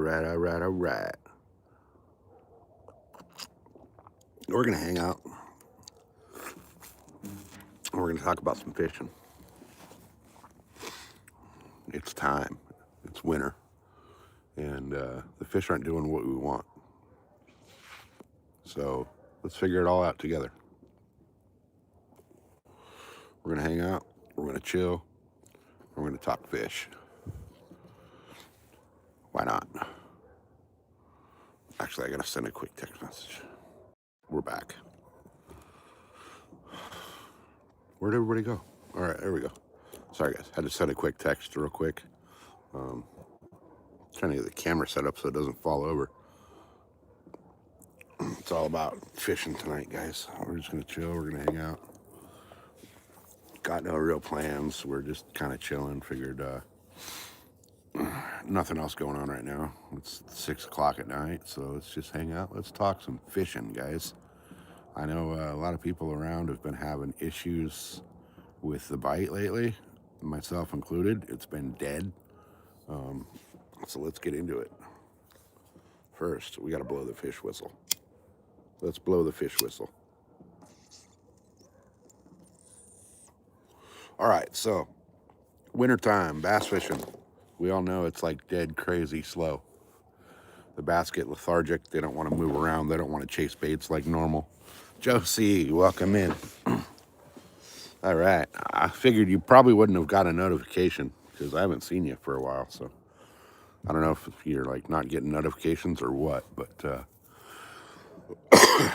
right. We're going to hang out. We're going to talk about some fishing. It's time. It's winter. And the fish aren't doing what we want. So let's figure it all out together. We're going to hang out. We're going to chill. We're going to talk fish. Why not? Actually, I got to send a quick text message. We're back. Where'd everybody go? All right, there we go. Sorry, guys. Had to send a quick text real quick. Trying to get the camera set up so it doesn't fall over. It's all about fishing tonight, guys. We're just going to chill. We're going to hang out. Got no real plans. We're just kind of chilling. Figured nothing else going on right now. It's 6 o'clock at night, so let's just hang out. Let's talk some fishing, guys. I know a lot of people around have been having issues with the bite lately, myself included. It's been dead. So let's get into it. First, we got to blow the fish whistle. Let's blow the fish whistle. All right, so wintertime, bass fishing. We all know it's like dead crazy slow. The bass get lethargic. They don't want to move around. They don't want to chase baits like normal. Josie, welcome in. All right, I figured you probably wouldn't have got a notification because I haven't seen you for a while, so I don't know if you're like not getting notifications or what, but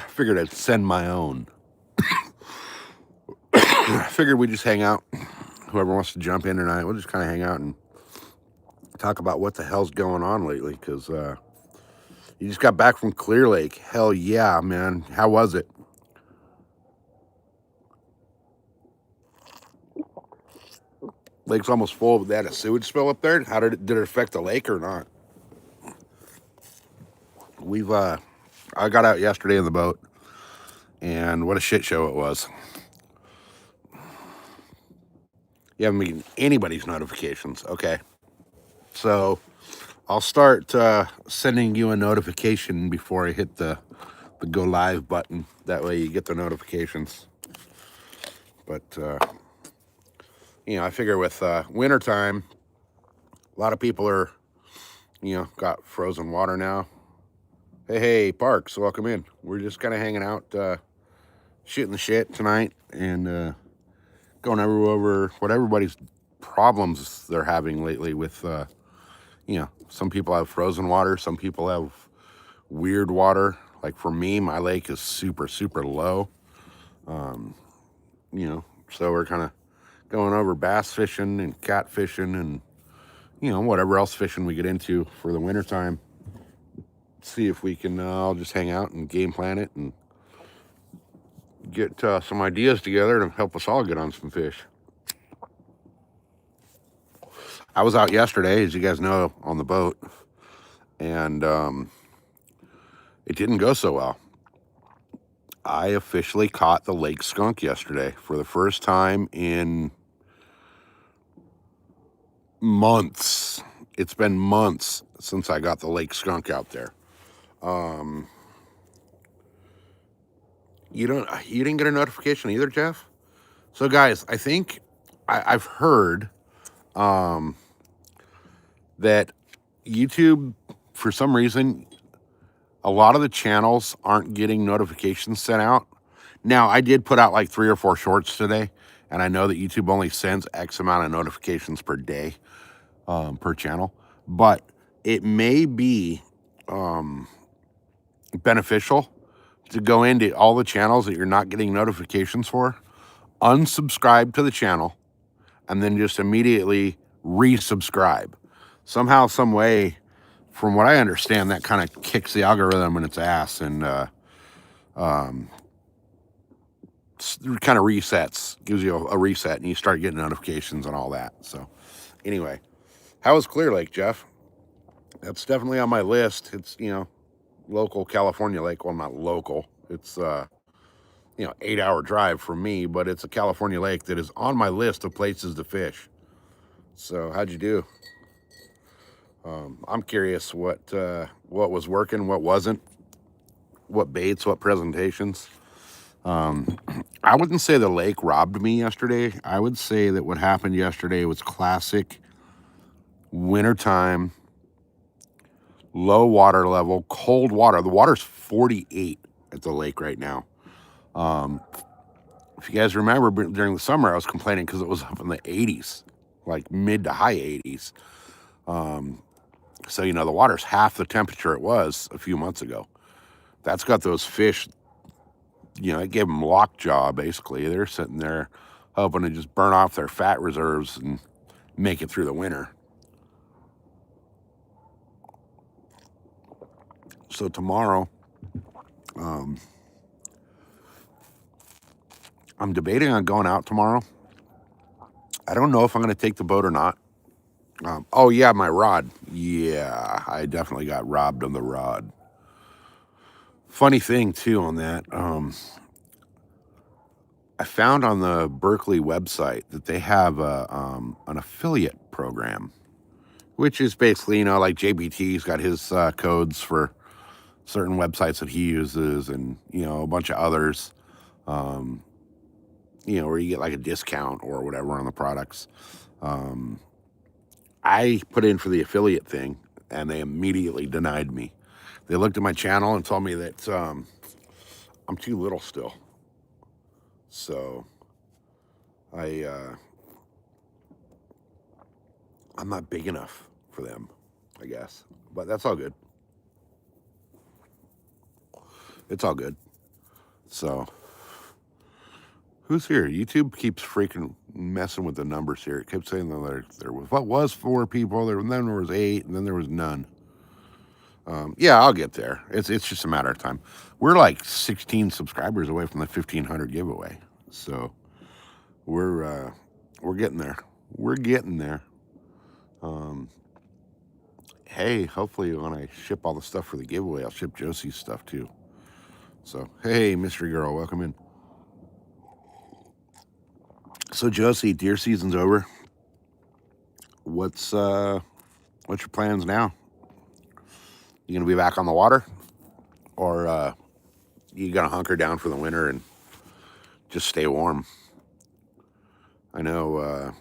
figured I'd send my own. Figured we'd just hang out. Whoever wants to jump in tonight, we'll just kind of hang out and talk about what the hell's going on lately, because you just got back from Clear Lake. Hell yeah, man. How was it? Lake's almost full, but they had a sewage spill up there. How did it affect the lake or not? I got out yesterday in the boat, and what a shit show it was. You haven't been anybody's notifications. Okay. So I'll start sending you a notification before I hit the go live button. That way you get the notifications. But, I figure with wintertime, a lot of people are, got frozen water now. Hey, Parks, welcome in. We're just kind of hanging out, shooting the shit tonight and going over what everybody's problems they're having lately with, some people have frozen water. Some people have weird water. Like for me, my lake is super, super low. So we're kind of going over bass fishing and catfishing and, whatever else fishing we get into for the wintertime. See if we can all just hang out and game plan it and get some ideas together to help us all get on some fish. I was out yesterday, as you guys know, on the boat, and it didn't go so well. I officially caught the lake skunk yesterday for the first time in months. It's been months since I got the lake skunk out there. You didn't get a notification either, Jeff? So guys, I think I've heard that YouTube, for some reason, a lot of the channels aren't getting notifications sent out. Now, I did put out like 3 or 4 shorts today, and I know that YouTube only sends X amount of notifications per day, per channel, but it may be beneficial to go into all the channels that you're not getting notifications for, unsubscribe to the channel, and then just immediately resubscribe. Somehow, some way, from what I understand, that kind of kicks the algorithm in its ass and kind of resets, gives you a reset, and you start getting notifications and all that. So anyway, how was Clear Lake, Jeff? That's definitely on my list. It's, local California lake. Well, not local. It's, 8-hour drive from me, but it's a California lake that is on my list of places to fish. So how'd you do? I'm curious what was working, what wasn't, what baits, what presentations. I wouldn't say the lake robbed me yesterday. I would say that what happened yesterday was classic wintertime, low water level, cold water. The water's 48 at the lake right now. If you guys remember during the summer, I was complaining because it was up in the 80s, like mid to high 80s. So, the water's half the temperature it was a few months ago. That's got those fish, it gave them lockjaw, basically. They're sitting there hoping to just burn off their fat reserves and make it through the winter. So tomorrow, I'm debating on going out tomorrow. I don't know if I'm going to take the boat or not. Oh, yeah, my rod. Yeah, I definitely got robbed on the rod. Funny thing, too, on that. I found on the Berkeley website that they have an affiliate program, which is basically, like JBT's got his codes for certain websites that he uses and, a bunch of others, where you get like a discount or whatever on the products. I put in for the affiliate thing and they immediately denied me. They looked at my channel and told me that I'm too little still. So I'm not big enough for them, I guess. But that's all good. It's all good. So who's here? YouTube keeps freaking messing with the numbers here. It kept saying that there was 4 people, then there was 8, and then there was none. Yeah, I'll get there. It's just a matter of time. We're like 16 subscribers away from the 1,500 giveaway, so we're getting there. We're getting there. Hey, hopefully when I ship all the stuff for the giveaway, I'll ship Josie's stuff too. So hey, mystery girl, welcome in. So Josie, deer season's over. What's your plans now? You gonna be back on the water, or you gonna hunker down for the winter and just stay warm? I know.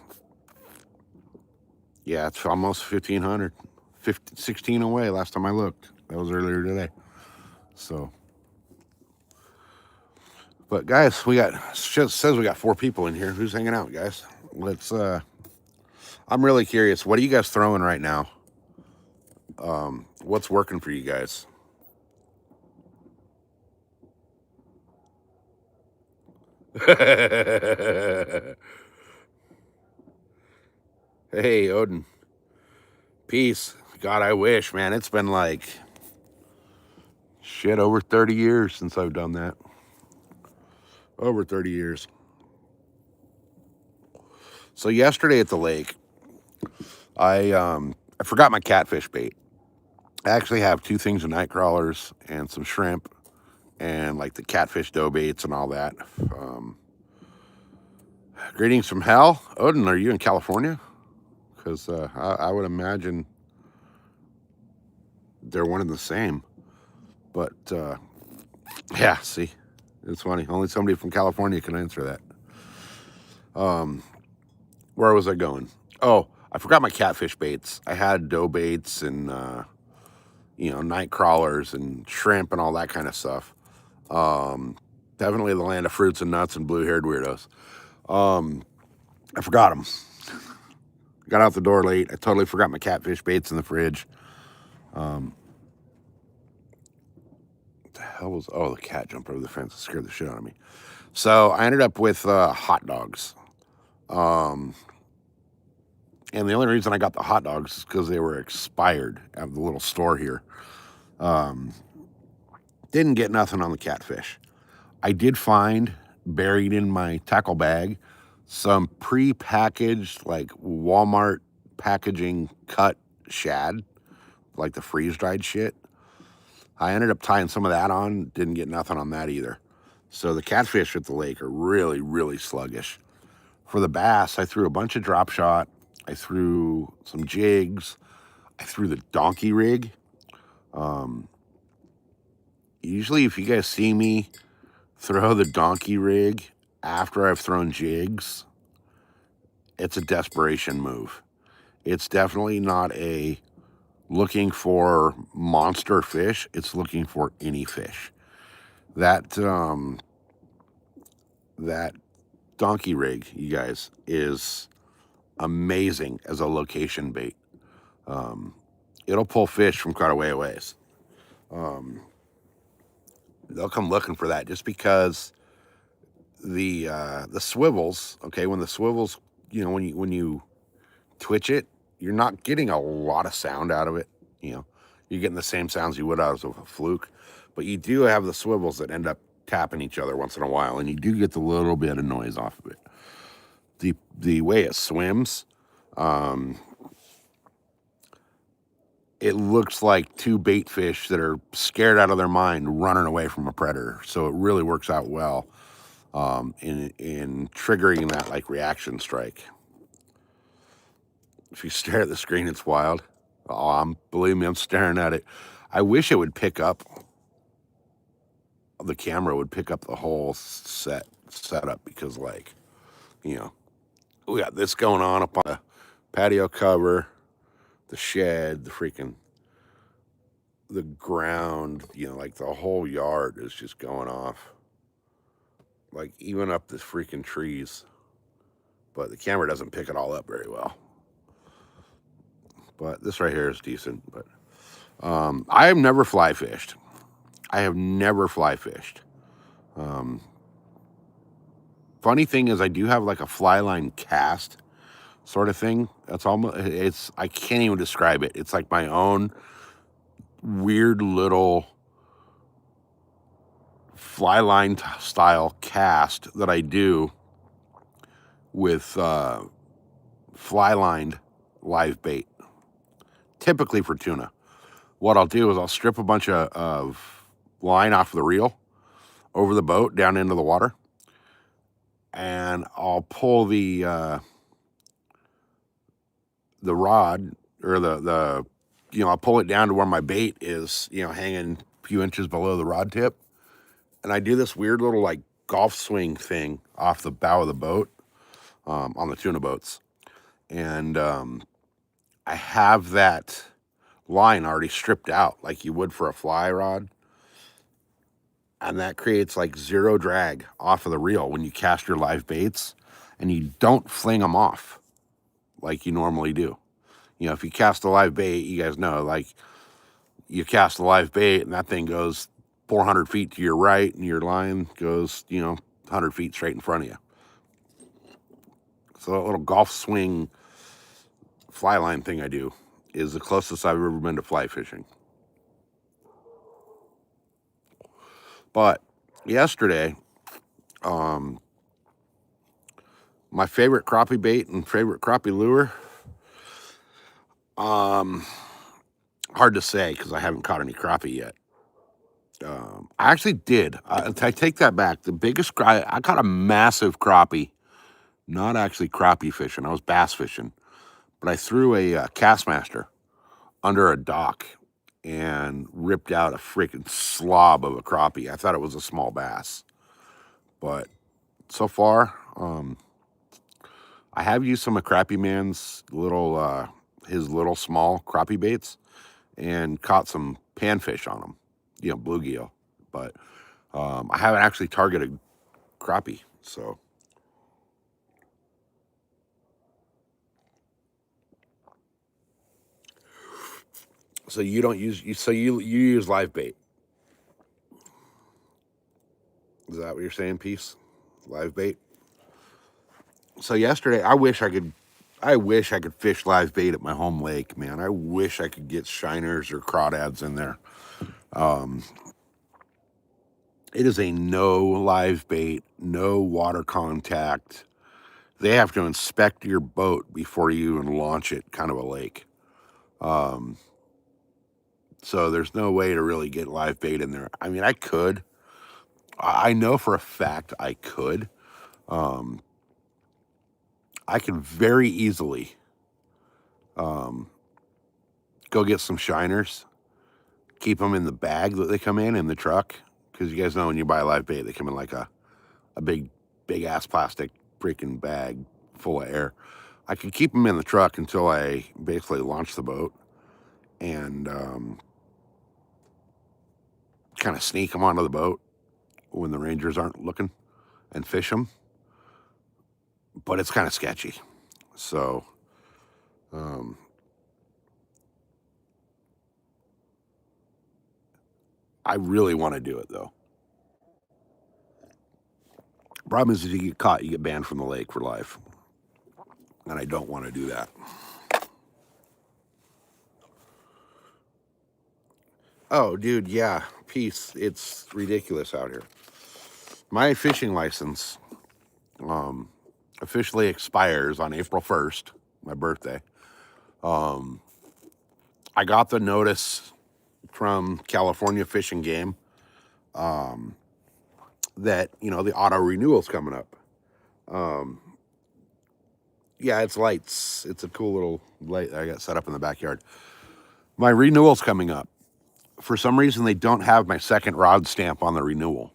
Yeah, it's almost 1,500. 16 away last time I looked. That was earlier today. So, but guys, says we got 4 people in here. Who's hanging out, guys? Let's. I'm really curious. What are you guys throwing right now? What's working for you guys? Hey, Odin. Peace. God, I wish, man. It's been like shit over 30 years since I've done that. Over 30 years. So yesterday at the lake, I forgot my catfish bait. I actually have 2 things of night crawlers and some shrimp and like the catfish dough baits and all that. Greetings from hell. Odin, are you in California? Because I would imagine they're one and the same. But yeah, see, it's funny. Only somebody from California can answer that. Where was I going? Oh, I forgot my catfish baits. I had dough baits and night crawlers and shrimp and all that kind of stuff. Definitely the land of fruits and nuts and blue-haired weirdos. I forgot them. Got out the door late. I totally forgot my catfish baits in the fridge. What the hell was... Oh, the cat jumped over the fence and scared the shit out of me. So I ended up with hot dogs. And the only reason I got the hot dogs is because they were expired at the little store here. Didn't get nothing on the catfish. I did find, buried in my tackle bag, some pre-packaged, like Walmart packaging cut shad, like the freeze-dried shit. I ended up tying some of that on, didn't get nothing on that either. So the catfish at the lake are really, really sluggish. For the bass, I threw a bunch of drop shot. I threw some jigs. I threw the donkey rig. Usually, if you guys see me throw the donkey rig after I've thrown jigs, it's a desperation move. It's definitely not a looking for monster fish. It's looking for any fish. That donkey rig, you guys, is amazing as a location bait. It'll pull fish from quite a way away. They'll come looking for that just because the swivels. Okay, when the swivels, when you twitch it, you're not getting a lot of sound out of it. You're getting the same sounds you would out of a fluke, but you do have the swivels that end up tapping each other once in a while, and you do get the little bit of noise off of it. The way it swims, it looks like two bait fish that are scared out of their mind running away from a predator. So it really works out well in triggering that like reaction strike. If you stare at the screen, it's wild. Believe me, I'm staring at it. I wish it would pick up. The camera would pick up the whole setup because, we got this going on up on the patio cover, the shed, the ground, like the whole yard is just going off. Like even up the freaking trees. But the camera doesn't pick it all up very well. But this right here is decent. But I have never fly fished. Funny thing is I do have like a fly line cast sort of thing. I can't even describe it. It's like my own weird little fly line style cast that I do with fly lined live bait, typically for tuna. What I'll do is I'll strip a bunch of line off the reel over the boat down into the water, and I'll pull the rod or the I'll pull it down to where my bait is, hanging a few inches below the rod tip. And I do this weird little like golf swing thing off the bow of the boat on the tuna boats. And I have that line already stripped out like you would for a fly rod. And that creates like zero drag off of the reel when you cast your live baits, and you don't fling them off like you normally do. If you cast a live bait, you guys know, like you cast a live bait and that thing goes 400 feet to your right and your line goes, 100 feet straight in front of you. So that little golf swing fly line thing I do is the closest I've ever been to fly fishing. But yesterday, my favorite crappie bait and favorite crappie lure, hard to say because I haven't caught any crappie yet. I actually did. I take that back. The biggest I caught a massive crappie, not actually crappie fishing. I was bass fishing, but I threw a Castmaster under a dock and ripped out a freaking slob of a crappie. I thought it was a small bass, but so far, I have used some of Crappie Man's his little small crappie baits and caught some panfish on them, bluegill. But I haven't actually targeted crappie, so. So you don't use you use live bait. Is that what you're saying, Peace? Live bait. So yesterday, I wish I could fish live bait at my home lake, man. I wish I could get shiners or crawdads in there. It is a no live bait, no water contact. They have to inspect your boat before you even launch it, kind of a lake. So there's no way to really get live bait in there. I mean, I could. I know for a fact I could. I could very easily go get some shiners, keep them in the bag that they come in the truck, because you guys know when you buy a live bait, they come in like a big ass plastic freaking bag full of air. I could keep them in the truck until I basically launch the boat and kind of sneak them onto the boat when the rangers aren't looking and fish them. But it's kind of sketchy. So I really want to do it though. Problem is, if you get caught, you get banned from the lake for life. And I don't want to do that. Oh, dude, yeah. Peace. It's ridiculous out here. My fishing license officially expires on April 1st, my birthday. I got the notice from California Fish and Game that, the auto renewal's coming up. Yeah, it's lights. It's a cool little light that I got set up in the backyard. My renewal's coming up. For some reason, they don't have my second rod stamp on the renewal.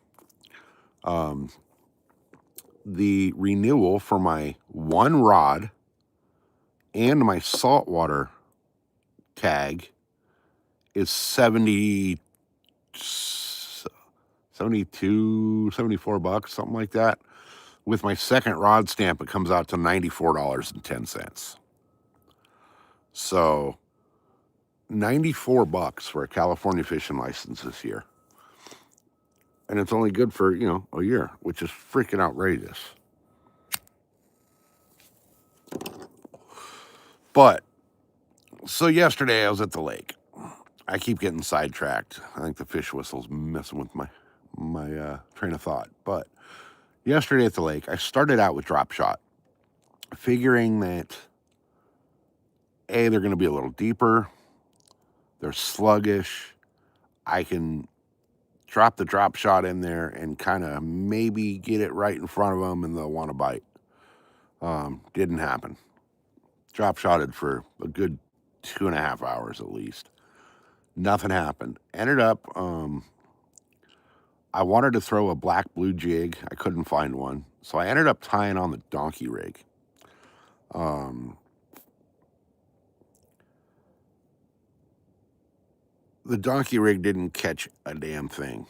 The renewal for my one rod and my saltwater tag is 74 bucks, something like that. With my second rod stamp, it comes out to $94.10. So 94 bucks for a California fishing license this year. And it's only good for, a year, which is freaking outrageous. But, so yesterday I was at the lake. I keep getting sidetracked. I think the fish whistle's messing with my train of thought. But yesterday at the lake, I started out with drop shot, figuring that, A, they're going to be a little deeper. They're sluggish. I can drop the drop shot in there and kind of maybe get it right in front of them and they'll want to bite. Didn't happen. Drop shotted for a good 2.5 hours at least. Nothing happened. Ended up, I wanted to throw a black blue jig. I couldn't find one. So I ended up tying on the donkey rig. The donkey rig didn't catch a damn thing.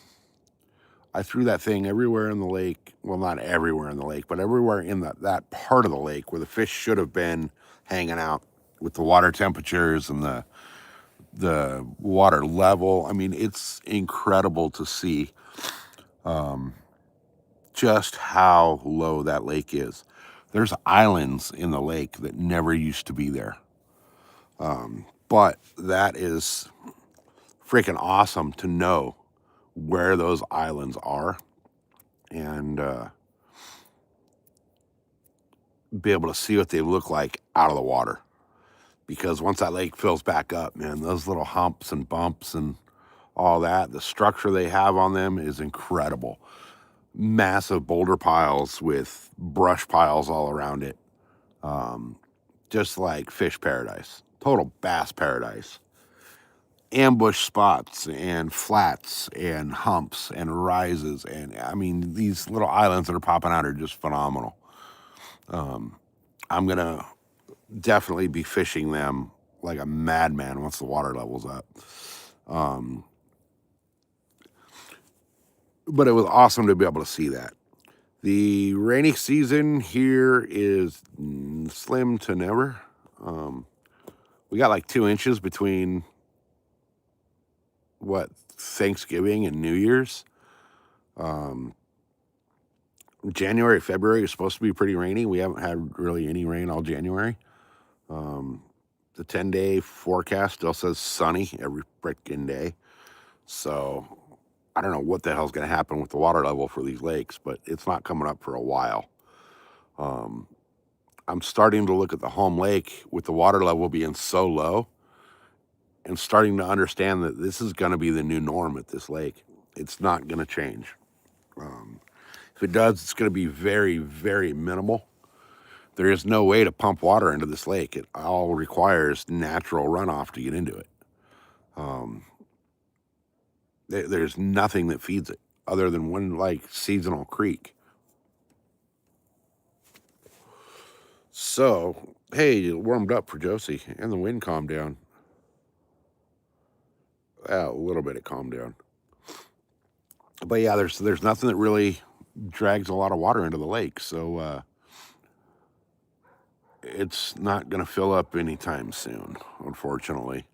I threw that thing everywhere in the lake. Well, not everywhere in the lake, but everywhere in that part of the lake where the fish should have been hanging out with the water temperatures and the water level. I mean, it's incredible to see just how low that lake is. There's islands in the lake that never used to be there. But that is freaking awesome to know where those islands are and be able to see what they look like out of the water. Because once that lake fills back up, man, those little humps and bumps and all that, the structure they have on them is incredible. Massive boulder piles with brush piles all around it. Just like fish paradise, total bass paradise. Ambush spots and flats and humps and rises. And I mean, these little islands that are popping out are just phenomenal. I'm going to definitely be fishing them like a madman once the water level's up. But it was awesome to be able to see that. The rainy season here is slim to never. We got like 2 inches between Thanksgiving and New Year's. January, February is supposed to be pretty rainy. We haven't had really any rain all January. The 10-day forecast still says sunny every freaking day. So I don't know what the hell's going to happen with the water level for these lakes, but it's not coming up for a while. I'm starting to look at the home lake with the water level being so low and starting to understand that this is going to be the new norm at this lake. It's not going to change. If it does, it's going to be very, very minimal. There is no way to pump water into this lake. It all requires natural runoff to get into it. Um, there's nothing that feeds it other than one like seasonal creek. So, hey, it warmed up for Josie and the wind calmed down. A little bit it calmed down. But yeah, there's nothing that really drags a lot of water into the lake. So it's not going to fill up anytime soon, unfortunately.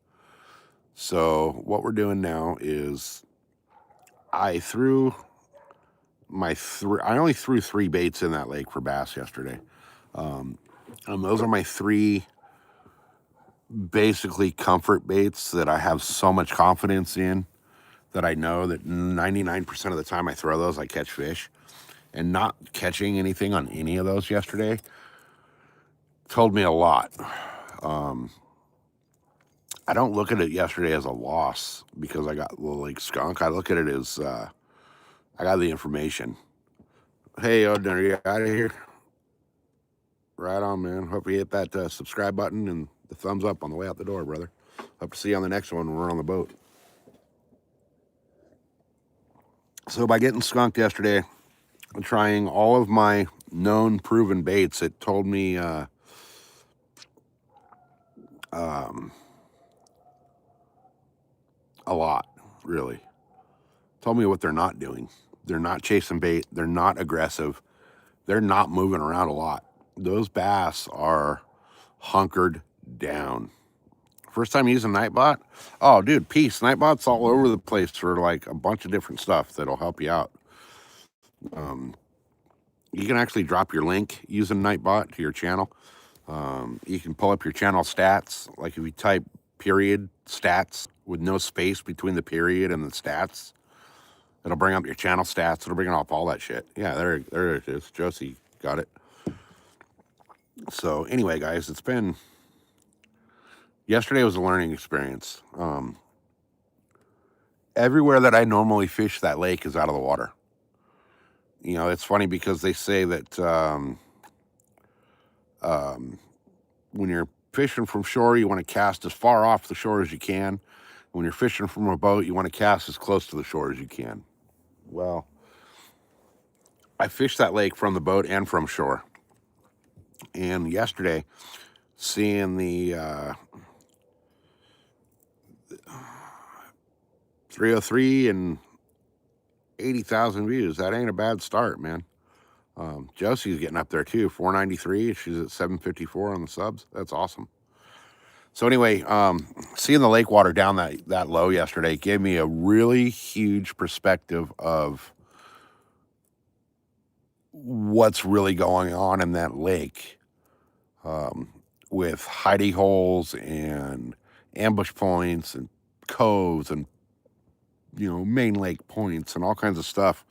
So what we're doing now is I threw I only threw 3 baits in that lake for bass yesterday. And those are my 3 basically comfort baits that I have so much confidence in that I know that 99% of the time I throw those, I catch fish. And not catching anything on any of those yesterday told me a lot. I don't look at it yesterday as a loss because I got a little like skunk. I look at it as I got the information. Hey, Odin, are you out of here? Right on, man. Hope you hit that subscribe button and the thumbs up on the way out the door, brother. Hope to see you on the next one when we're on the boat. So by getting skunked yesterday, trying all of my known proven baits, it told me a lot, really. Told me what they're not doing. They're not chasing bait. They're not aggressive. They're not moving around a lot. Those bass are hunkered down. First time using Nightbot? Oh, dude, peace. Nightbot's all over the place for like a bunch of different stuff that'll help you out. You can actually drop your link using Nightbot to your channel. You can pull up your channel stats. Like if you type period stats with no space between the period and the stats, it'll bring up your channel stats. It'll bring up all that shit. Yeah, there it is. Josie got it. So anyway, guys, yesterday was a learning experience. Everywhere that I normally fish that lake is out of the water. You know, it's funny because they say that when you're fishing from shore, you want to cast as far off the shore as you can. When you're fishing from a boat, you want to cast as close to the shore as you can. Well, I fished that lake from the boat and from shore. And yesterday, seeing the 303 and 80,000 views, that ain't a bad start, man. Josie's getting up there too, 493. She's at 754 on the subs. That's awesome. So anyway, seeing the lake water down that low yesterday gave me a really huge perspective of what's really going on in that lake, with hidey holes and ambush points and coves and main lake points and all kinds of stuff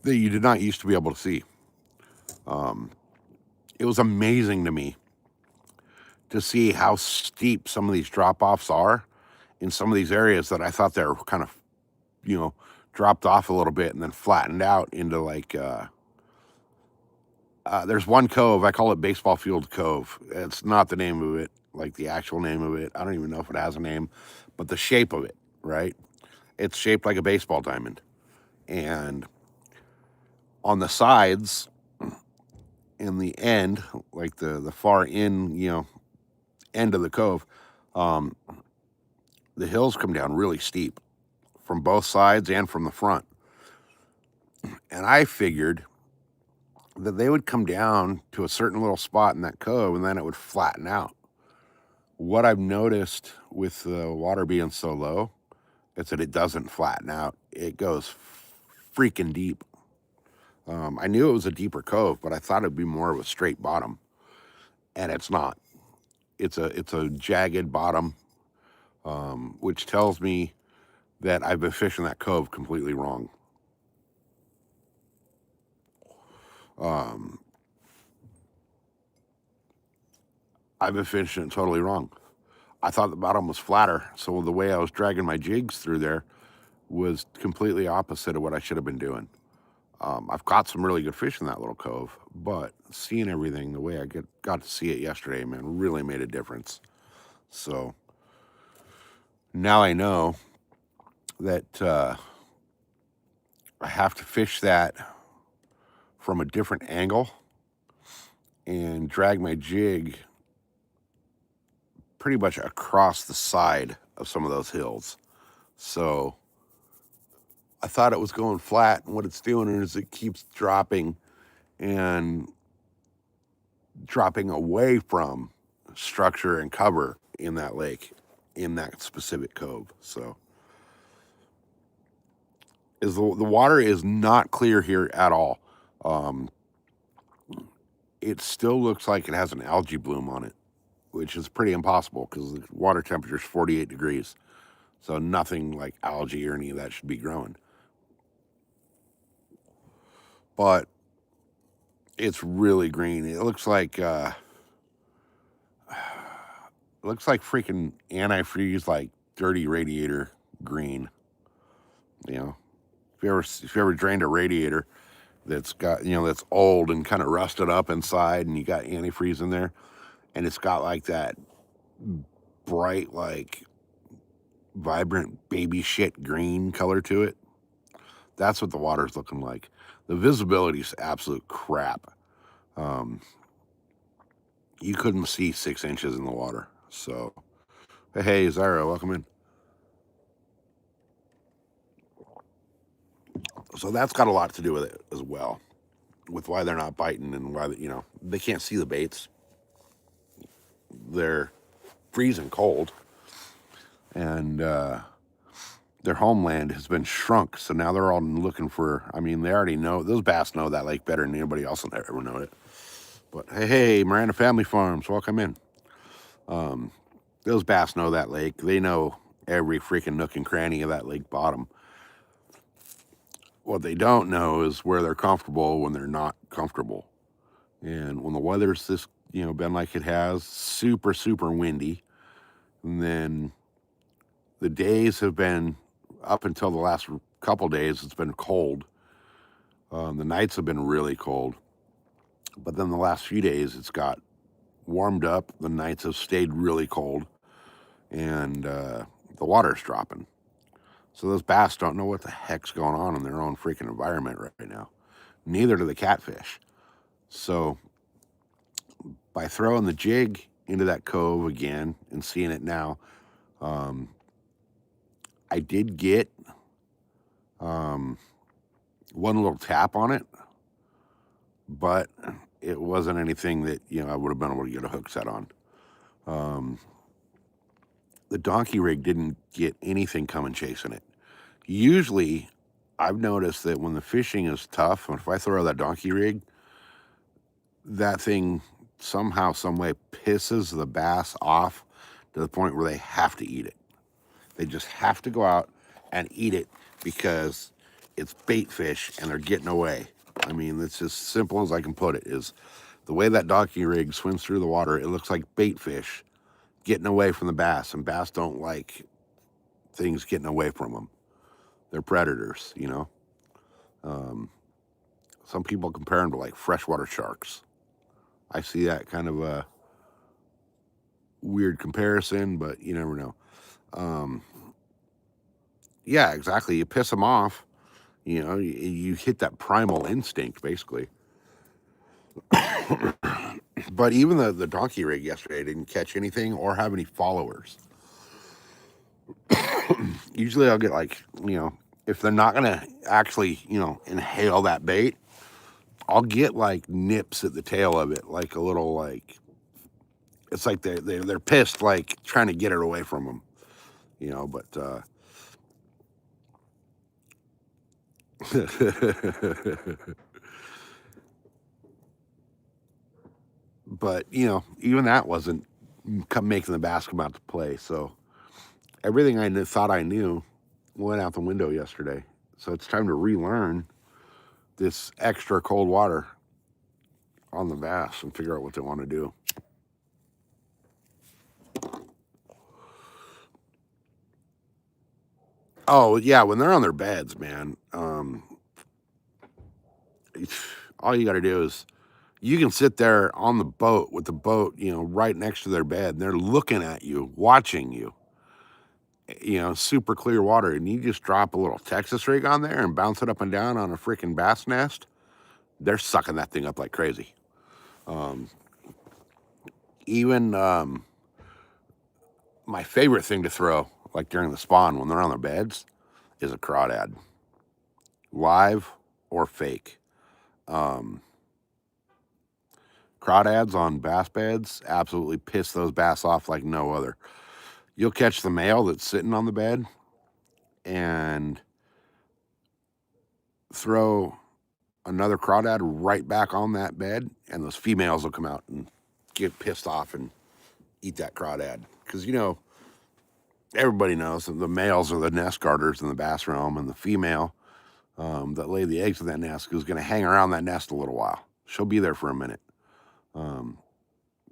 that you did not used to be able to see. It was amazing to me to see how steep some of these drop-offs are in some of these areas that I thought they were kind of, dropped off a little bit and then flattened out into like, there's one cove, I call it Baseball Field Cove. It's not the name of it, like the actual name of it. I don't even know if it has a name, but the shape of it, right? It's shaped like a baseball diamond. And on the sides, in the end, like the far in, end of the cove, the hills come down really steep from both sides and from the front. And I figured that they would come down to a certain little spot in that cove and then it would flatten out. What I've noticed with the water being so low is that it doesn't flatten out. It goes freaking deep. I knew it was a deeper cove, but I thought it'd be more of a straight bottom, and it's not. It's a jagged bottom, which tells me that I've been fishing that cove completely wrong. I've been fishing it totally wrong. I thought the bottom was flatter, so the way I was dragging my jigs through there was completely opposite of what I should have been doing. I've caught some really good fish in that little cove, but seeing everything the way I got to see it yesterday, man, really made a difference. So Now I know that I have to fish that from a different angle and drag my jig pretty much across the side of some of those hills. So I thought it was going flat, and what it's doing is it keeps dropping and dropping away from structure and cover in that lake, in that specific cove. So is the water is not clear here at all. Um, it still looks like it has an algae bloom on it, which is pretty impossible because the water temperature is 48 degrees. So nothing like algae or any of that should be growing. But it's really green. It looks like freaking antifreeze, like dirty radiator green. You know, if you ever drained a radiator that's got, that's old and kind of rusted up inside, and you got antifreeze in there, and it's got like that bright, like vibrant baby shit green color to it. That's what the water's looking like. The visibility is absolute crap. You couldn't see 6 inches in the water. So, hey, Zyra, welcome in. So that's got a lot to do with it as well, with why they're not biting and why they can't see the baits. They're freezing cold, and their homeland has been shrunk. So now they're all looking for. I mean, they already know, those bass know that lake better than anybody else will ever know it. But hey, Miranda Family Farms, welcome in. Those bass know that lake. They know every freaking nook and cranny of that lake bottom. What they don't know is where they're comfortable when they're not comfortable. And when the weather's this, been like it has, super, super windy, and then the days have been, up until the last couple days, it's been cold. The nights have been really cold. But then the last few days, it's got warmed up. The nights have stayed really cold, and the water's dropping. So those bass don't know what the heck's going on in their own freaking environment right now. Neither do the catfish. So by throwing the jig into that cove again and seeing it now, I did get one little tap on it, but it wasn't anything that I would have been able to get a hook set on. The donkey rig didn't get anything coming chasing it. Usually, I've noticed that when the fishing is tough, if I throw that donkey rig, that thing somehow, some way pisses the bass off to the point where they have to eat it. They just have to go out and eat it because it's bait fish and they're getting away. I mean, it's as simple as I can put it, is the way that donkey rig swims through the water, it looks like bait fish getting away from the bass, and bass don't like things getting away from them. They're predators, Some people compare them to like freshwater sharks. I see that kind of a weird comparison, but you never know. Yeah, exactly. You piss them off, you hit that primal instinct, basically. But even the donkey rig yesterday didn't catch anything or have any followers. Usually I'll get like, if they're not going to actually, inhale that bait, I'll get like nips at the tail of it, like a little, like, it's like they're pissed, like trying to get it away from them, but but even that wasn't making the bass come out to play. So everything I thought I knew went out the window yesterday. So it's time to relearn this extra cold water on the bass and figure out what they want to do. Oh yeah, when they're on their beds, man, all you got to do is, you can sit there on the boat with the boat, right next to their bed, and they're looking at you, watching you. super clear water, and you just drop a little Texas rig on there and bounce it up and down on a freaking bass nest, they're sucking that thing up like crazy. Even my favorite thing to throw, like during the spawn when they're on their beds, is a crawdad, live or fake. Crawdads on bass beds absolutely piss those bass off like no other. You'll catch the male that's sitting on the bed and throw another crawdad right back on that bed, and those females will come out and get pissed off and eat that crawdad. Because, everybody knows that the males are the nest guarders in the bass realm, and the female that lay the eggs in that nest is going to hang around that nest a little while. She'll be there for a minute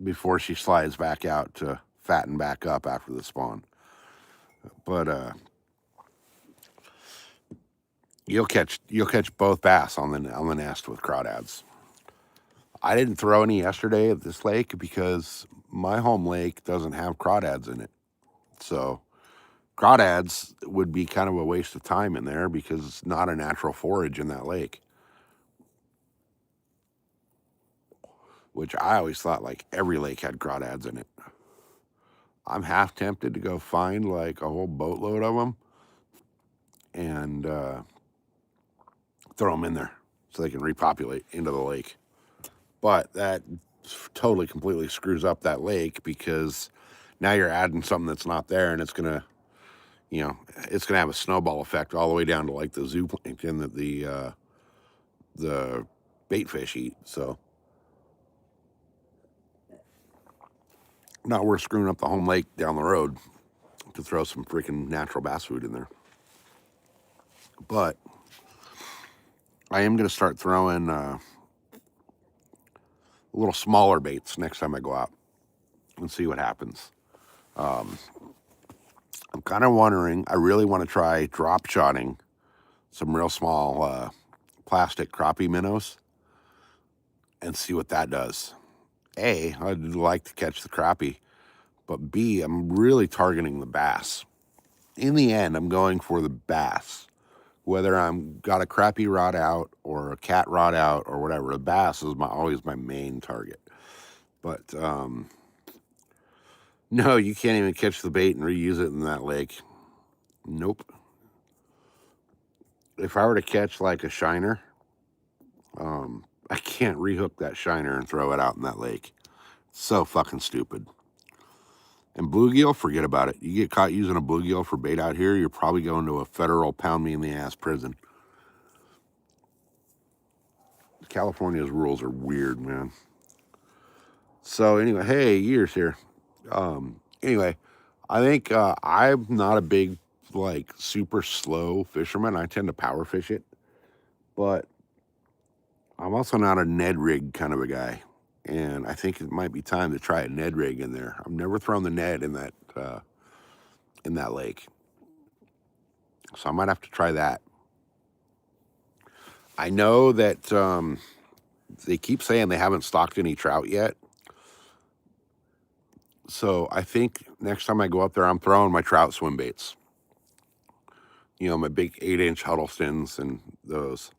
before she slides back out to fatten back up after the spawn. But you'll catch both bass on the nest with crawdads. I didn't throw any yesterday at this lake because my home lake doesn't have crawdads in it. So crawdads would be kind of a waste of time in there because it's not a natural forage in that lake. Which I always thought like every lake had crawdads in it. I'm half tempted to go find like a whole boatload of them and throw them in there so they can repopulate into the lake. But that totally completely screws up that lake because now you're adding something that's not there, and it's gonna have a snowball effect all the way down to like the zooplankton that the bait fish eat. So not worth screwing up the home lake down the road to throw some freaking natural bass food in there. But I am going to start throwing little smaller baits next time I go out and see what happens. I'm kind of wondering, I really want to try drop shotting some real small plastic crappie minnows and see what that does. A, I'd like to catch the crappie, but B, I'm really targeting the bass. In the end, I'm going for the bass. Whether I'm got a crappie rod out or a cat rod out or whatever, the bass is always my main target. But no, you can't even catch the bait and reuse it in that lake. Nope. If I were to catch like a shiner, I can't rehook that shiner and throw it out in that lake. So fucking stupid. And bluegill, forget about it. You get caught using a bluegill for bait out here, you're probably going to a federal pound me in the ass prison. California's rules are weird, man. So anyway, hey, years here. Anyway, I think I'm not a big, like, super slow fisherman. I tend to power fish it. But I'm also not a Ned rig kind of a guy. And I think it might be time to try a Ned rig in there. I've never thrown the Ned in that lake. So I might have to try that. I know that they keep saying they haven't stocked any trout yet. So I think next time I go up there, I'm throwing my trout swim baits. My big 8-inch Huddlestons and those.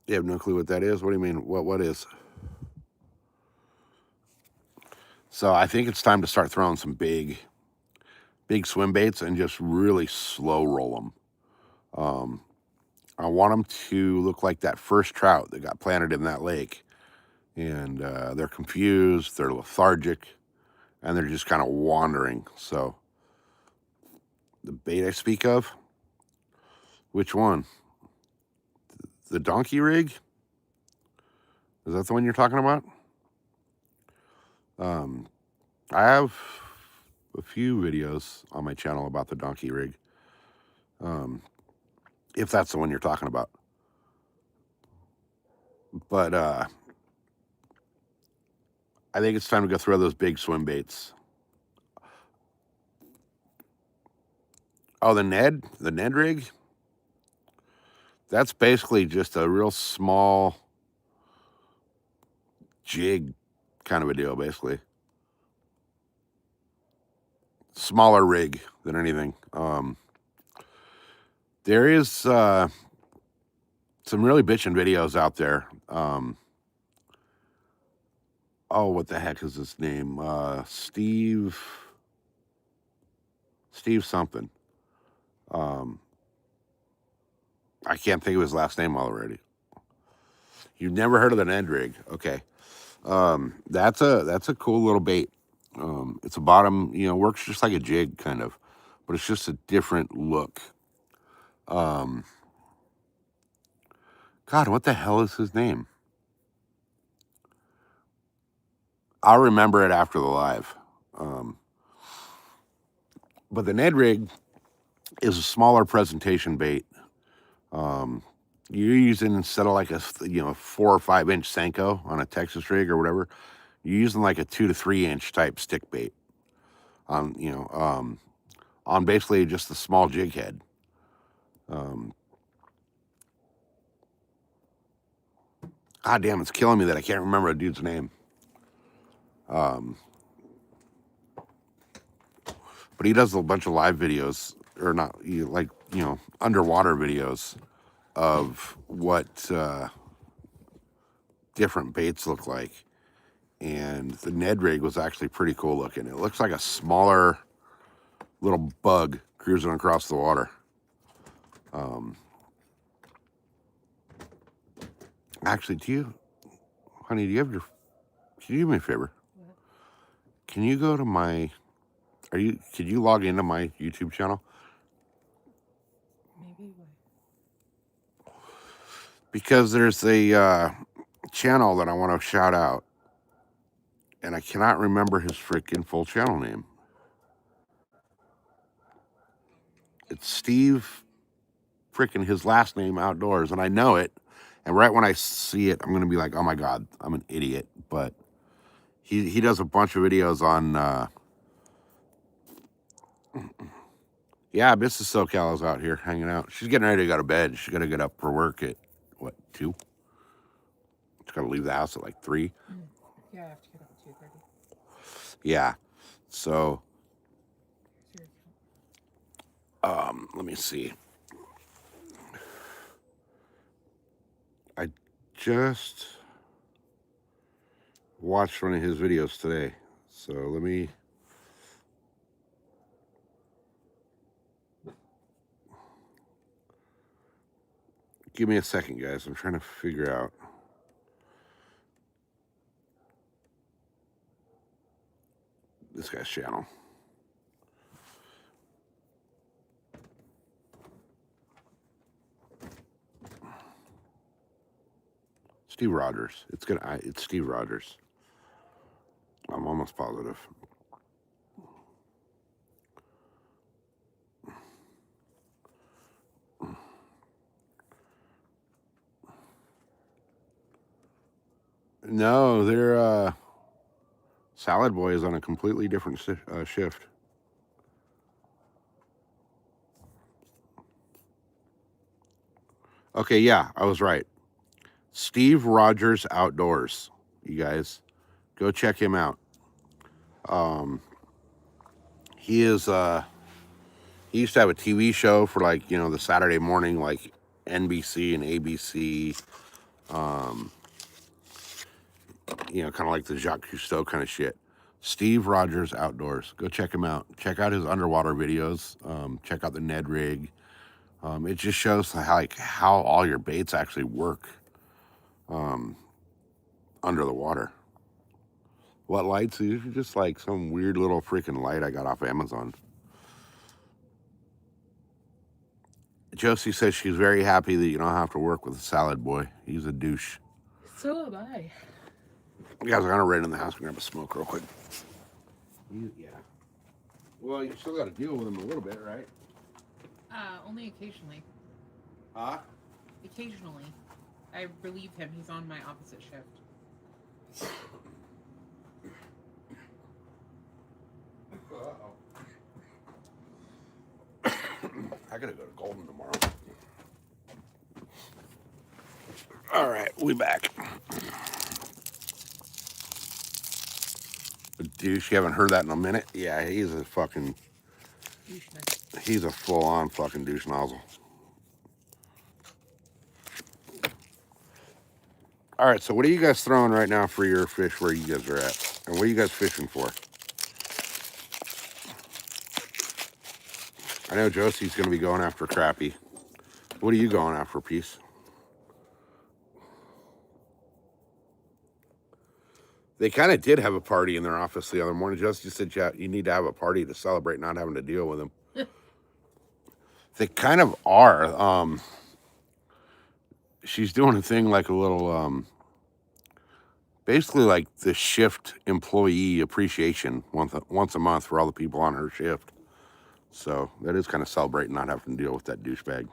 You have no clue what that is? What do you mean? What is? So I think it's time to start throwing some big swim baits and just really slow roll them. I want them to look like that first trout that got planted in that lake. And they're confused, they're lethargic, and they're just kind of wandering. So the bait I speak of, which one? The donkey rig? Is that the one you're talking about? I have a few videos on my channel about the donkey rig. If that's the one you're talking about. But I think it's time to go throw those big swim baits. Oh, the Ned rig? That's basically just a real small jig kind of a deal, basically. Smaller rig than anything. There is some really bitchin' videos out there. Oh, what the heck is his name? Steve something. I can't think of his last name already. You've never heard of the Ned rig? Okay. That's a cool little bait. It's a bottom, works just like a jig kind of, but it's just a different look. God, what the hell is his name? I'll remember it after the live. But the Ned rig is a smaller presentation bait. You're using, instead of like a 4 or 5 inch Senko on a Texas rig or whatever, you're using like a 2 to 3 inch type stick bait on basically just a small jig head. God damn, it's killing me that I can't remember a dude's name. But he does a bunch of live videos, or not, underwater videos of what different baits look like. And the Ned rig was actually pretty cool looking. It looks like a smaller little bug cruising across the water. Actually, honey, can you do me a favor? What? Can you go to could you log into my YouTube channel? Maybe. Because there's a channel that I want to shout out, and I cannot remember his freaking full channel name. It's Steve, freaking his last name, Outdoors, and I know it. And right when I see it, I'm gonna be like, "Oh my god, I'm an idiot." But he does a bunch of videos on. Yeah, Mrs. SoCal is out here hanging out. She's getting ready to go to bed. She's gonna get up for work at 2. She's gonna leave the house at like 3. Yeah, I have to get up at 2:30. Yeah, so let me see. I just watched one of his videos today, so let me. Give me a second, guys. I'm trying to figure out. This guy's channel. Steve Rogers. It's Steve Rogers. I'm almost positive. No, they're Salad Boy is on a completely different shift. Okay, yeah, I was right. Steve Rogers Outdoors. You guys, go check him out. He is he used to have a TV show for like, the Saturday morning, like NBC and ABC. Kind of like the Jacques Cousteau kind of shit. Steve Rogers Outdoors. Go check him out. Check out his underwater videos. Check out the Ned rig. It just shows how all your baits actually work under the water. What lights? These are just like some weird little freaking light I got off Amazon. Josie says she's very happy that you don't have to work with a Salad Boy. He's a douche. So am I. You guys are gonna run in the house and grab a smoke real quick. Yeah. Well, you still got to deal with him a little bit, right? Only occasionally. Huh? Occasionally. I relieve him. He's on my opposite shift. Uh-oh. I gotta go to Golden tomorrow. All right, we back. A douche. You haven't heard that in a minute? Yeah, he's a fucking. Douchebag. He's a full on fucking douche nozzle. All right, so what are you guys throwing right now for your fish where you guys are at? And what are you guys fishing for? I know Josie's going to be going after crappie. What are you going after, Peace? They kind of did have a party in their office the other morning. Josie said, yeah, you need to have a party to celebrate not having to deal with them. They kind of are. She's doing a thing like a little, basically like the shift employee appreciation once a month for all the people on her shift. So that is kind of celebrating not having to deal with that douchebag.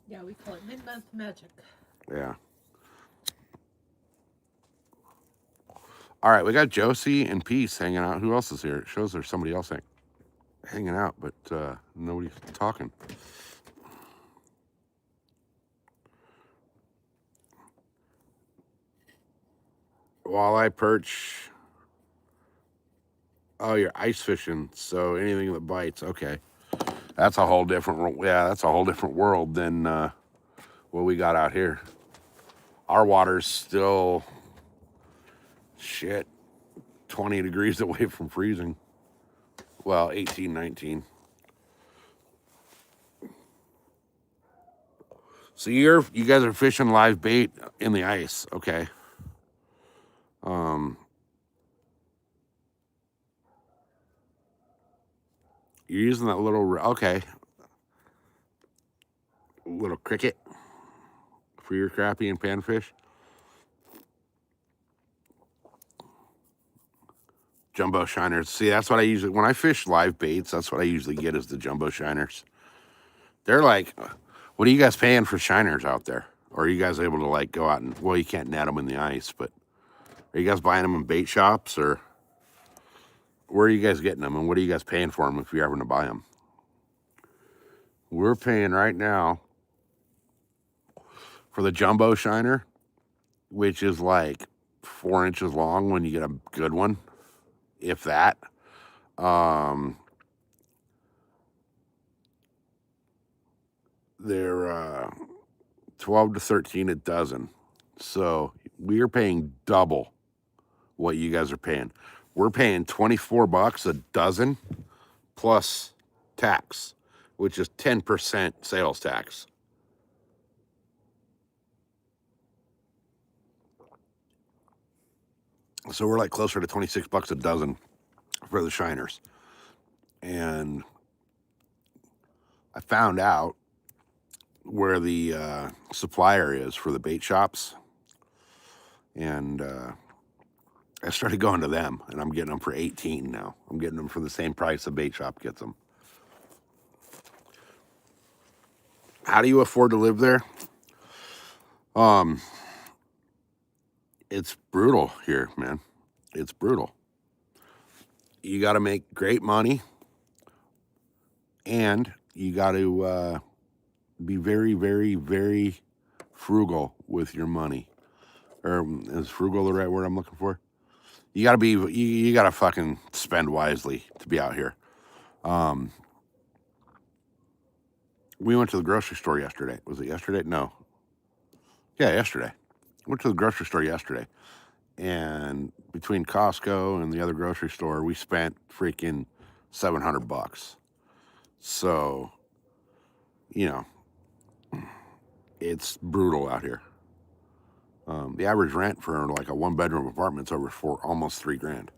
Yeah, we call it mid-month magic. Yeah. All right, we got Josie and Peace hanging out. Who else is here? It shows there's somebody else hanging out, but nobody's talking. Walleye, perch. Oh, you're ice fishing, so anything that bites. Okay, that's a whole different. Yeah, that's a whole different world than what we got out here. Our water's still 20 degrees away from freezing. Well, 18, 19. So you guys are fishing live bait in the ice, okay? You're using that little little cricket for your crappie and panfish. Jumbo shiners. See, that's what I usually when I fish live baits. That's what I usually get is the jumbo shiners. They're like, what are you guys paying for shiners out there? Or are you guys able to like go out and well, you can't net them in the ice, but are you guys buying them in bait shops or where are you guys getting them and what are you guys paying for them if you're having to buy them? We're paying right now for the jumbo shiner, which is like 4 inches long when you get a good one, if that. They're 12 to 13 a dozen. So we are paying double what you guys are paying. We're paying $24 a dozen plus tax, which is 10% sales tax. So we're like closer to $26 a dozen for the shiners. And I found out where the supplier is for the bait shops. And I started going to them, and I'm getting them for 18 now. I'm getting them for the same price a bait shop gets them. How do you afford to live there? It's brutal here, man. It's brutal. You got to make great money, and you got to be very, very, very frugal with your money. Or is frugal the right word I'm looking for? You got to be. You got to fucking spend wisely to be out here. We went to the grocery store yesterday. Was it yesterday? No. Yeah, yesterday. Went to the grocery store yesterday. And between Costco and the other grocery store, we spent freaking $700. So, you know, it's brutal out here. The average rent for like a 1-bedroom apartment is over almost $3,000.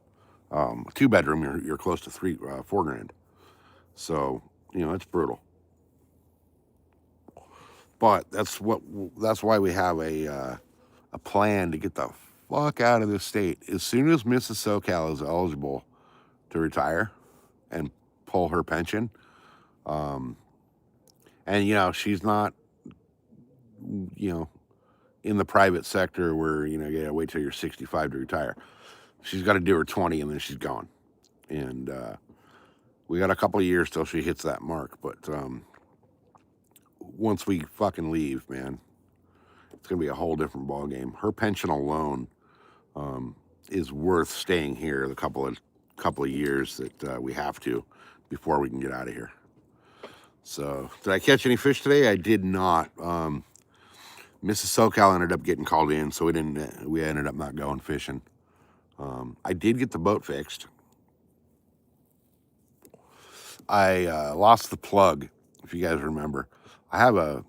A 2-bedroom, you're close to $4,000. So, it's brutal. But that's why we have a plan to get the fuck out of this state. As soon as Mrs. SoCal is eligible to retire and pull her pension, and she's not, in the private sector where you gotta wait till you're 65 to retire. She's got to do her 20 and then she's gone. And we got a couple of years till she hits that mark. But once we fucking leave, man, it's gonna be a whole different ball game. Her pension alone is worth staying here the couple couple of years that we have to before we can get out of here. So, did I catch any fish today? I did not. Mrs. SoCal ended up getting called in, so we didn't. We ended up not going fishing. I did get the boat fixed. I lost the plug, if you guys remember. I have a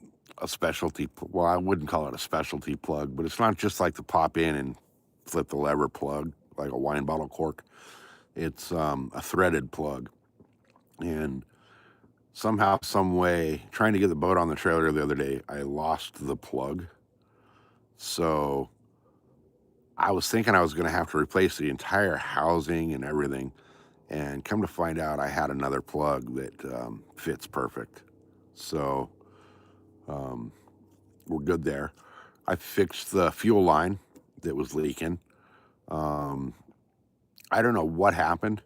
specialty. Well, I wouldn't call it a specialty plug, but it's not just like the pop in and flip the lever plug like a wine bottle cork. It's a threaded plug, and somehow, some way, trying to get the boat on the trailer the other day, I lost the plug. So I was thinking I was going to have to replace the entire housing and everything. And come to find out, I had another plug that fits perfect. So we're good there. I fixed the fuel line that was leaking. I don't know what happened,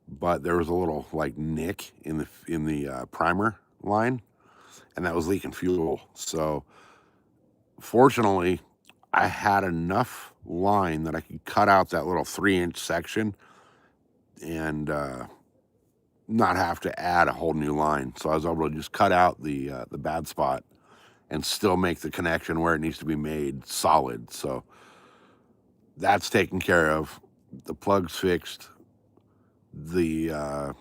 but there was a little like nick in the primer line, and that was leaking fuel. So fortunately, I had enough line that I could cut out that little 3-inch section and not have to add a whole new line. So I was able to just cut out the bad spot and still make the connection where it needs to be made solid. So that's taken care of. The plug's fixed. The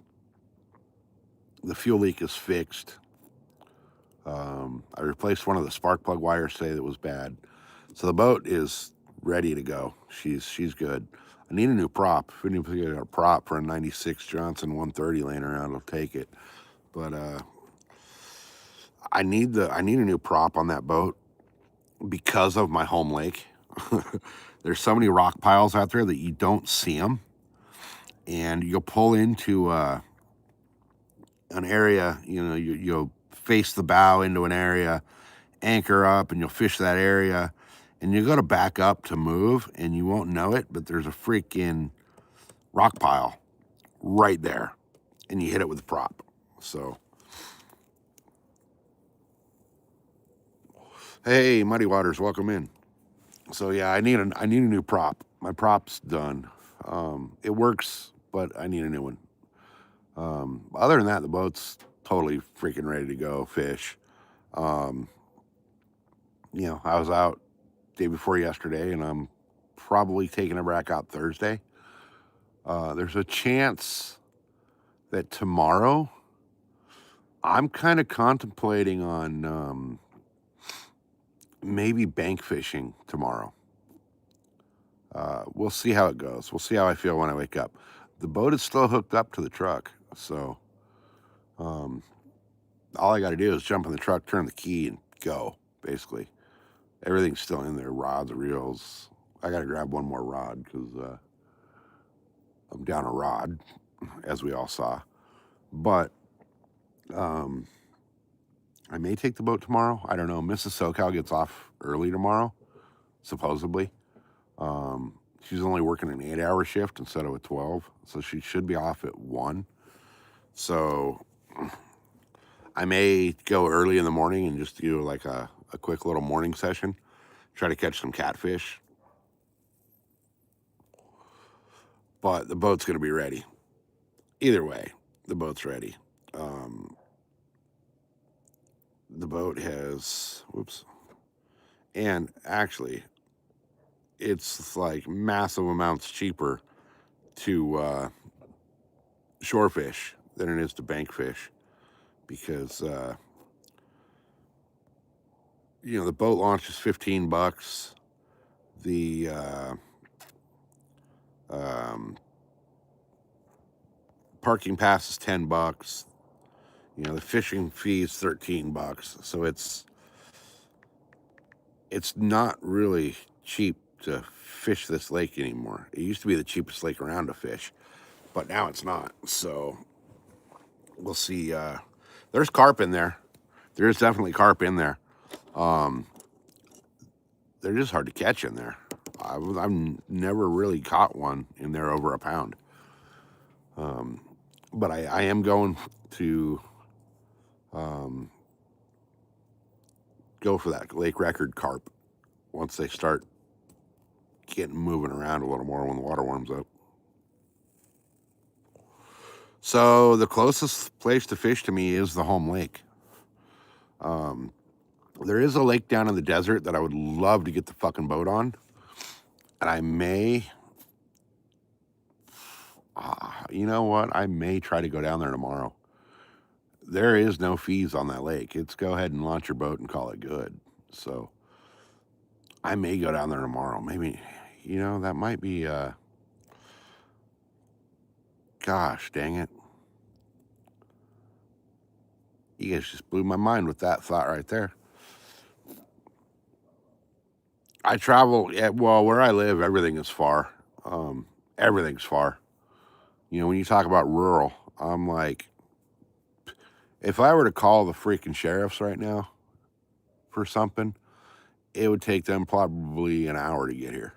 fuel leak is fixed. I replaced one of the spark plug wires today that was bad. So the boat is ready to go. She's good. I need a new prop. If anybody got a prop for a 96 Johnson 130 laying around, I'll take it. But I need a new prop on that boat because of my home lake. There's so many rock piles out there that you don't see them, and you'll pull into an area. You'll face the bow into an area, anchor up, and you'll fish that area, and you go to back up to move, and you won't know it, but there's a freaking rock pile right there, and you hit it with a prop. So, hey, Muddy Waters, welcome in. So yeah, I need a new prop. My prop's done. It works, but I need a new one. Other than that, the boat's totally freaking ready to go fish. I was out day before yesterday, and I'm probably taking it back out Thursday. There's a chance that tomorrow, I'm kind of contemplating on maybe bank fishing tomorrow. We'll see how it goes. We'll see how I feel when I wake up. The boat is still hooked up to the truck, so all I got to do is jump in the truck, turn the key, and go, basically. Everything's still in there, rods, reels. I got to grab one more rod because I'm down a rod, as we all saw. But I may take the boat tomorrow. I don't know. Mrs. SoCal gets off early tomorrow, supposedly. She's only working an 8-hour shift instead of a 12, so she should be off at 1. So I may go early in the morning and just do like a quick little morning session, try to catch some catfish. But the boat's going to be ready. Either way, the boat's ready. The boat has, and actually, it's like massive amounts cheaper to shore fish than it is to bank fish because the boat launch is $15. The parking pass is $10. The fishing fee is $13. So it's not really cheap to fish this lake anymore. It used to be the cheapest lake around to fish, but now it's not. So we'll see. There's carp in there. There's definitely carp in there. They're just hard to catch in there. I've never really caught one in there over a pound. But I am going to go for that lake record carp once they start getting moving around a little more when the water warms up. So the closest place to fish to me is the home lake. There is a lake down in the desert that I would love to get the fucking boat on, and I may, you know what? I may try to go down there tomorrow. There is no fees on that lake. It's go ahead and launch your boat and call it good. So I may go down there tomorrow. Maybe, that might be. Gosh, dang it! You guys just blew my mind with that thought right there. I travel. Well, where I live, everything is far. Everything's far. When you talk about rural, I'm like, if I were to call the freaking sheriffs right now for something, it would take them probably an hour to get here.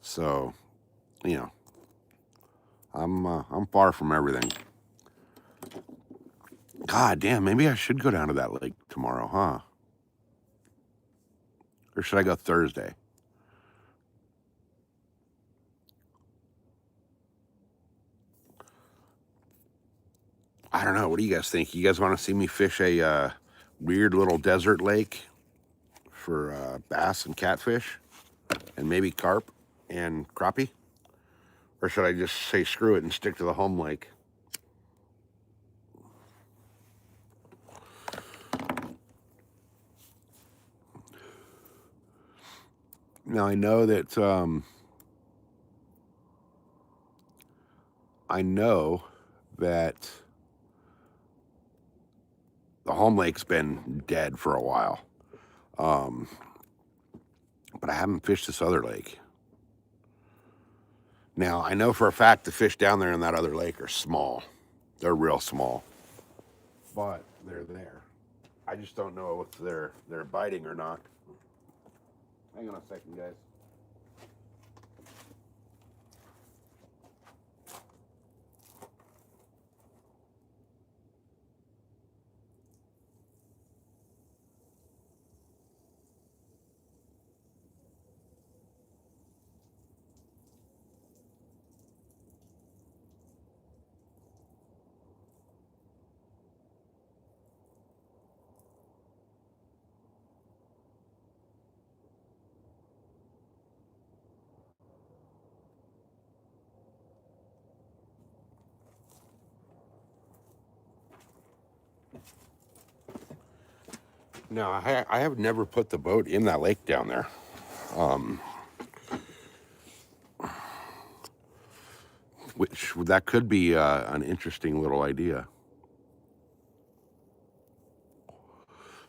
So, you know, I'm far from everything. God damn, maybe I should go down to that lake tomorrow, huh? Or should I go Thursday? I don't know. What do you guys think? You guys want to see me fish a weird little desert lake for bass and catfish and maybe carp and crappie? Or should I just say screw it and stick to the home lake? Now I know that the home lake's been dead for a while, but I haven't fished this other lake. Now I know for a fact the fish down there in that other lake are small. They're real small, but they're there. I just don't know if they're biting or not. Hang on a second, guys. No, I have never put the boat in that lake down there. Which that could be an interesting little idea.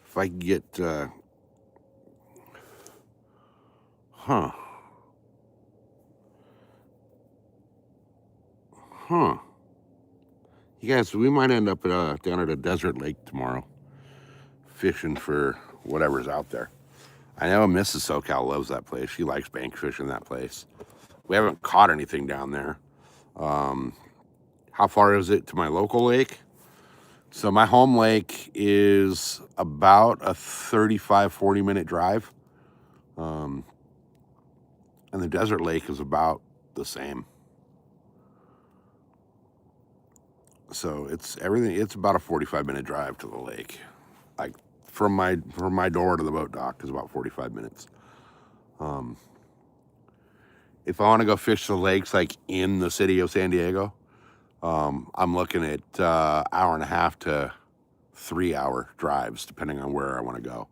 If I could get, huh, huh. You guys, we might end up down at a desert lake tomorrow, fishing for whatever's out there. I know Mrs. SoCal loves that place. She likes bank fishing that place. We haven't caught anything down there. How far is it to my local lake? So my home lake is about a 35, 40-minute drive. And the desert lake is about the same. So it's about a 45-minute drive to the lake. Like from my door to the boat dock is about 45 minutes. If I want to go fish the lakes like in the city of San Diego, I'm looking at hour and a half to 3 hour drives, depending on where I want to go.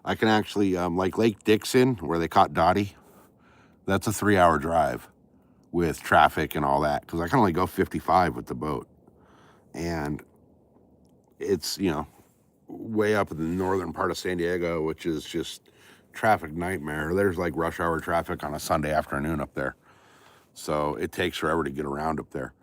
I can actually, like Lake Dixon, where they caught Dottie, that's a 3 hour drive with traffic and all that, because I can only go 55 with the boat. And it's, way up in the northern part of San Diego, which is just traffic nightmare. There's like rush hour traffic on a Sunday afternoon up there. So it takes forever to get around up there.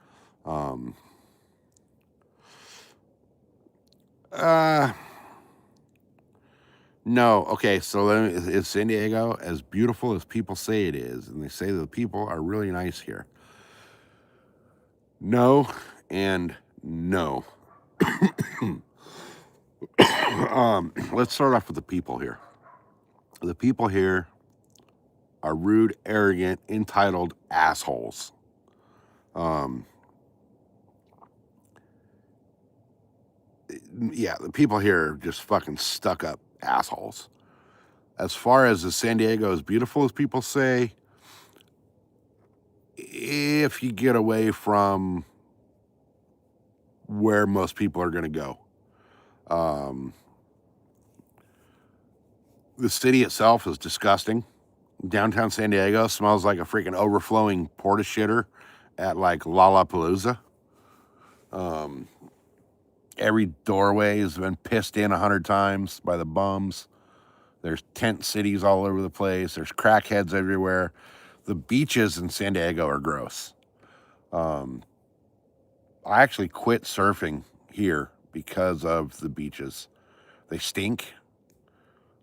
No, okay, so then is San Diego as beautiful as people say it is? And they say the people are really nice here. No, and no. Let's start off with the people here. The people here are rude, arrogant, entitled assholes. Yeah, the people here are just fucking stuck up assholes. As far as is San Diego as beautiful as people say, if you get away from where most people are going to go. The city itself is disgusting. Downtown San Diego smells like a freaking overflowing porta shitter at like Lollapalooza. Every doorway has been pissed in 100 times by the bums. There's tent cities all over the place. There's crackheads everywhere. The beaches in San Diego are gross. I actually quit surfing here because of the beaches. They stink.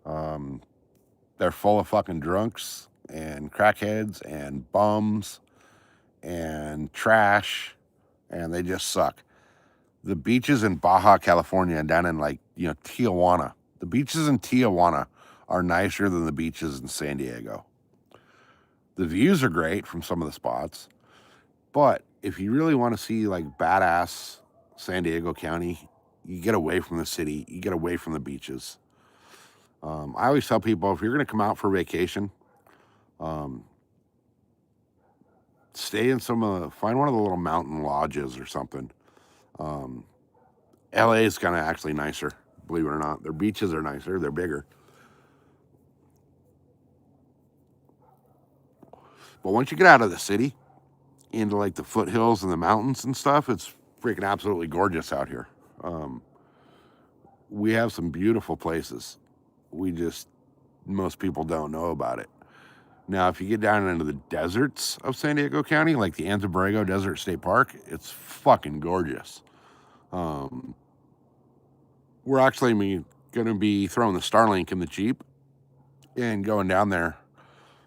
They're full of fucking drunks and crackheads and bums and trash, and they just suck. The beaches in Baja California and down in like, Tijuana. The beaches in Tijuana are nicer than the beaches in San Diego. The views are great from some of the spots, but if you really want to see like badass San Diego County, you get away from the city, you get away from the beaches. I always tell people if you're going to come out for vacation, stay in find one of the little mountain lodges or something. LA is kind of actually nicer, believe it or not. Their beaches are nicer, they're bigger. But once you get out of the city into like the foothills and the mountains and stuff, it's freaking absolutely gorgeous out here. We have some beautiful places. Most people don't know about it. Now, if you get down into the deserts of San Diego County, like the Anza-Borrego Desert State Park, it's fucking gorgeous. We're actually going to be throwing the Starlink in the Jeep and going down there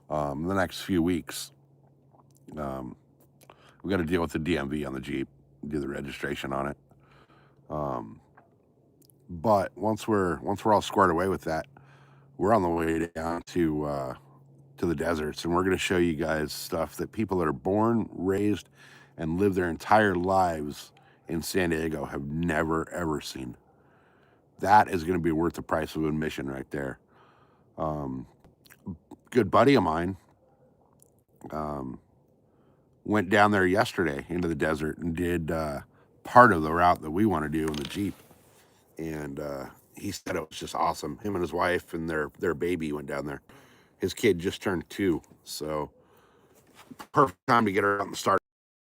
the next few weeks. We got to deal with the DMV on the Jeep, do the registration on it. But once we're all squared away with that, we're on the way down to the deserts, and we're going to show you guys stuff that people that are born, raised, and live their entire lives in San Diego have never ever seen. That is going to be worth the price of admission right there. Good buddy of mine went down there yesterday into the desert and did part of the route that we want to do in the Jeep, and he said it was just awesome. Him and his wife and their baby went down there. His kid just turned 2, so perfect time to get her out and start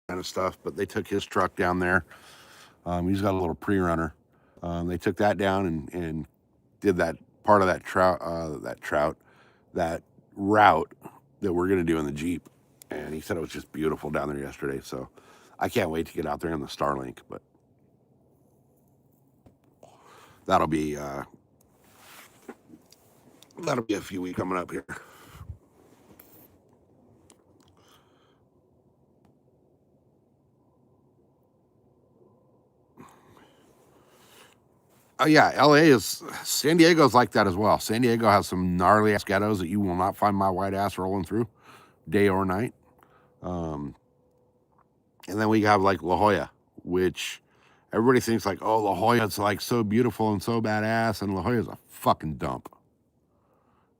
kind of stuff. But they took his truck down there. He's got a little pre-runner. They took that down and did that part of that route that we're going to do in the Jeep. And he said it was just beautiful down there yesterday. So I can't wait to get out there on the Starlink. But that'll be a few weeks coming up here. Oh yeah, San Diego's like that as well. San Diego has some gnarly ass ghettos that you will not find my white ass rolling through, day or night. And then we have like La Jolla, which everybody thinks like, oh, La Jolla's like so beautiful and so badass, and La Jolla's a fucking dump.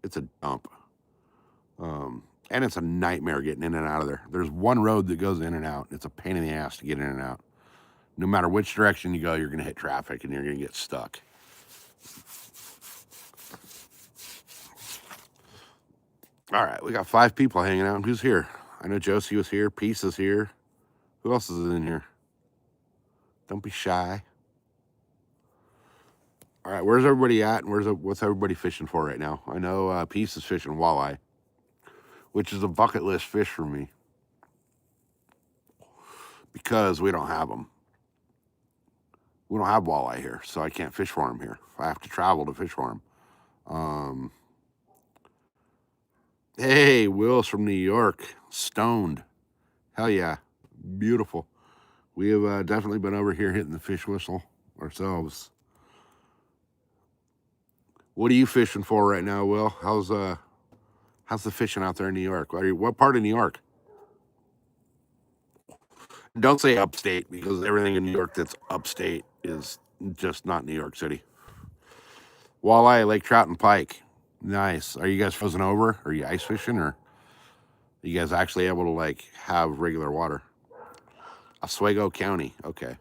It's a dump. And it's a nightmare getting in and out of there. There's one road that goes in and out. It's a pain in the ass to get in and out. No matter which direction you go, you're going to hit traffic and you're going to get stuck. All right, we got 5 people hanging out. Who's here? I know Josie was here. Peace is here. Who else is in here? Don't be shy. All right, where's everybody at, and what's everybody fishing for right now? I know Peace is fishing walleye, which is a bucket list fish for me because we don't have them. We don't have walleye here, so I can't fish for them here. I have to travel to fish for them. Hey, Will's from New York. Stoned. Hell yeah. Beautiful. We have definitely been over here hitting the fish whistle ourselves. What are you fishing for right now, Will? How's How's the fishing out there in New York? What part of New York? Don't say upstate because everything in New York that's upstate is just not New York City. Walleye, lake trout, and pike. Nice. Are you guys frozen over? Are you ice fishing, or are you guys actually able to like have regular water? Oswego County. Okay.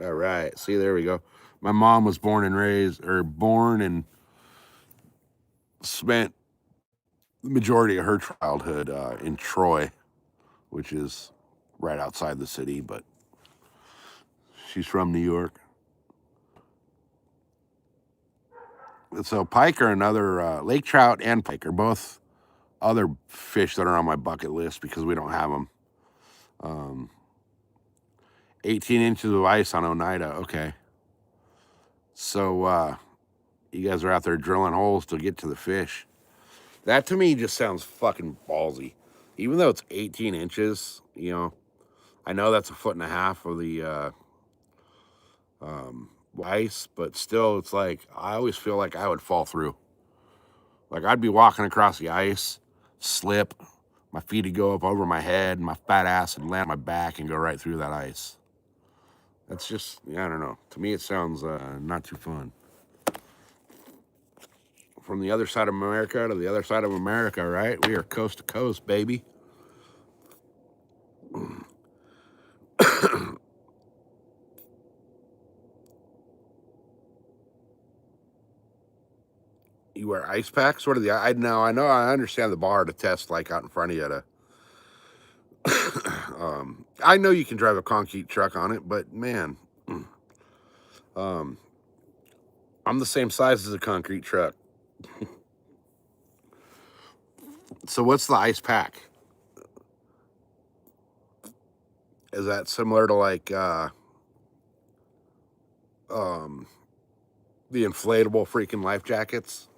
All right. See, there we go. My mom was born and spent the majority of her childhood in Troy, which is right outside the city, but she's from New York. So pike are another lake trout and pike are both other fish that are on my bucket list because we don't have them. 18 inches of ice on Oneida. Okay. So you guys are out there drilling holes to get to the fish. That to me just sounds fucking ballsy. Even though it's 18 inches, I know that's a foot and a half of the ice, but still, it's like I always feel like I would fall through. Like I'd be walking across the ice, slip, my feet would go up over my head, and my fat ass would land on my back and go right through that ice. That's just, I don't know. To me, it sounds not too fun. From the other side of America to the other side of America, right? We are coast to coast, baby. You wear ice packs? What are the? I know. I understand the bar to test like out in front of you to. I know you can drive a concrete truck on it, but man, I'm the same size as a concrete truck. So what's the ice pack? Is that similar to like the inflatable freaking life jackets?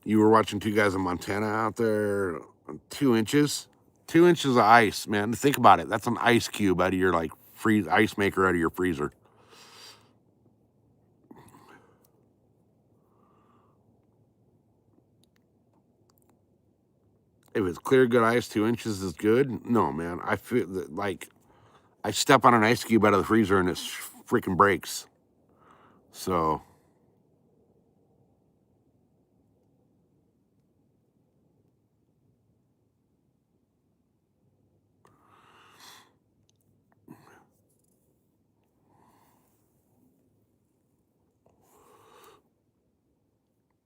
You were watching two guys in Montana out there, 2 inches, 2 inches of ice, man. Think about it. That's an ice cube out of your like freeze ice maker out of your freezer. If it's clear, good ice, 2 inches is good. No, man. I feel like I step on an ice cube out of the freezer and it freaking breaks. So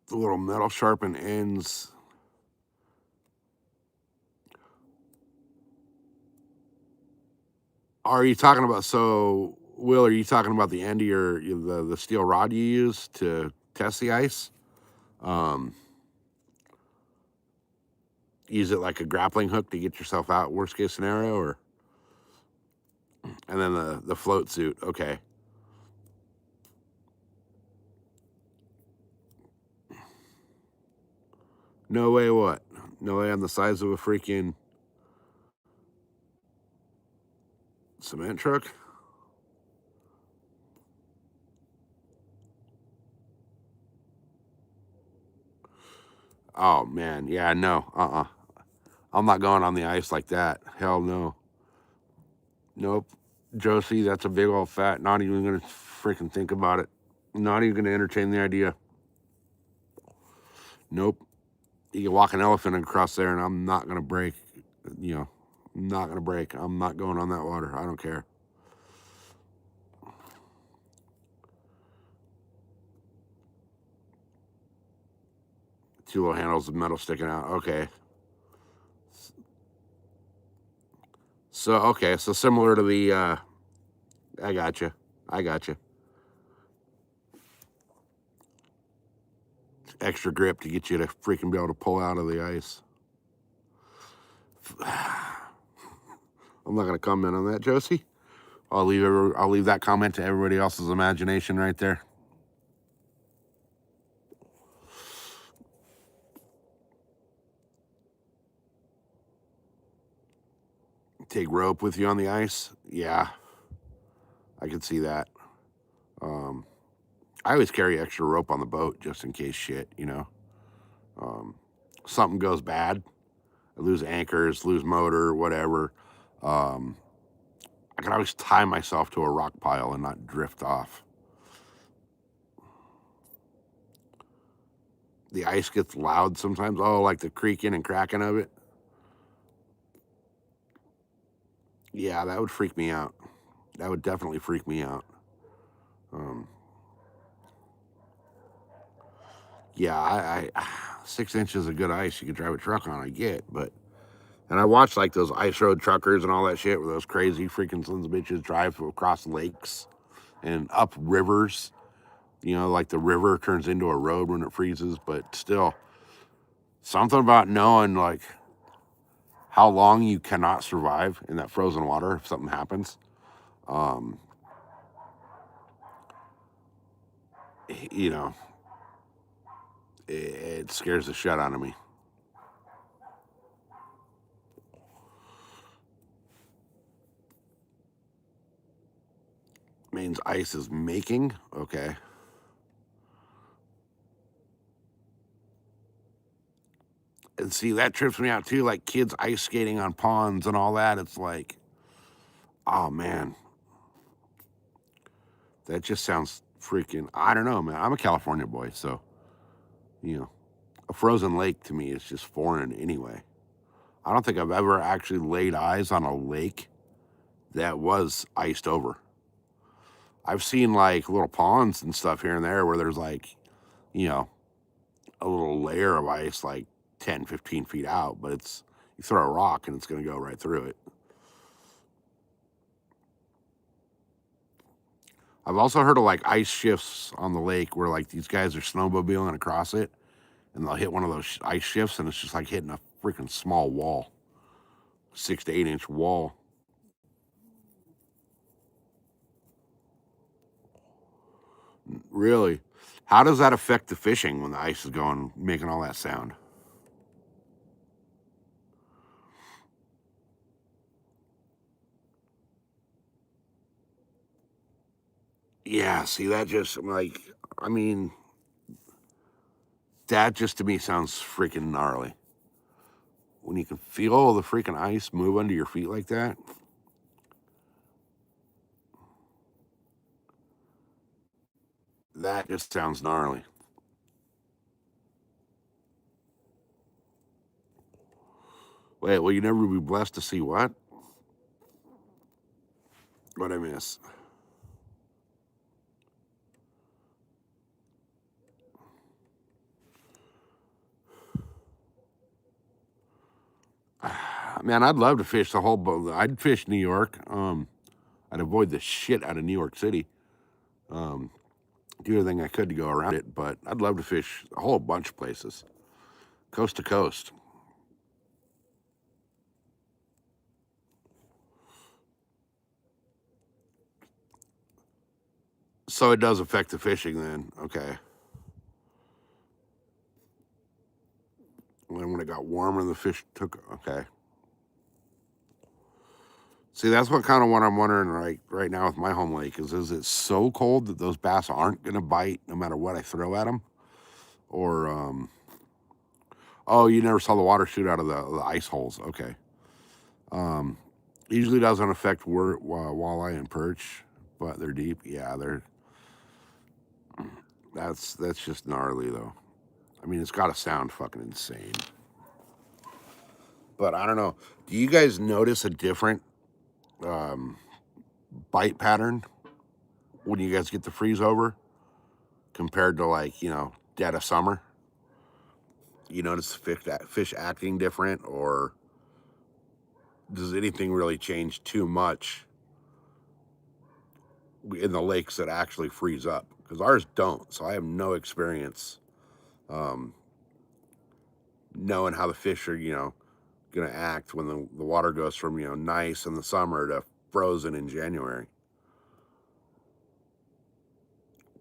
the little metal sharpened ends. Are you talking about, so Will, are you talking about the end of the steel rod you use to test the ice? Use it like a grappling hook to get yourself out, worst case scenario, or and then the float suit. Okay. No way what? No way on the size of a freaking cement truck? Oh man, yeah, no. I'm not going on the ice like that. Hell no. Nope. Josie, that's a big old fat. Not even gonna freaking think about it. Not even gonna entertain the idea. Nope. You can walk an elephant across there and I'm not gonna break. I'm not gonna break. I'm not going on that water. I don't care. Two little handles of metal sticking out. Okay. So similar to the I gotcha. I gotcha. Extra grip to get you to freaking be able to pull out of the ice. I'm not gonna comment on that, Josie. I'll leave that comment to everybody else's imagination right there. Take rope with you on the ice. Yeah, I could see that. I always carry extra rope on the boat just in case shit, something goes bad. I lose anchors, lose motor, whatever. Um, I can always tie myself to a rock pile and not drift off. The ice gets loud sometimes. Oh, like the creaking and cracking of it. Yeah, that would freak me out. That would definitely freak me out. Um, yeah, I 6 inches of good ice you could drive a truck on. I get, but and I watch like those ice road truckers and all that shit, where those crazy freaking sons of bitches drive across lakes and up rivers. Like the river turns into a road when it freezes, but still, something about knowing like how long you cannot survive in that frozen water if something happens. Um, you know, it scares the shit out of me. Means ice is making. Okay. And see, that trips me out too. Like kids ice skating on ponds and all that. It's like, oh man, that just sounds freaking. I don't know, man. I'm a California boy, so you know, a frozen lake to me is just foreign anyway. I don't think I've ever actually laid eyes on a lake that was iced over. I've seen like little ponds and stuff here and there where there's like, you know, a little layer of ice like 10, 15 feet out, but it's you throw a rock and it's going to go right through it. I've also heard of like ice shifts on the lake where like these guys are snowmobiling across it and they'll hit one of those ice shifts and it's just like hitting a freaking small wall, 6 to 8 inch wall. Really? How does that affect the fishing when the ice is going, making all that sound? Yeah, see, that just like, I mean, that just to me sounds freaking gnarly. When you can feel the freaking ice move under your feet like that, that just sounds gnarly. Wait, will you never be blessed to see what? What I miss? Man, I'd love to fish the whole boat. I'd fish New York. I'd avoid the shit out of New York City. Um, do everything I could to go around it, but I'd love to fish a whole bunch of places, coast to coast. So it does affect the fishing then. Okay. And then when it got warmer, the fish took. Okay. See, that's what I'm wondering right now with my home lake is it so cold that those bass aren't gonna bite no matter what I throw at them, or oh, you never saw the water shoot out of the ice holes? Okay. Um, Usually doesn't affect walleye and perch, but they're deep. Yeah, they're that's just gnarly though. I mean, it's got to sound fucking insane. But I don't know. Do you guys notice a different um, bite pattern when you guys get the freeze over compared to like dead of summer? You notice fish acting different, or does anything really change too much in the lakes that actually freeze up? Because ours don't, so I have no experience um, knowing how the fish are going to act when the water goes from nice in the summer to frozen in January.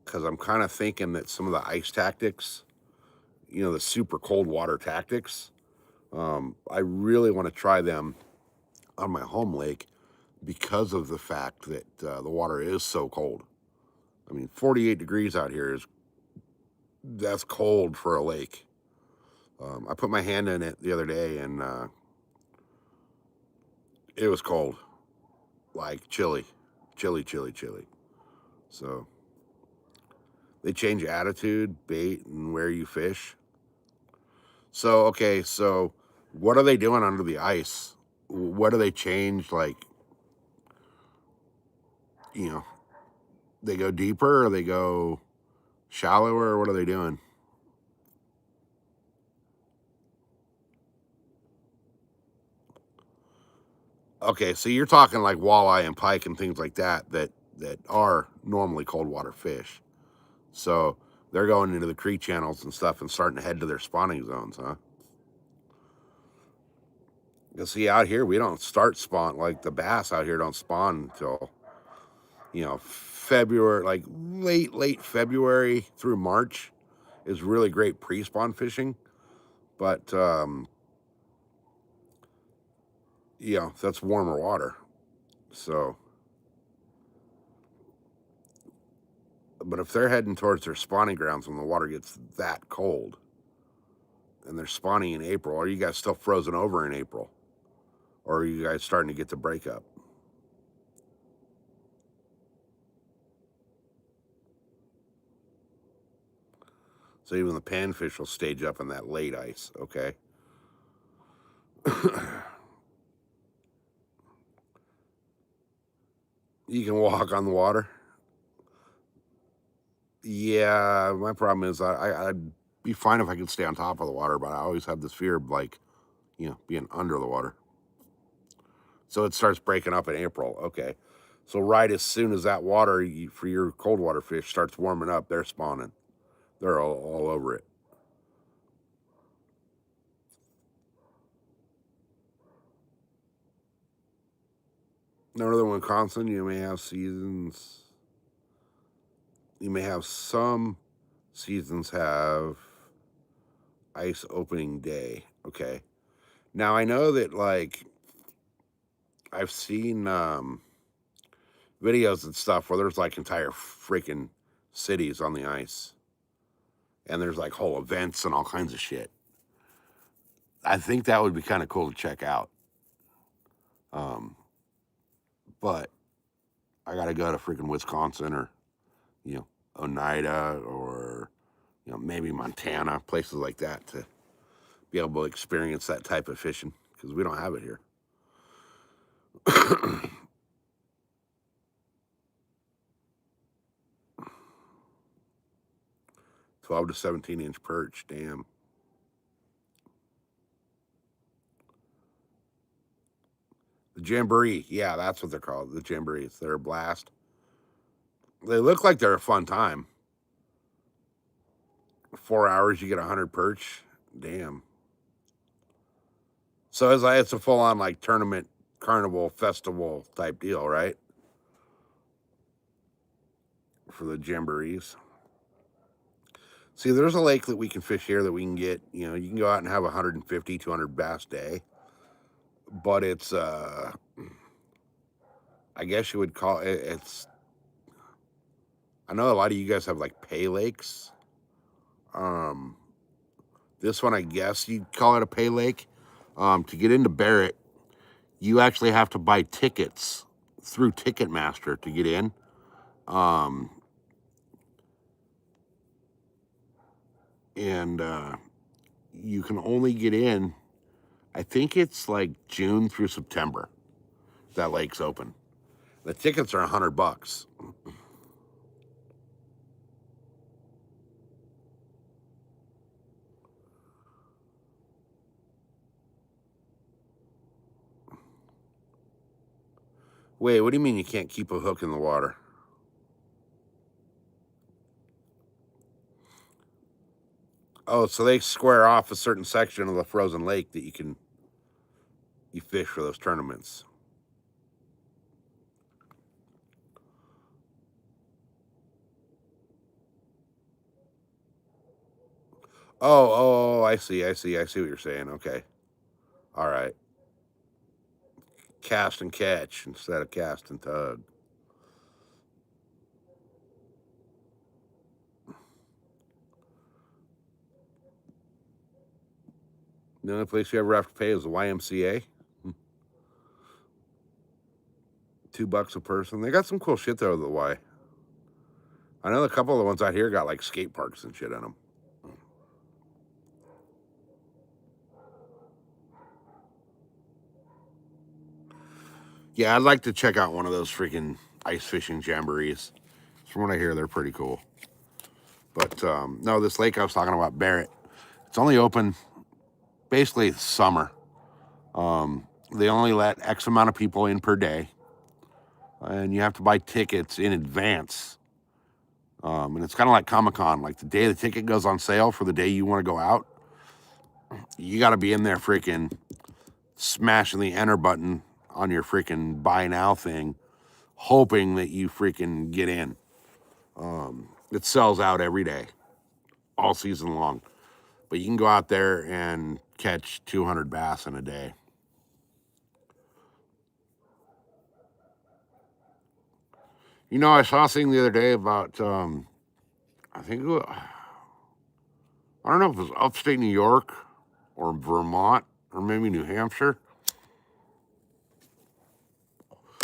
Because I'm kind of thinking that some of the ice tactics, the super cold water tactics, I really want to try them on my home lake because of the fact that the water is so cold. I mean, 48 degrees out here that's cold for a lake. I put my hand in it the other day and it was cold, like chilly, chilly, chilly, chilly. So they change attitude, bait, and where you fish. So, okay, so what are they doing under the ice? What do they change? Like, you know, they go deeper or they go shallower? Or what are they doing? Okay, so you're talking like walleye and pike and things like that are normally cold water fish. So they're going into the creek channels and stuff and starting to head to their spawning zones, huh? You see, out here we don't start spawn like the bass out here don't spawn until February, like late February through March is really great pre-spawn fishing, but that's warmer water. So, but if they're heading towards their spawning grounds when the water gets that cold and they're spawning in April, are you guys still frozen over in April? Or are you guys starting to get the breakup? So even the panfish will stage up in that late ice, okay? You can walk on the water. Yeah, my problem is I'd be fine if I could stay on top of the water, but I always have this fear of like, being under the water. So it starts breaking up in April. Okay. So right as soon as that water for your cold water fish starts warming up, they're spawning. They're all over it. Northern Wisconsin, you may have seasons. You may have some seasons have ice opening day. Okay. Now I know that like I've seen videos and stuff where there's like entire freaking cities on the ice, and there's like whole events and all kinds of shit. I think that would be kind of cool to check out. Um, but I got to go to freaking Wisconsin or you know Oneida or maybe Montana, places like that to be able to experience that type of fishing because we don't have it here. 12 to 17 inch perch, damn. The jamboree, yeah, that's what they're called. The jamborees, they're a blast. They look like they're a fun time. 4 hours, you get 100 perch. Damn. So it's a full on like tournament, carnival, festival type deal, right? For the jamborees. See, there's a lake that we can fish here that we can get. You can go out and have 150, 200 bass day, but it's I guess you would call it. It's. I know a lot of you guys have like pay lakes. Um, this one, I guess you'd call it a pay lake. To get into Barrett, you actually have to buy tickets through Ticketmaster to get in. Um, and you can only get in, I think it's like June through September. That lake's open. The tickets are $100. Wait, what do you mean you can't keep a hook in the water? Oh, so they square off a certain section of the frozen lake that you fish for those tournaments. Oh, I see what you're saying. Okay, all right. cast and catch instead of cast and tug. The only place you ever have to pay is the YMCA. $2 a person. They got some cool shit though. The Y. I know a couple of the ones out here got like skate parks and shit in them. Yeah, I'd like to check out one of those freaking ice fishing jamborees. From what I hear, they're pretty cool. But no, this lake I was talking about, Barrett, it's only open basically summer. They only let X amount of people in per day, and you have to buy tickets in advance. And it's kind of like Comic Con. Like the day the ticket goes on sale for the day you want to go out, you got to be in there freaking smashing the enter button on your freaking buy now thing, hoping that you freaking get in. It sells out every day, all season long. But you can go out there and catch 200 bass in a day. You know, I saw a thing the other day about, I think, I don't know if it was upstate New York or Vermont or maybe New Hampshire.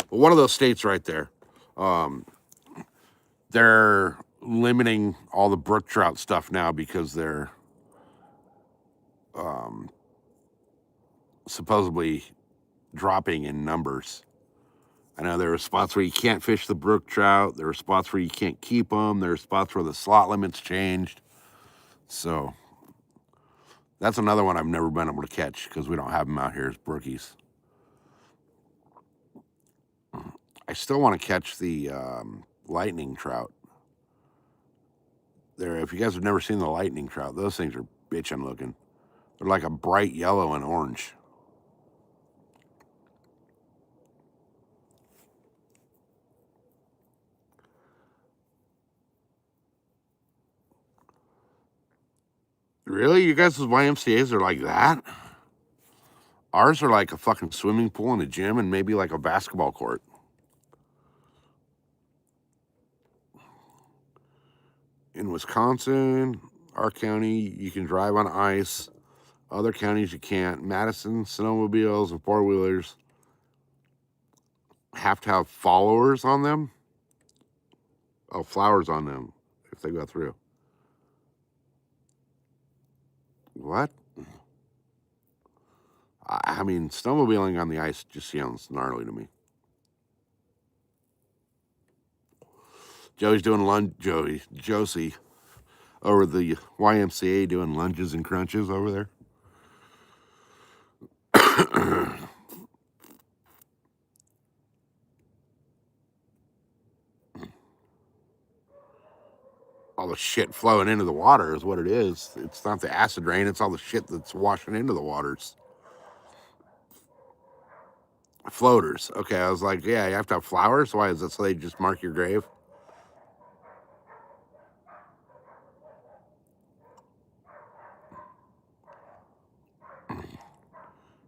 But one of those states right there, they're limiting all the brook trout stuff now because they're supposedly dropping in numbers. I know there are spots where you can't fish the brook trout. There are spots where you can't keep them. There are spots where the slot limits changed. So that's another one I've never been able to catch because we don't have them out here as brookies. I still want to catch the lightning trout. There, if you guys have never seen the lightning trout, those things are bitchin' looking. They're like a bright yellow and orange. Really? You guys' YMCA's are like that? Ours are like a fucking swimming pool and a gym and maybe like a basketball court. In Wisconsin, our county, you can drive on ice. Other counties, you can't. Madison, snowmobiles and four wheelers have to have followers on them. Oh, flowers on them if they go through. What? I mean, snowmobiling on the ice just sounds gnarly to me. Joey's doing Josie over the YMCA doing lunges and crunches over there. All the shit flowing into the water is what it is. It's not the acid rain, it's all the shit that's washing into the waters. Floaters. Okay, I was like, yeah, you have to have flowers. Why is that? So they just mark your grave?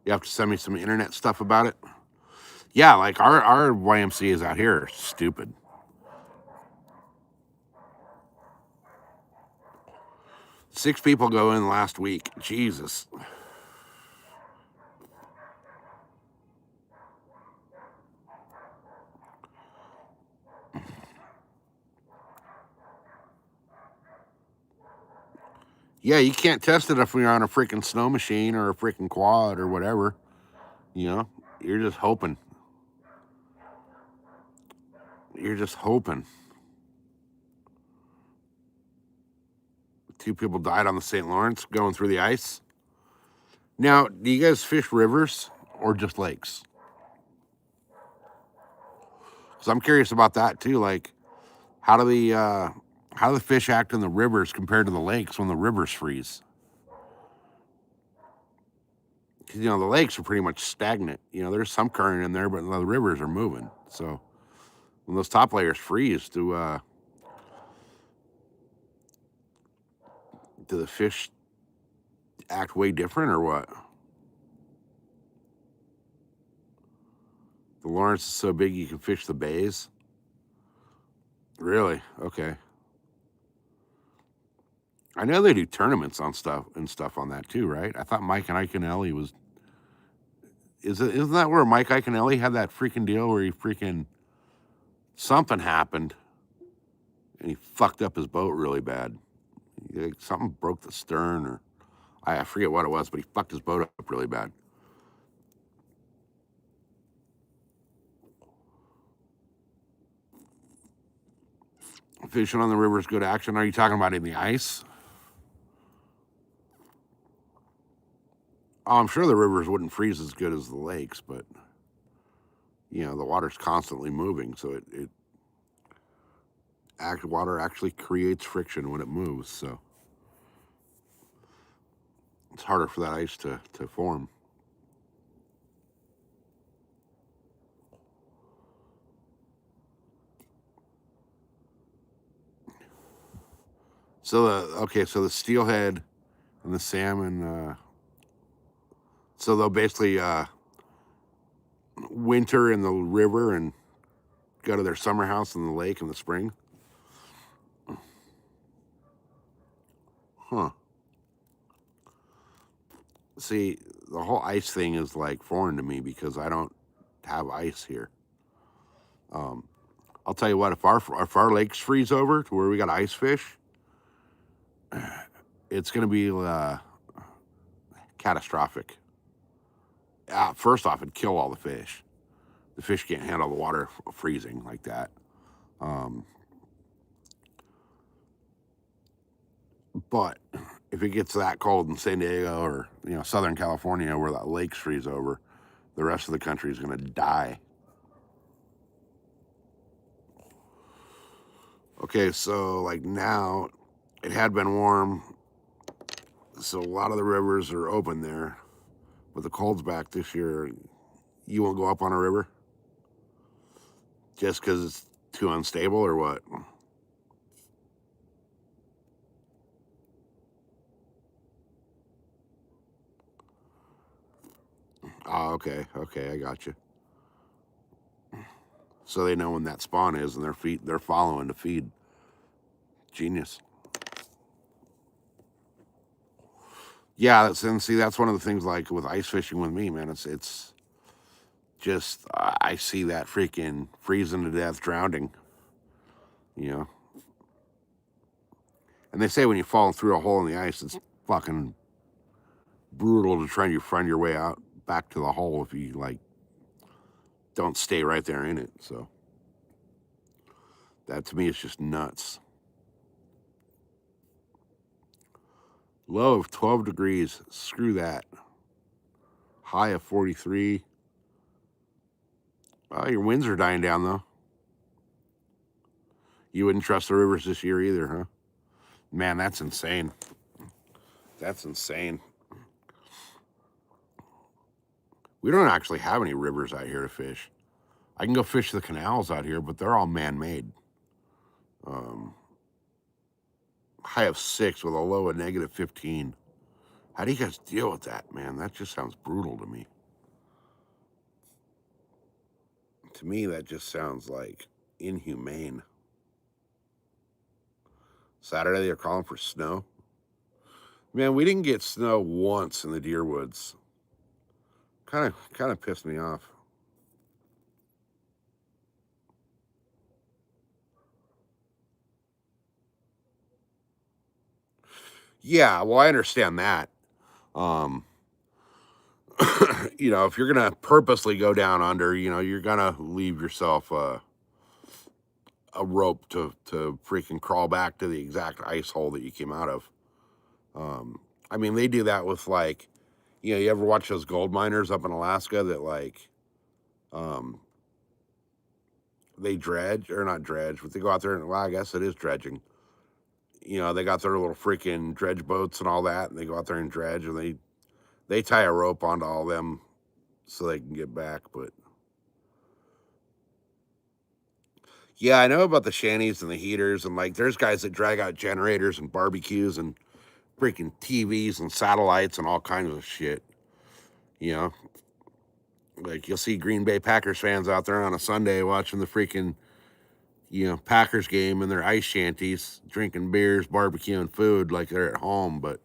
You have to send me some internet stuff about it. Yeah, like our YMCA's out here are stupid. Six people go in last week. Jesus. Yeah, you can't test it if you're on a freaking snow machine or a freaking quad or whatever. You know, you're just hoping. You're just hoping. Two people died on the St. Lawrence going through the ice. Now, do you guys fish rivers or just lakes? Because I'm curious about that too. Like, how do the fish act in the rivers compared to the lakes when the rivers freeze? Because you know the lakes are pretty much stagnant. You know, there's some current in there, but the rivers are moving. So when those top layers freeze, do the fish act way different or what? The Lawrence is so big you can fish the bays. Really? Okay. I know they do tournaments on stuff on that too, right? I thought Mike and Iconelli was. Isn't that where Mike Iconelli had that freaking deal where he freaking something happened and he fucked up his boat really bad. Something broke the stern, or I forget what it was, but he fucked his boat up really bad. Fishing on the river is good action. Are you talking about in the ice? Oh, I'm sure the rivers wouldn't freeze as good as the lakes, but the water's constantly moving, so water actually creates friction when it moves, so it's harder for that ice to form. So the steelhead and the salmon, so they'll basically winter in the river and go to their summer house in the lake in the spring. Huh. See, the whole ice thing is like foreign to me because I don't have ice here. I'll tell you what, if our lakes freeze over to where we got ice fish, it's going to be catastrophic. First off, it'd kill all the fish. The fish can't handle the water freezing like that. But if it gets that cold in San Diego or Southern California where the lakes freeze over, the rest of the country is going to die. Okay, so like now it had been warm, so a lot of the rivers are open there. But the cold's back this year. You won't go up on a river just because it's too unstable, or what? Oh, okay, I got you. So they know when that spawn is, and they're following to feed. Genius. Yeah, that's one of the things like with ice fishing with me, man. It's just I see that freaking freezing to death, drowning. And they say when you fall through a hole in the ice, it's fucking brutal to try to find your way out back to the hole if you like don't stay right there in it. So that to me is just nuts. Low of 12 degrees. Screw that. High of 43. Well, your winds are dying down though. You wouldn't trust the rivers this year either, huh? Man, that's insane. That's insane. We don't actually have any rivers out here to fish. I can go fish the canals out here, but they're all man-made. High of 6 with a low of negative 15. How do you guys deal with that, man? That just sounds brutal to me. To me, that just sounds like inhumane. Saturday, they're calling for snow. Man, we didn't get snow once in the deer woods. Kind of pissed me off. Yeah, well, I understand that. If you're gonna purposely go down under, you're gonna leave yourself a rope to freaking crawl back to the exact ice hole that you came out of. I mean, they do that with like, you ever watch those gold miners up in Alaska that like, they dredge or not dredge, but they go out there and, well, I guess it is dredging. They got their little freaking dredge boats and all that, and they go out there and dredge, and they tie a rope onto all them so they can get back. But yeah, I know about the shanties and the heaters, and like there's guys that drag out generators and barbecues and freaking TVs and satellites and all kinds of shit. Like, you'll see Green Bay Packers fans out there on a Sunday watching the freaking, Packers game in their ice shanties, drinking beers, barbecuing food like they're at home, but,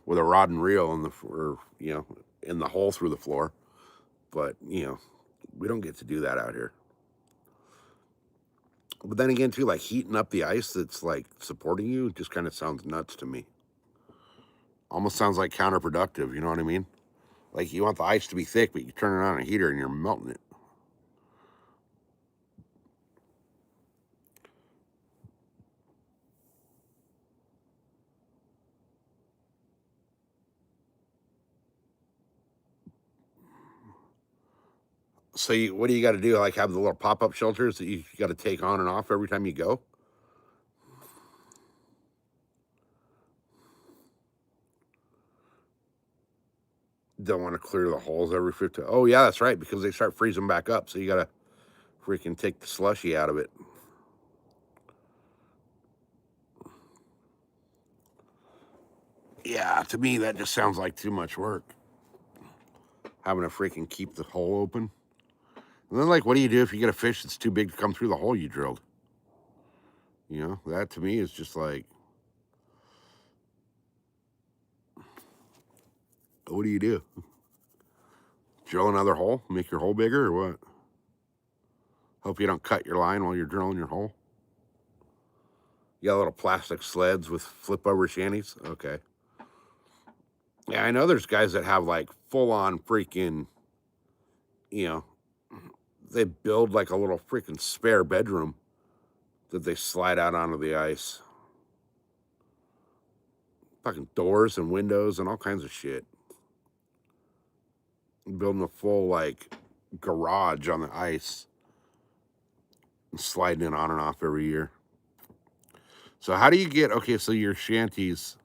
with a rod and reel in the hole through the floor. But, we don't get to do that out here. But then again, too, like heating up the ice that's like supporting you just kind of sounds nuts to me. Almost sounds like counterproductive, you know what I mean? Like, you want the ice to be thick, but you turn it on a heater and you're melting it. So, what do you got to do? Like, have the little pop up shelters that you got to take on and off every time you go? Don't want to clear the holes every 15. Oh, yeah, that's right, because they start freezing back up. So, you got to freaking take the slushy out of it. Yeah, to me, that just sounds like too much work. Having to freaking keep the hole open. And then, like, what do you do if you get a fish that's too big to come through the hole you drilled? That to me is just like, what do you do? Drill another hole? Make your hole bigger or what? Hope you don't cut your line while you're drilling your hole. You got little plastic sleds with flip over shanties? Okay. Yeah, I know there's guys that have like full on freaking, you know, they build like a little freaking spare bedroom that they slide out onto the ice. Fucking doors and windows and all kinds of shit. Building a full like garage on the ice and sliding it on and off every year. So how do you get okay? So your shanties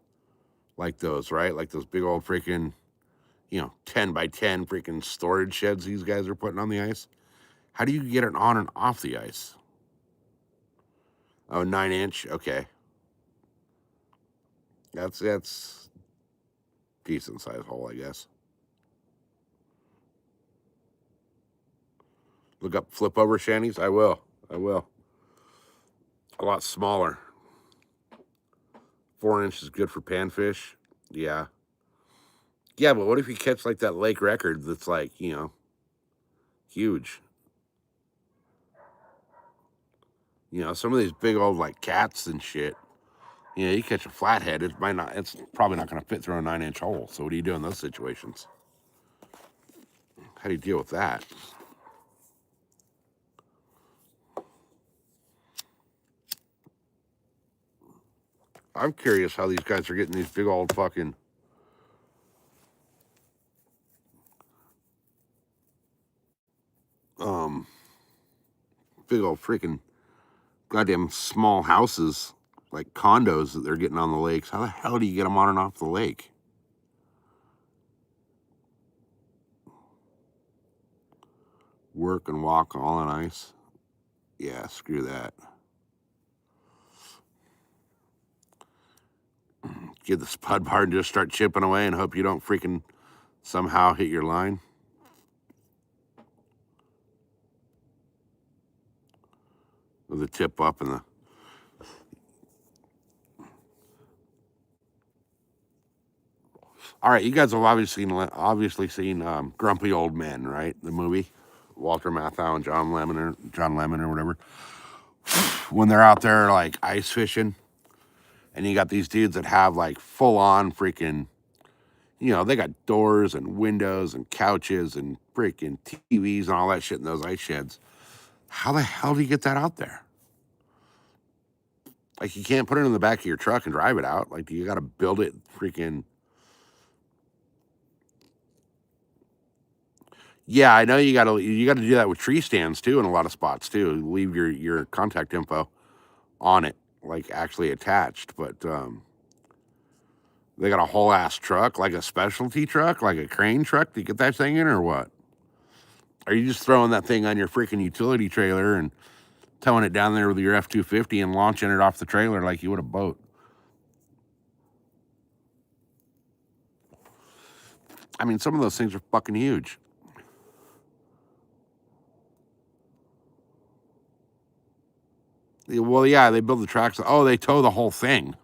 like those, right? Like those big old freaking, 10 by 10 freaking storage sheds these guys are putting on the ice. How do you get it on and off the ice? Oh, 9 inch. Okay, that's decent size hole, I guess. Look up flip over shanties. I will. I will. A lot smaller. 4 inch is good for panfish. Yeah. Yeah, but what if you catch like that lake record that's like, huge? Some of these big old like cats and shit. You catch a flathead, it's probably not going to fit through a 9 inch hole. So what do you do in those situations? How do you deal with that? I'm curious how these guys are getting these big old fucking um big old freaking goddamn small houses like condos that they're getting on the lakes. How the hell do you get them on and off the lake? Work and walk all on ice? Yeah, screw that. Get the spud bar and just start chipping away and hope you don't freaking somehow hit your line. With the tip up and the all right, you guys have obviously seen Grumpy Old Men, right? The movie, Walter Matthau and John Lemon or whatever. When they're out there like ice fishing, and you got these dudes that have like full on freaking, they got doors and windows and couches and freaking TVs and all that shit in those ice sheds. How the hell do you get that out there? Like, you can't put it in the back of your truck and drive it out. Like, you got to build it freaking. Yeah, I know you gotta do that with tree stands too in a lot of spots too. Leave your contact info on it, like actually attached. But they got a whole ass truck, like a specialty truck, like a crane truck to get that thing in, or what? Are you just throwing that thing on your freaking utility trailer and towing it down there with your F-250 and launching it off the trailer like you would a boat? I mean, some of those things are fucking huge. Well, yeah, they build the tracks. Oh, they tow the whole thing.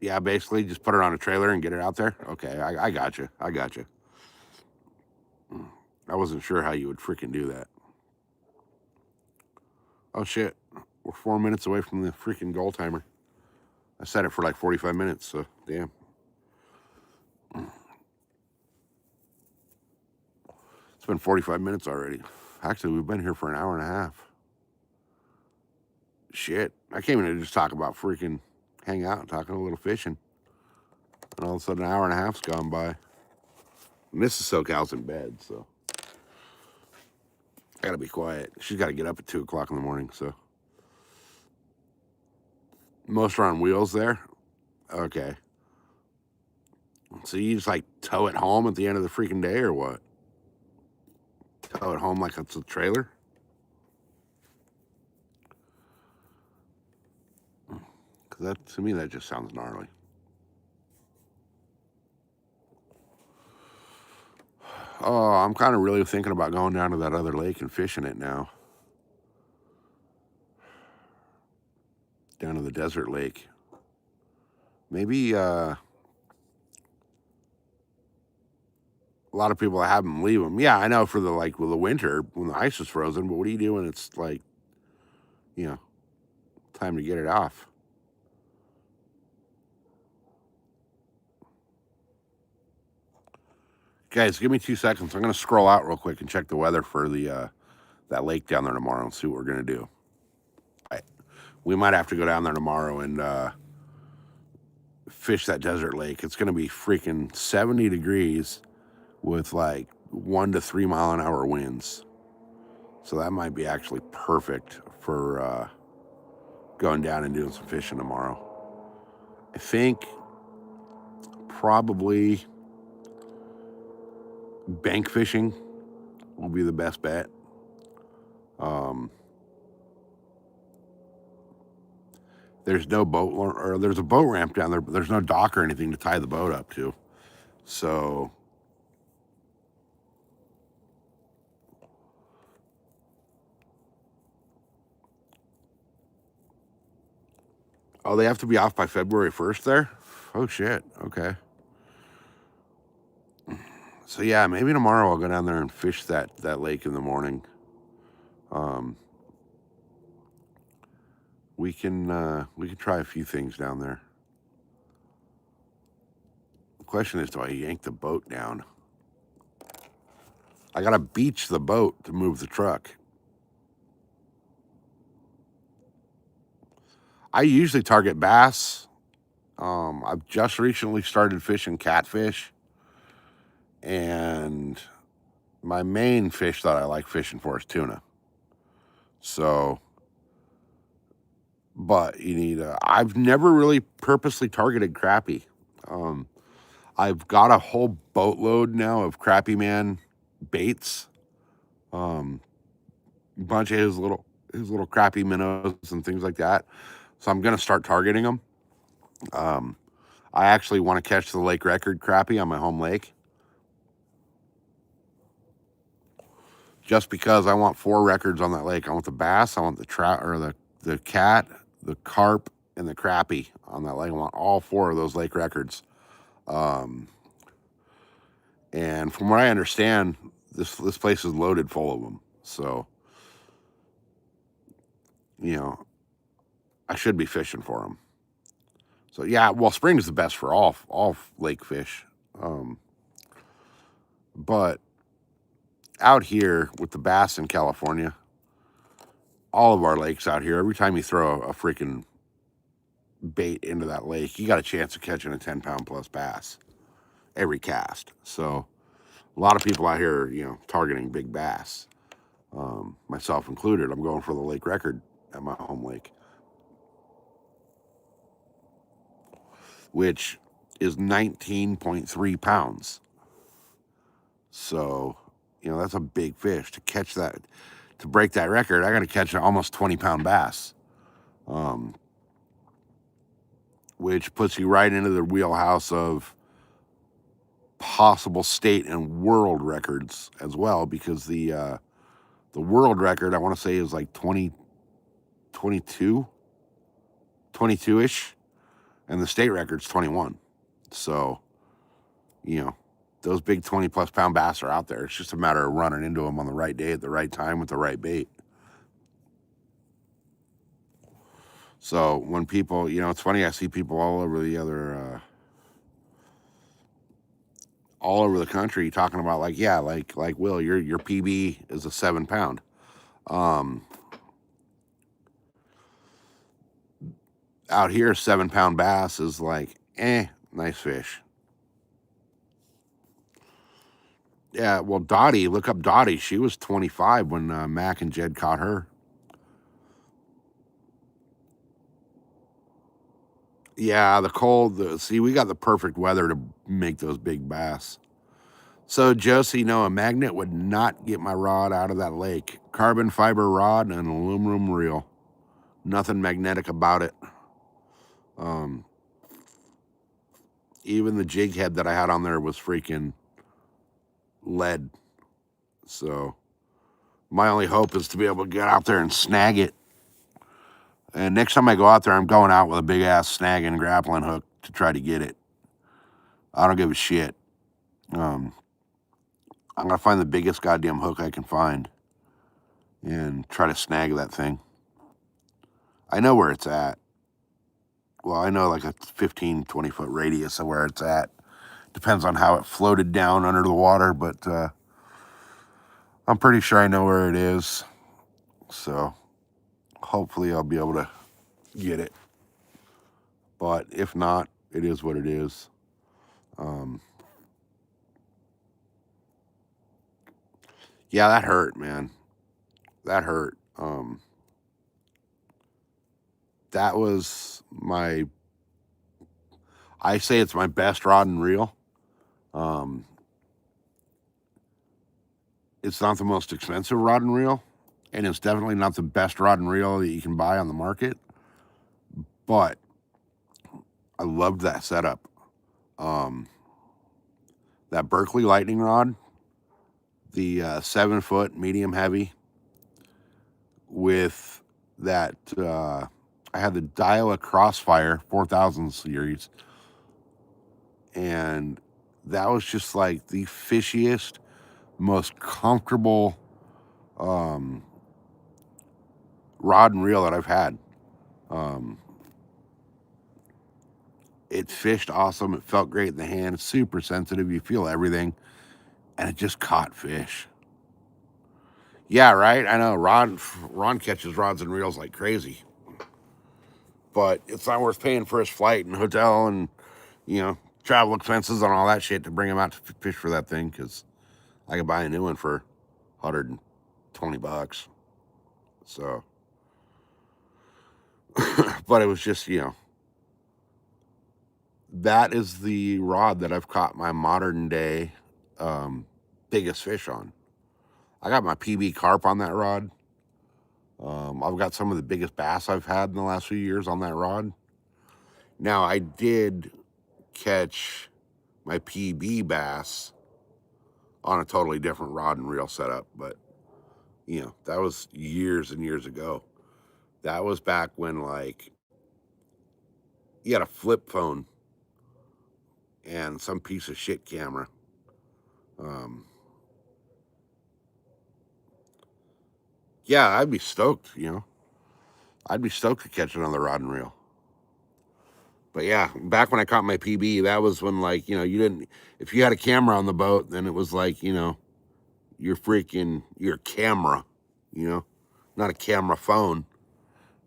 Yeah, basically just put it on a trailer and get it out there. Okay, I got you. I got you. I wasn't sure how you would freaking do that. Oh shit, we're 4 minutes away from the freaking goal timer. I set it for like 45 minutes, so damn. It's been 45 minutes already. Actually, we've been here for an hour and a half. Shit, I came in to just talk about freaking hang out and talking a little fishing. And all of a sudden, an hour and a half's gone by. And Mrs. SoCal's in bed, so I gotta be quiet. She's got to get up at 2 o'clock in the morning, so. Most are on wheels there. Okay. So you just like tow it home at the end of the freaking day or what? Tow it home like it's a trailer? Because that, to me, that just sounds gnarly. Oh, I'm kind of really thinking about going down to that other lake and fishing it now. Down to the desert lake. Maybe a lot of people have them leave them. Yeah, I know for the like with the winter when the ice is frozen, but what do you do when it's like, you know, time to get it off? Guys, give me 2 seconds. I'm gonna scroll out real quick and check the weather for the that lake down there tomorrow and see what we're gonna do. We might have to go down there tomorrow and fish that desert lake. It's gonna be freaking 70 degrees with like 1 to 3 mile an hour winds. So that might be actually perfect for going down and doing some fishing tomorrow. I think probably bank fishing will be the best bet. There's no boat, or there's a boat ramp down there, but there's no dock or anything to tie the boat up to. So, oh, they have to be off by February 1st there? Oh, shit. Okay. So, yeah, maybe tomorrow I'll go down there and fish that lake in the morning. We can try a few things down there. The question is, do I yank the boat down? I gotta beach the boat to move the truck. I usually target bass. I've just recently started fishing catfish, and my main fish that I like fishing for is tuna. So, but you need I've never really purposely targeted crappie. I've got a whole boatload now of Crappie Man baits. Bunch of his little crappie minnows and things like that. So I'm gonna start targeting them. I actually want to catch the lake record crappie on my home lake. Just because I want 4 records on that lake. I want the bass, I want the trout or the cat, the carp, and the crappie on that lake. I want all 4 of those lake records. And from what I understand, this place is loaded full of them. So, you know, I should be fishing for them. So yeah, well, spring is the best for all lake fish. But out here with the bass in California, all of our lakes out here, every time you throw a freaking bait into that lake, you got a chance of catching a 10-pound plus bass every cast. So a lot of people out here, you know, targeting big bass, myself included. I'm going for the lake record at my home lake, which is 19.3 pounds. So, you know, that's a big fish. To catch that, to break that record, I got to catch an almost 20-pound bass, which puts you right into the wheelhouse of possible state and world records as well, because the world record, I want to say, is like 22 ish, and the state record's 21. So, you know, those big 20 plus pound bass are out there. It's just a matter of running into them on the right day at the right time with the right bait. So when people, it's funny, I see people all over all over the country talking about, like, yeah, like Will, your PB is a 7 pound. Out here, 7 pound bass is like, nice fish. Yeah, well, Dottie, look up Dottie. She was 25 when Mac and Jed caught her. Yeah, the cold. See, we got the perfect weather to make those big bass. So, Josie, no, a magnet would not get my rod out of that lake. Carbon fiber rod and aluminum reel. Nothing magnetic about it. Even the jig head that I had on there was freaking lead. So, my only hope is to be able to get out there and snag it. And next time I go out there, I'm going out with a big ass snagging grappling hook to try to get it. I don't give a shit. I'm gonna find the biggest goddamn hook I can find and try to snag that thing. I know where it's at. Well, I know like a 15, 20 foot radius of where it's at. Depends on how it floated down under the water, but I'm pretty sure I know where it is. So hopefully I'll be able to get it. But if not, it is what it is. Yeah, that hurt, man. That hurt. That was I say it's my best rod and reel. It's not the most expensive rod and reel, and it's definitely not the best rod and reel that you can buy on the market. But I loved that setup. That Berkeley Lightning rod, the 7 foot medium heavy, with that I had the Daiwa Crossfire 4000 series, and that was just like the fishiest, most comfortable rod and reel that I've had. It fished awesome. It felt great in the hand. It's super sensitive. You feel everything, and it just caught fish. Yeah, right. I know. Ron catches rods and reels like crazy, but it's not worth paying for his flight and hotel and travel expenses and all that shit to bring him out to fish for that thing, because I could buy a new one for $120. So, but it was just that is the rod that I've caught my modern day biggest fish on. I got my PB carp on that rod. I've got some of the biggest bass I've had in the last few years on that rod. Now, I did catch my PB bass on a totally different rod and reel setup, but that was years and years ago. That was back when, like, you had a flip phone and some piece of shit camera. Yeah, I'd be stoked, I'd be stoked to catch another rod and reel. But yeah, back when I caught my PB, that was when, like, you didn't, if you had a camera on the boat, then it was like, your camera, not a camera phone.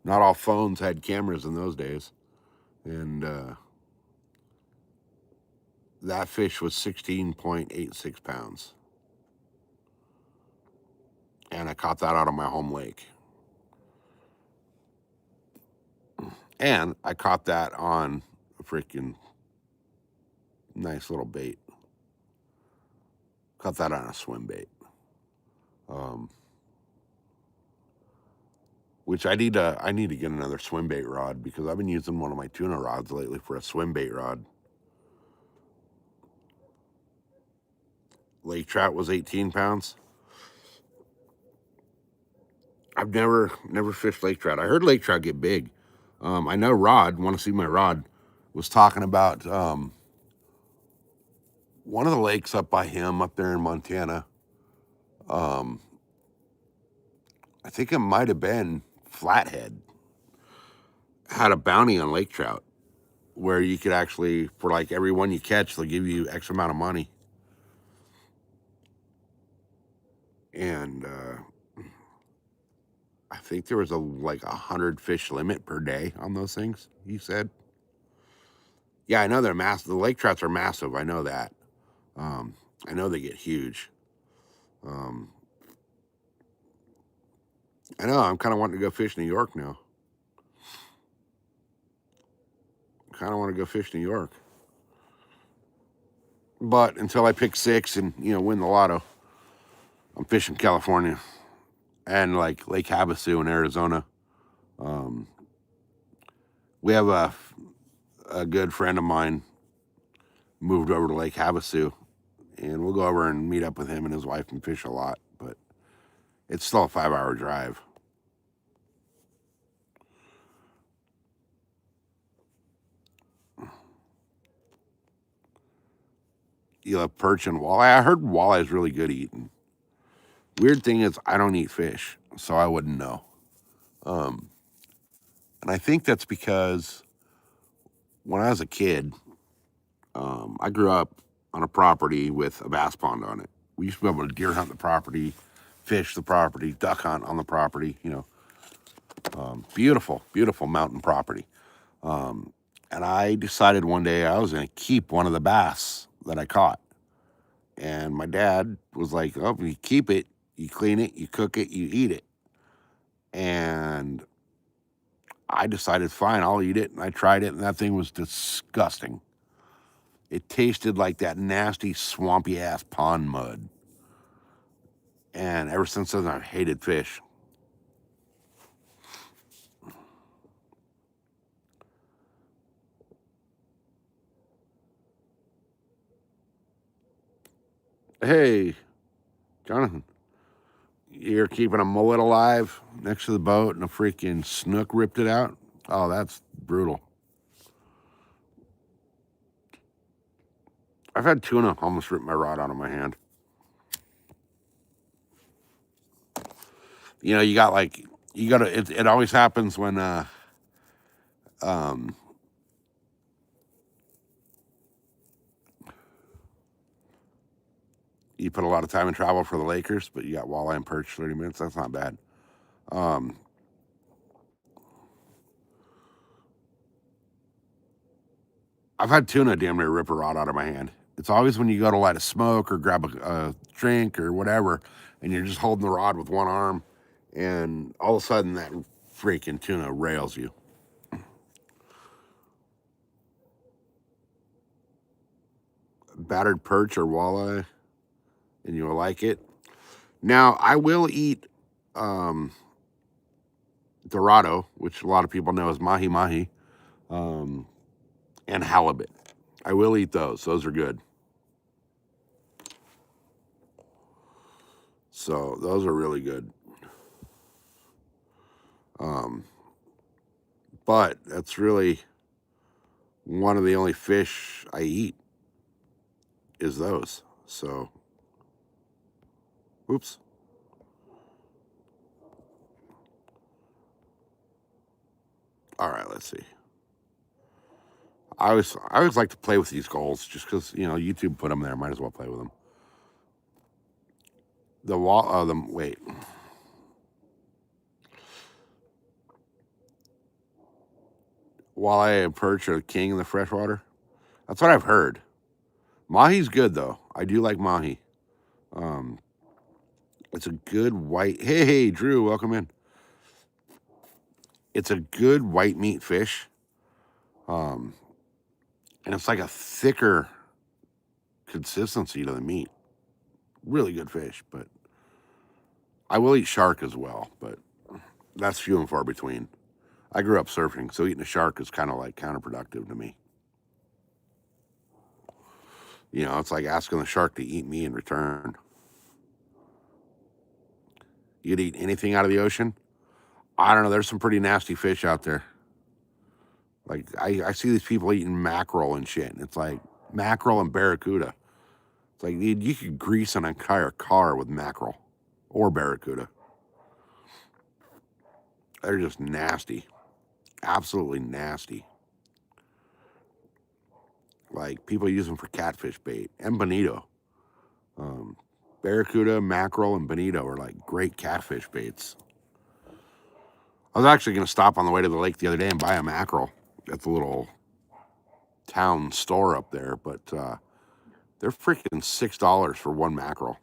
Not all phones had cameras in those days. And that fish was 16.86 pounds. And I caught that out of my home lake. And I caught that on a freaking nice little bait. Caught that on a swim bait. Which I need to get another swim bait rod, because I've been using one of my tuna rods lately for a swim bait rod. lake trout was 18 pounds. I've never fished lake trout. I heard lake trout get big. I know Rod, want to see my Rod, was talking about one of the lakes up by him up there in Montana. Um, I think it might have been Flathead, had a bounty on lake trout where you could actually, for like every one you catch, they'll give you X amount of money. And I think there was like 100 fish limit per day on those things, he said. Yeah, I know they're massive. The lake trouts are massive. I know that. Um, I know they get huge. Um, I know. I'm kind of wanting to go fish New York now. Kind of want to go fish New York. But until I pick six and win the lotto, I'm fishing California and like Lake Havasu in Arizona. Um, we have a good friend of mine moved over to Lake Havasu, and we'll go over and meet up with him and his wife and fish a lot. But it's still a 5-hour drive. You love perch and walleye. I heard walleye is really good eating. Weird thing is, I don't eat fish, so I wouldn't know. Um, and I think that's because when I was a kid, I grew up on a property with a bass pond on it. We used to be able to deer hunt the property, fish the property, duck hunt on the property. Beautiful, beautiful mountain property. And I decided one day I was going to keep one of the bass that I caught. And my dad was like, "Oh, you keep it, you clean it, you cook it, you eat it." And I decided, fine, I'll eat it. And I tried it, and that thing was disgusting. It tasted like that nasty, swampy ass pond mud. And ever since then, I've hated fish. Hey, Jonathan, you're keeping a mullet alive next to the boat and a freaking snook ripped it out? Oh, that's brutal. I've had tuna almost rip my rod out of my hand. You got like, you gotta, it always happens when, um, you put a lot of time and travel for the Lakers, but you got walleye and perch 30 minutes. That's not bad. Um, I've had tuna damn near rip a rod out of my hand. It's always when you go to light a smoke or grab a drink or whatever, and you're just holding the rod with one arm, and all of a sudden that freaking tuna rails you. Battered perch or walleye, and you'll like it. Now, I will eat Dorado, which a lot of people know as mahi mahi, um, and halibut. I will eat those. Those are good. So those are really good. Um, but that's really one of the only fish I eat is those. So, oops. All right, let's see. I always like to play with these goals just because YouTube put them there. Might as well play with them. The wall. Wait. Walleye and perch are the king in the freshwater. That's what I've heard. Mahi's good though. I do like mahi. Um, it's a good white. Hey, Drew, welcome in. It's a good white meat fish. Um, and it's like a thicker consistency to the meat. Really good fish, but I will eat shark as well, but that's few and far between. I grew up surfing, so eating a shark is kind of like counterproductive to me. You know, it's like asking the shark to eat me in return. You'd eat anything out of the ocean? I don't know. There's some pretty nasty fish out there. Like, I see these people eating mackerel and shit. And it's like mackerel and barracuda. It's like, dude, you could grease an entire car with mackerel or barracuda. They're just nasty. Absolutely nasty. Like, people use them for catfish bait and bonito. Barracuda, mackerel, and bonito are like great catfish baits. I was actually going to stop on the way to the lake the other day and buy a mackerel at the little town store up there, but they're freaking $6 for one mackerel.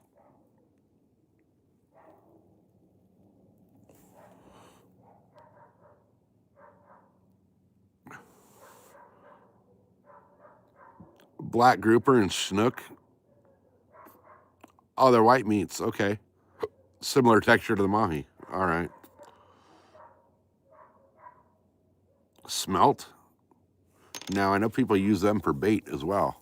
Black grouper and snook. Oh, they're white meats. Okay. Similar texture to the mahi. All right. Smelt. Now, I know people use them for bait as well.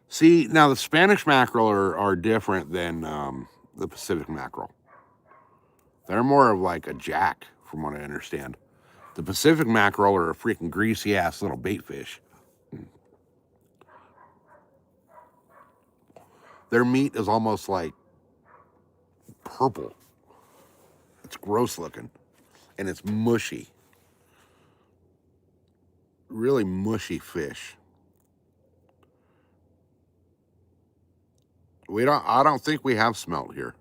See, now the Spanish mackerel are different than the Pacific mackerel. They're more of like a jack, from what I understand. The Pacific mackerel are a freaking greasy ass little bait fish. Their meat is almost like purple. It's gross looking. And it's mushy. Really mushy fish. I don't think we have smelt here.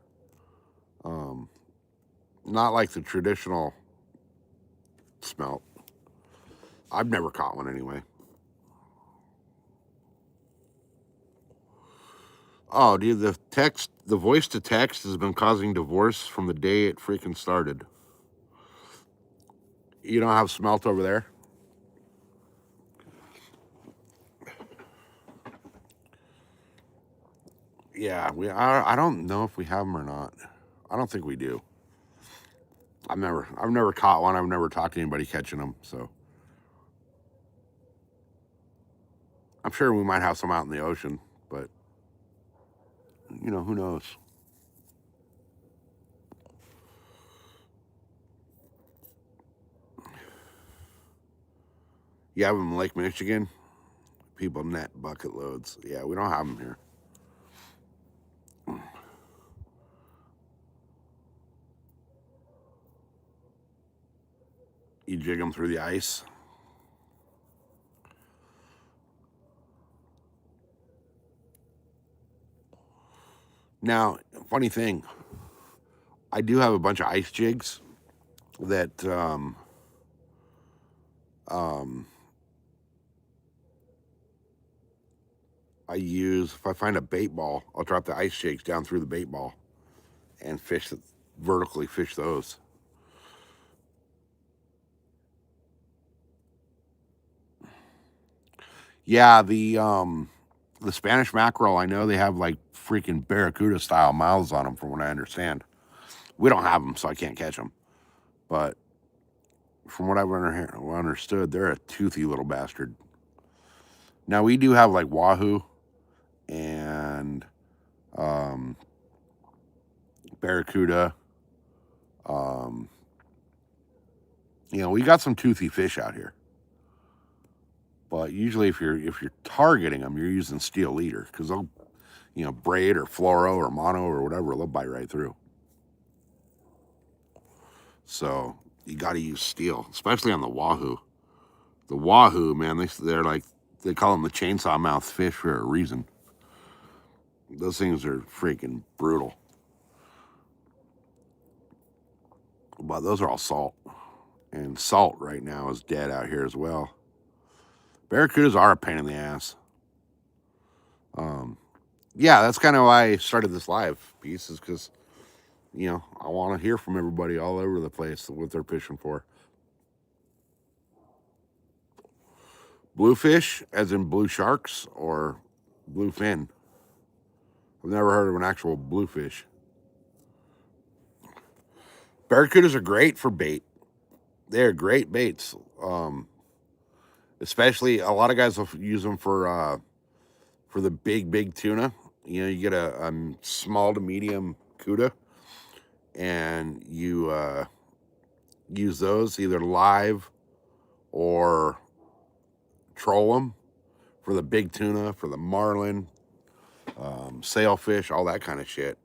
Not like the traditional smelt. I've never caught one anyway. Oh, dude, the voice to text has been causing divorce from the day it freaking started. You don't have smelt over there? Yeah, I don't know if we have them or not. I don't think we do. I've never caught one. I've never talked to anybody catching them, so I'm sure we might have some out in the ocean, but you know, who knows? You have them in Lake Michigan? People net bucket loads. Yeah, we don't have them here. You jig them through the ice. Now, funny thing, I do have a bunch of ice jigs that I use. If I find a bait ball, I'll drop the ice jigs down through the bait ball and vertically fish those. Yeah, the Spanish mackerel, I know they have like freaking barracuda style mouths on them, from what I understand. We don't have them, so I can't catch them. But from what I've understood, they're a toothy little bastard. Now we do have like wahoo and barracuda. You know, we got some toothy fish out here. But usually, if you're targeting them, you're using steel leader because they'll, you know, braid or fluoro or mono or whatever, they'll bite right through. So you got to use steel, especially on the wahoo. The wahoo, man, they're like, they call them the chainsaw mouth fish for a reason. Those things are freaking brutal. But those are all salt. And salt right now is dead out here as well. Barracudas are a pain in the ass. Yeah, that's kind of why I started this live piece, is because, you know, I want to hear from everybody all over the place what they're fishing for. Bluefish, as in blue sharks, or bluefin? I've never heard of an actual bluefish. Barracudas are great for bait. They're great baits. Especially a lot of guys will use them for the big tuna. You know, you get a small to medium cuda, and you use those either live or troll them for the big tuna, for the marlin, sailfish, all that kind of shit.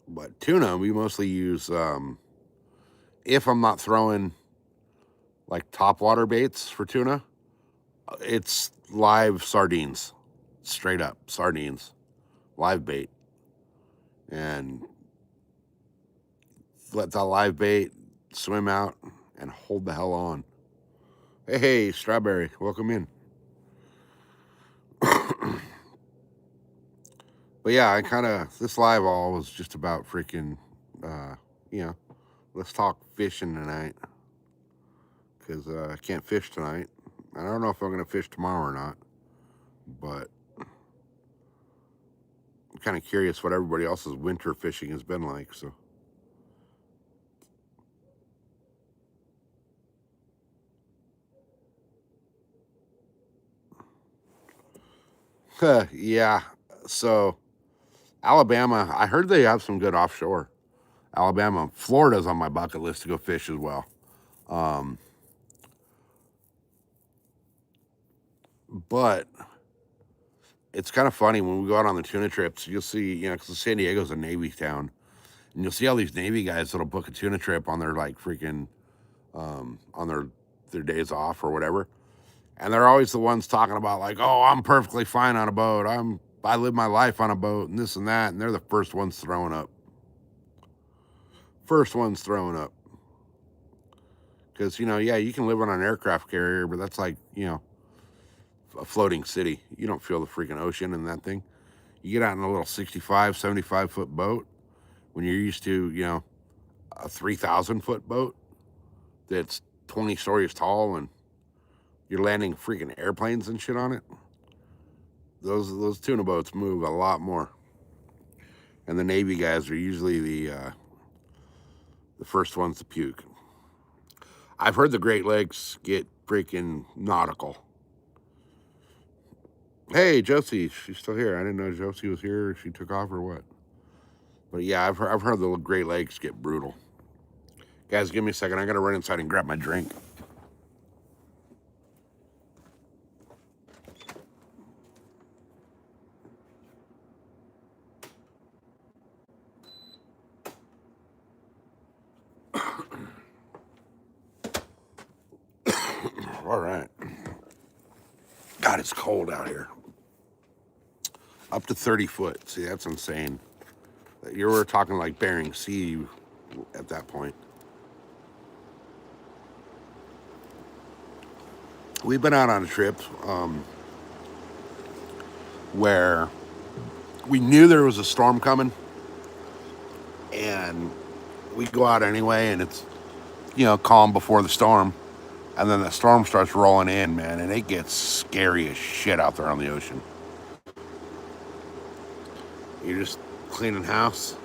But tuna, we mostly use if I'm not throwing like top water baits for tuna, it's live sardines, straight up sardines, live bait, and let that live bait swim out and hold the hell on. Hey, Strawberry, welcome in. But yeah, I kind of, this live all was just about freaking, you know, let's talk fishing tonight. Because I can't fish tonight. I don't know if I'm going to fish tomorrow or not. But I'm kind of curious what everybody else's winter fishing has been like. So. Yeah. So, Alabama, I heard they have some good offshore. Alabama, Florida's on my bucket list to go fish as well. But it's kind of funny when we go out on the tuna trips, you'll see, you know, because San Diego's a Navy town, and you'll see all these Navy guys that'll book a tuna trip on their like freaking, on their days off or whatever, and they're always the ones talking about like, oh, I'm perfectly fine on a boat. I live my life on a boat and this and that, and they're the first ones throwing up. First ones throwing up. Because, you know, yeah, you can live on an aircraft carrier, but that's like, you know, a floating city. You don't feel the freaking ocean in that thing. You get out in a little 65, 75 foot boat when you're used to, you know, a 3,000 foot boat that's 20 stories tall and you're landing freaking airplanes and shit on it. Those tuna boats move a lot more. And the Navy guys are usually the first ones to puke. I've heard the Great Lakes get freaking nautical. Hey, Josie, she's still here. I didn't know Josie was here. She took off or what? But yeah, I've heard the Great Lakes get brutal. Guys, give me a second. I gotta run inside and grab my drink. All right. God, it's cold out here. Up to 30 foot. See, that's insane. You were talking like Bering Sea at that point. We've been out on a trip where we knew there was a storm coming, and we go out anyway, and it's, you know, calm before the storm, and then the storm starts rolling in, man, and it gets scary as shit out there on the ocean. You're just cleaning house.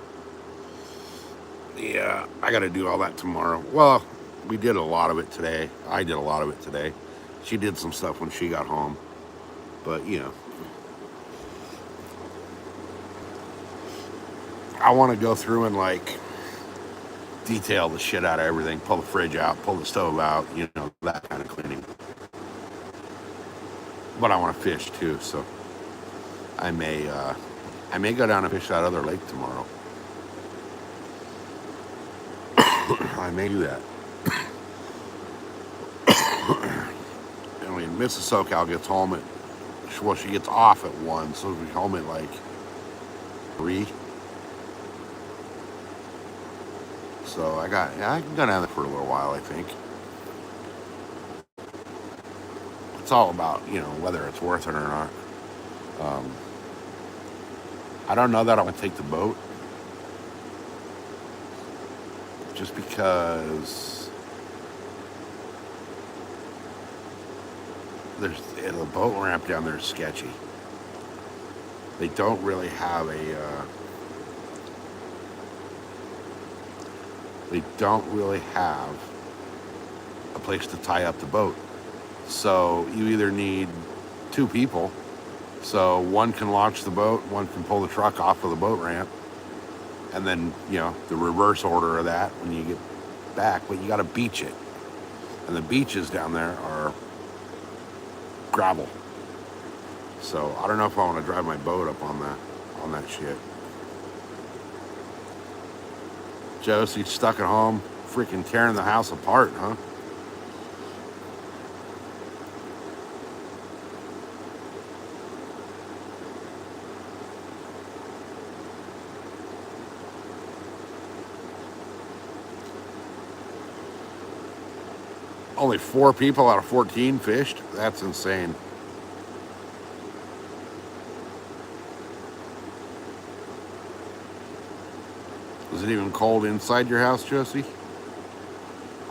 Yeah, I got to do all that tomorrow. Well, we did a lot of it today. I did a lot of it today. She did some stuff when she got home, but you know, I want to go through and like detail the shit out of everything, pull the fridge out, pull the stove out, you know, that kind of cleaning. But I want to fish too, so I may go down and fish that other lake tomorrow. I may do that. And when Mrs. SoCal gets home at, well, she gets off at 1, so we'll be home at like 3. So I can go down there for a little while, I think. It's all about, you know, whether it's worth it or not. I don't know that I want to take the boat. Just because the boat ramp down there is sketchy. They don't really have they don't really have a place to tie up the boat. So you either need two people. So one can launch the boat, one can pull the truck off of the boat ramp, and then, the reverse order of that when you get back, but you got to beach it. And the beaches down there are gravel. So I don't know if I want to drive my boat up on that shit. Josie's stuck at home, freaking tearing the house apart, huh? Only 4 people out of 14 fished? That's insane. Is it even cold inside your house, Josie?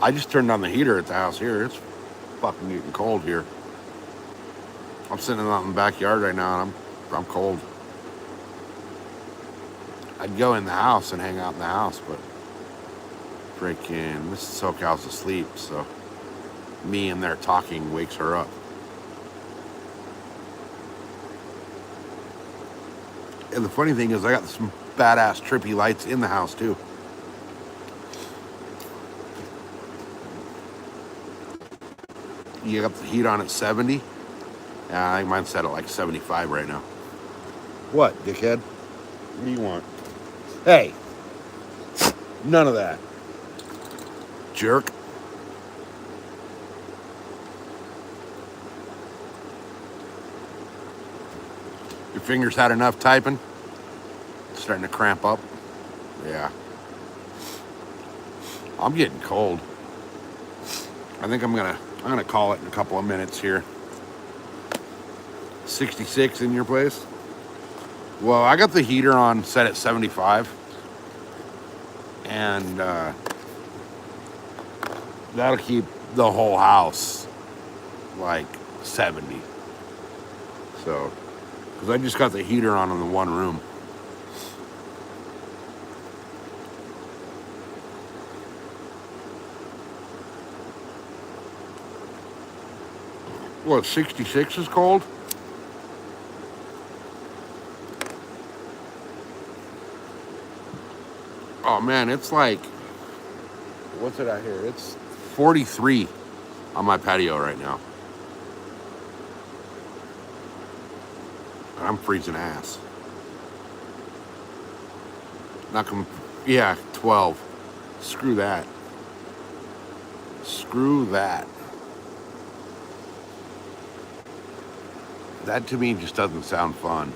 I just turned on the heater at the house here. It's fucking getting cold here. I'm sitting out in the backyard right now and I'm cold. I'd go in the house and hang out in the house, but freaking Mrs. SoCal's asleep, so me in there talking wakes her up. And the funny thing is I got some badass trippy lights in the house too. You got the heat on at 70? Yeah, I think mine's set at like 75 right now. What, dickhead? What do you want? Hey! None of that. Jerk. Your fingers had enough typing? Starting to cramp up? Yeah. I'm getting cold. I think I'm gonna call it in a couple of minutes here. 66 in your place? Well, I got the heater on set at 75. And that'll keep the whole house like 70. So, because I just got the heater on in the one room. What, 66 is cold? Oh man, it's like, what's it out here? It's 43 on my patio right now. And I'm freezing ass. Yeah, 12. Screw that. Screw that. That to me just doesn't sound fun.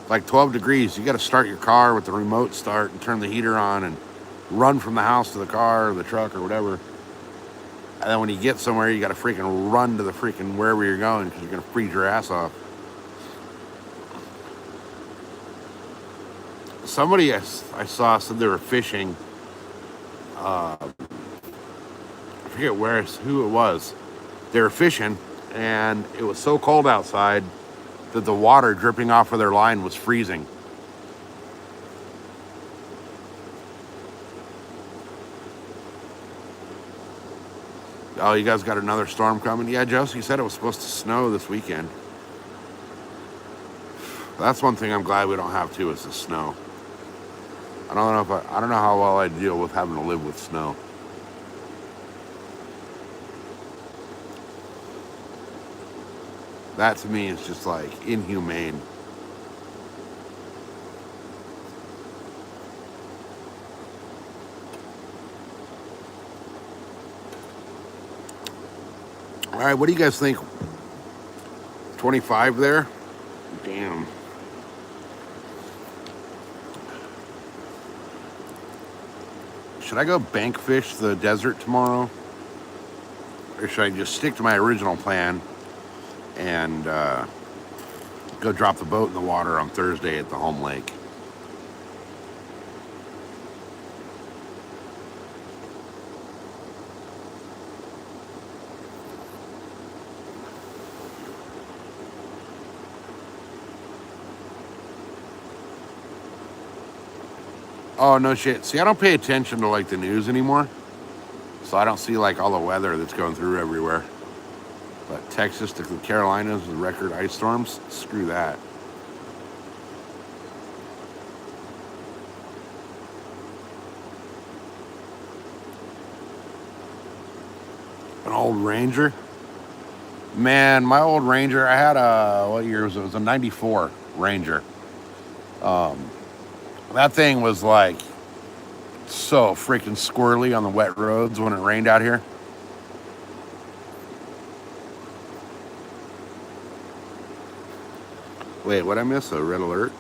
Like 12 degrees, you got to start your car with the remote start and turn the heater on and run from the house to the car or the truck or whatever. And then when you get somewhere, you got to freaking run to the freaking wherever you're going because you're going to freeze your ass off. Somebody I saw said they were fishing. I forget who it was. They were fishing, and it was so cold outside that the water dripping off of their line was freezing. Oh, you guys got another storm coming? Yeah, Josie said it was supposed to snow this weekend. That's one thing I'm glad we don't have too, is the snow. I don't know how well I deal with having to live with snow. That to me is just like inhumane. All right, what do you guys think? 25 there? Damn. Should I go bank fish the desert tomorrow? Or should I just stick to my original plan and go drop the boat in the water on Thursday at the home lake? Oh, no shit. See, I don't pay attention to like the news anymore. So I don't see like all the weather that's going through everywhere. But Texas to the Carolinas with record ice storms, screw that. An old Ranger. Man, my old Ranger, I had a, what year was it? It was a 94 Ranger. That thing was like so freaking squirrely on the wet roads when it rained out here. Wait, what I miss? A red alert?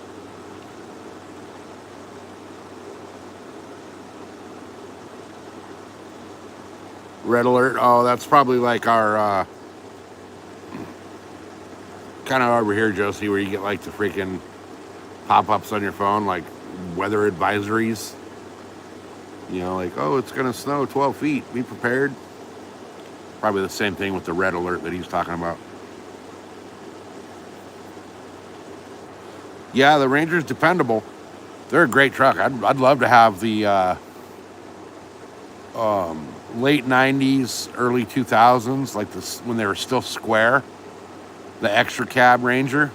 Red alert. Oh, that's probably like our kind of over here, Josie, where you get like the freaking pop-ups on your phone, like weather advisories. You know, like, oh, it's gonna snow 12 feet. Be prepared. Probably the same thing with the red alert that he's talking about. Yeah, the Ranger's dependable. They're a great truck. I'd love to have the late 90s, early 2000s, like this when they were still square, the extra cab Ranger.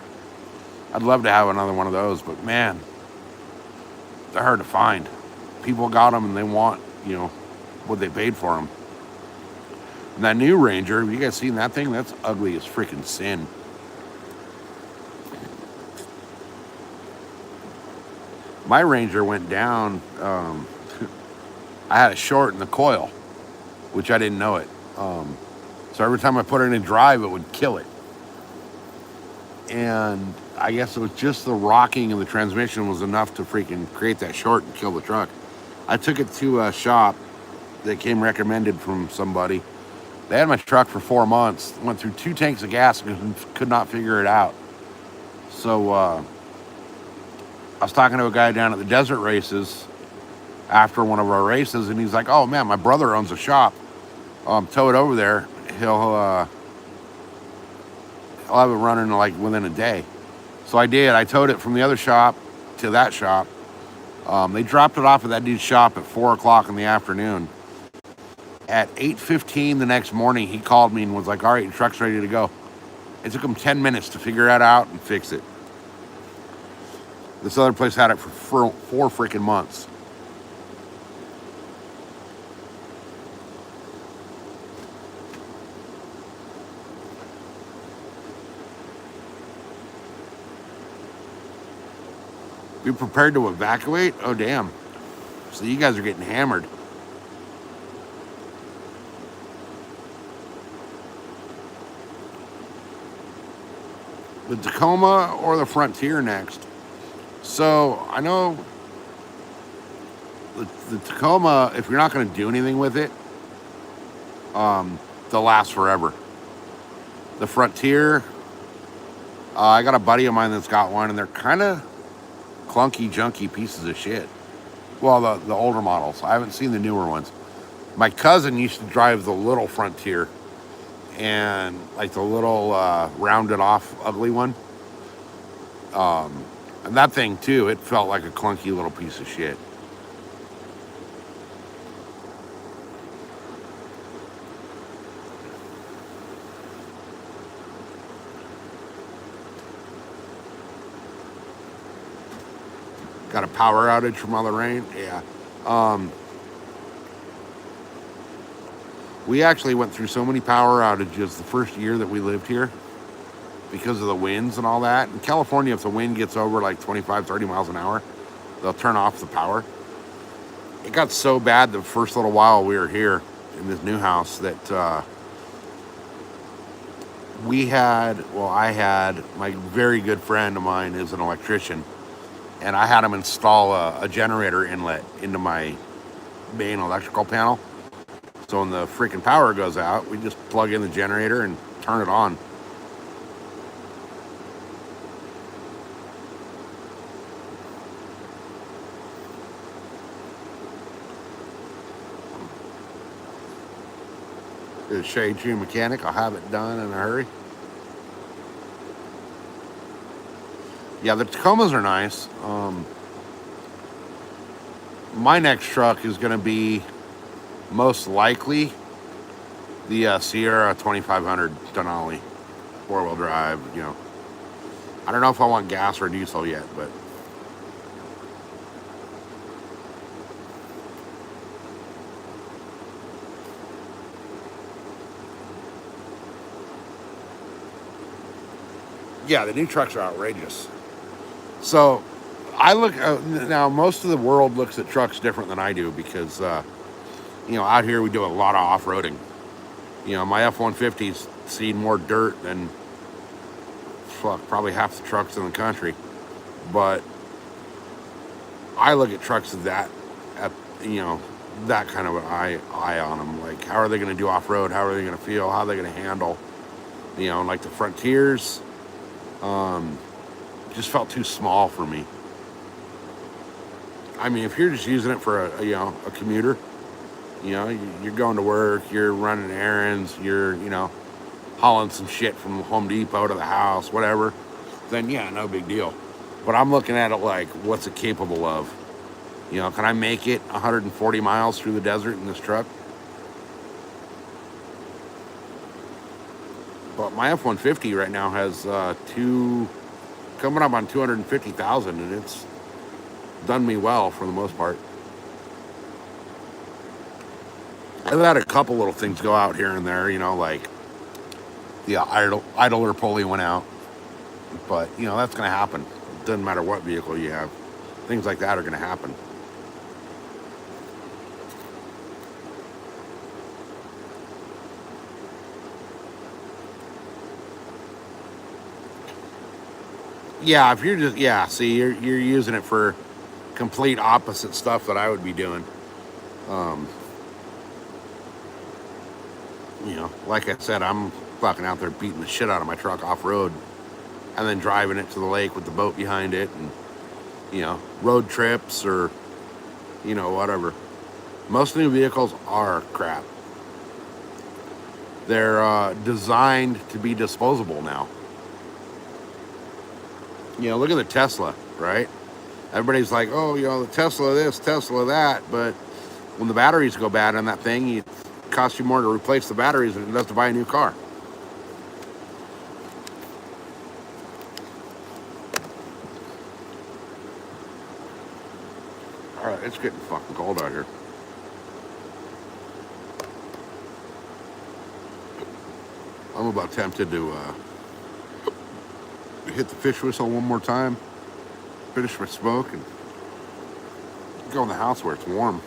I'd love to have another one of those, but man, they're hard to find. People got them and they want, you know, what they paid for them. And that new Ranger, you guys seen that thing? That's ugly as freaking sin. My Ranger went down. I had a short in the coil, which I didn't know it. So every time I put it in drive, it would kill it. And I guess it was just the rocking of the transmission was enough to freaking create that short and kill the truck. I took it to a shop that came recommended from somebody. They had my truck for 4 months, went through 2 tanks of gas and could not figure it out. So I was talking to a guy down at the desert races after one of our races, and he's like, oh man, my brother owns a shop. Tow it over there. He'll have it running like within a day. So I did. I towed it from the other shop to that shop. They dropped it off at that dude's shop at 4 o'clock in the afternoon. At 8:15 the next morning, he called me and was like, all right, your truck's ready to go. It took him 10 minutes to figure that out and fix it. This other place had it for 4 freaking months. Be prepared to evacuate? Oh, damn. So you guys are getting hammered. The Tacoma or the Frontier next? So I know the Tacoma, if you're not going to do anything with it, they'll last forever. The Frontier, I got a buddy of mine that's got one, and they're kind of clunky, junky pieces of shit. Well, the older models. I haven't seen the newer ones. My cousin used to drive the little Frontier, and like the little rounded off ugly one. And that thing too, it felt like a clunky little piece of shit. Got a power outage from all the rain. Yeah. We actually went through so many power outages the first year that we lived here because of the winds and all that. In California, if the wind gets over like 25, 30 miles an hour, they'll turn off the power. It got so bad the first little while we were here in this new house that I had, my very good friend of mine is an electrician, and I had him install a generator inlet into my main electrical panel. So when the freaking power goes out, we just plug in the generator and turn it on. Is Shade Tree Mechanic. I'll have it done in a hurry. Yeah, the Tacomas are nice. my next truck is going to be most likely the Sierra 2500 Denali, 4-wheel drive. I don't know if I want gas or diesel yet, but yeah, the new trucks are outrageous. So I look now. Most of the world looks at trucks different than I do because out here we do a lot of off roading. My F-150's seen more dirt than probably half the trucks in the country. But I look at trucks at that kind of an eye on them. Like, how are they going to do off road? How are they going to feel? How are they going to handle? Like the Frontiers, just felt too small for me. I mean, if you're just using it for a commuter, you're going to work, you're running errands, you're hauling some shit from Home Depot to the house, whatever, then yeah, no big deal. But I'm looking at it like, what's it capable of? Can I make it 140 miles through the desert in this truck? But my F-150 right now has coming up on 250,000, and it's done me well for the most part. I've had a couple little things go out here and there, like the idler pulley went out. But, that's going to happen. It doesn't matter what vehicle you have. Things like that are going to happen. Yeah, if you're see, you're using it for complete opposite stuff that I would be doing. Um, like I said, I'm fucking out there beating the shit out of my truck off road and then driving it to the lake with the boat behind it and, road trips or, whatever. Most new vehicles are crap. They're designed to be disposable now. Look at the Tesla, right? Everybody's like, oh, the Tesla this, Tesla that. But when the batteries go bad on that thing, it costs you more to replace the batteries than it does to buy a new car. All right, it's getting fucking cold out here. I'm about tempted to hit the fish whistle one more time, finish my smoke, and go in the house where it's warm.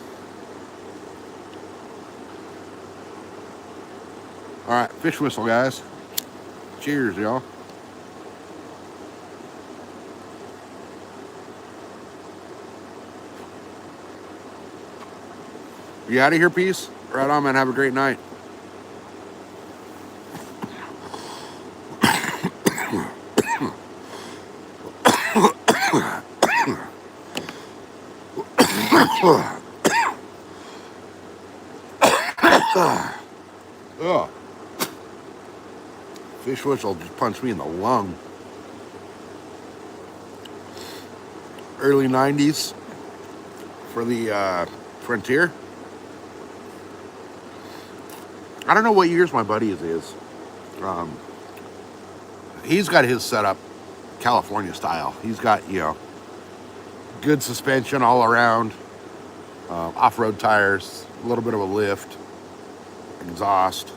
All right, fish whistle, guys. Cheers, y'all. You out of here, peace? Right on, man. Have a great night. Ugh. Fish whistle just punched me in the lung. Early 90s for the Frontier. I don't know what years my buddy's is. He's got his setup California style. He's got, good suspension all around, off-road tires, a little bit of a lift, exhaust.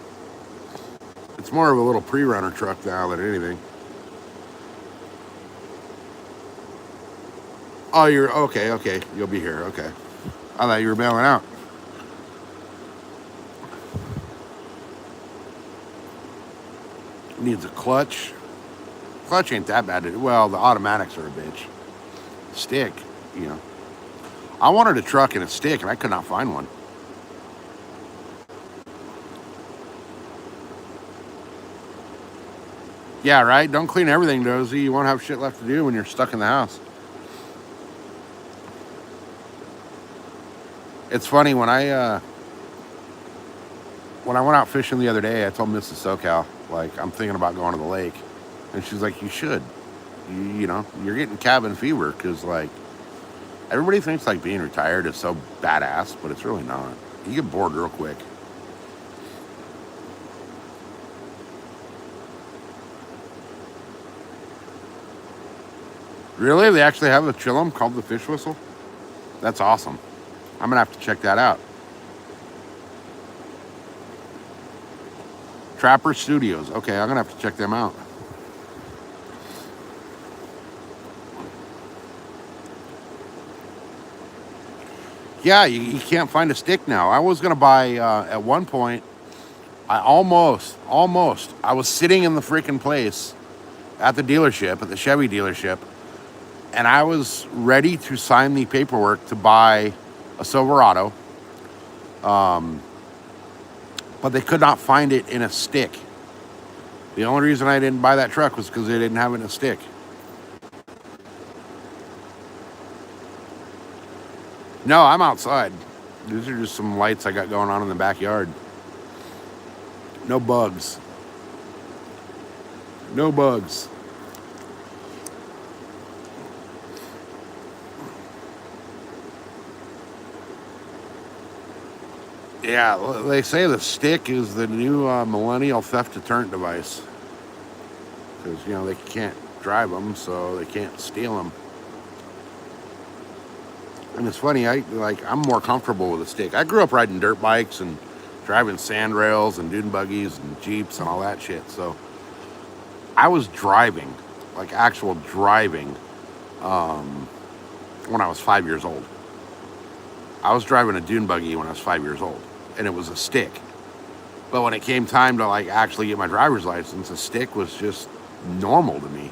It's more of a little pre-runner truck now than anything. Oh, you're okay. You'll be here. Okay. I thought you were bailing out. Needs a clutch. Clutch ain't that bad. Well, the automatics are a bitch. Stick, I wanted a truck and a stick, and I could not find one. Yeah, right? Don't clean everything, Dozy. You won't have shit left to do when you're stuck in the house. It's funny, when I went out fishing the other day, I told Mrs. SoCal, like, I'm thinking about going to the lake. And she's like, you should. You're getting cabin fever because, like, Everybody thinks like being retired is so badass, but it's really not. You get bored real quick. Really? They actually have a chillum called the fish whistle? That's awesome. I'm gonna have to check that out. Trapper Studios. Okay, I'm gonna have to check them out. Yeah, you can't find a stick now. I was gonna buy at one point. I almost. I was sitting in the freaking place at the dealership, at the Chevy dealership, and I was ready to sign the paperwork to buy a Silverado, but they could not find it in a stick. The only reason I didn't buy that truck was because they didn't have it in a stick. No, I'm outside. These are just some lights I got going on in the backyard. No bugs. No bugs. Yeah, they say the stick is the new millennial theft deterrent device. Because, they can't drive them, so they can't steal them. And it's funny, I'm more comfortable with a stick. I grew up riding dirt bikes and driving sand rails and dune buggies and Jeeps and all that shit. So I was driving, like actual driving, when I was 5 years old. I was driving a dune buggy when I was 5 years old, and it was a stick. But when it came time to like actually get my driver's license, a stick was just normal to me.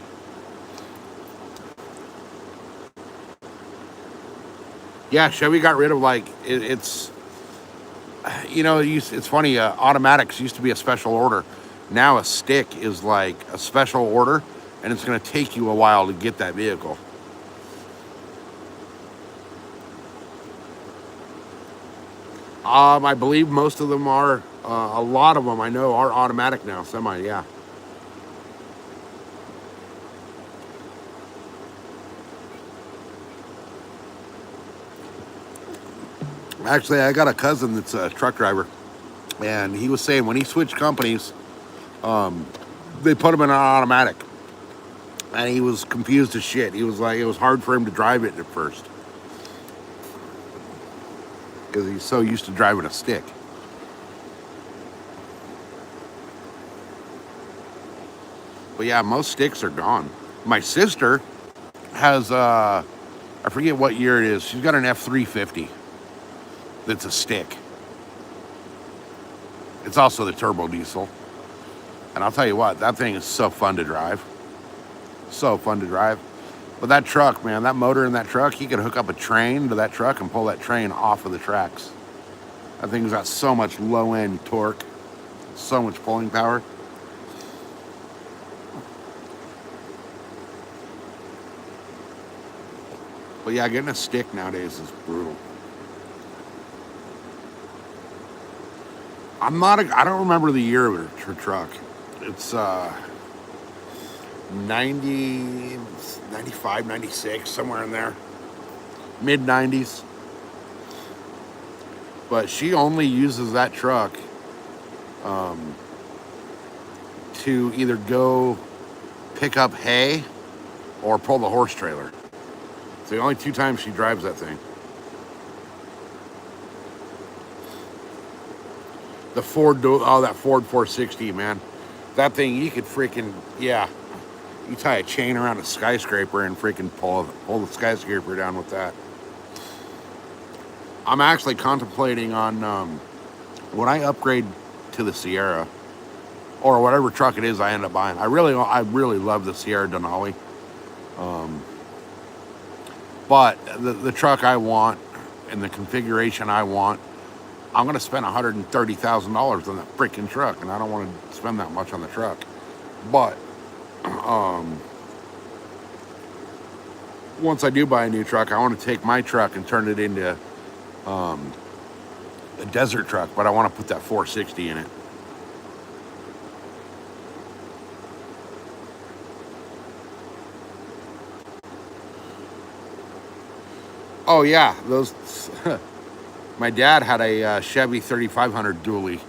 Yeah, Chevy got rid of it's it's funny. Automatics used to be a special order. Now a stick is like a special order, and it's going to take you a while to get that vehicle. I believe most of them are. A lot of them I know are automatic now. Semi, yeah. Actually, I got a cousin that's a truck driver, and he was saying when he switched companies, they put him in an automatic, and he was confused as shit. He was like, it was hard for him to drive it at first because he's so used to driving a stick. But yeah, most sticks are gone. My sister has I forget what year it is. She's got an F-350 that's a stick. It's also the turbo diesel. And I'll tell you what, that thing is so fun to drive. So fun to drive. But that truck, man, that motor in that truck, he could hook up a train to that truck and pull that train off of the tracks. That thing's got so much low end torque, so much pulling power. But yeah, getting a stick nowadays is brutal. I don't remember the year of her truck. It's 90, 95, 96, somewhere in there. Mid 90s. But she only uses that truck to either go pick up hay or pull the horse trailer. It's the only two times she drives that thing. That Ford 460, man. That thing, you could freaking, yeah. You tie a chain around a skyscraper and freaking pull the skyscraper down with that. I'm actually contemplating on when I upgrade to the Sierra or whatever truck it is I end up buying. I really love the Sierra Denali. But the truck I want and the configuration I want, I'm going to spend $130,000 on that freaking truck, and I don't want to spend that much on the truck. But once I do buy a new truck, I want to take my truck and turn it into a desert truck, but I want to put that 460 in it. Oh yeah, those. My dad had a Chevy 3500 dually,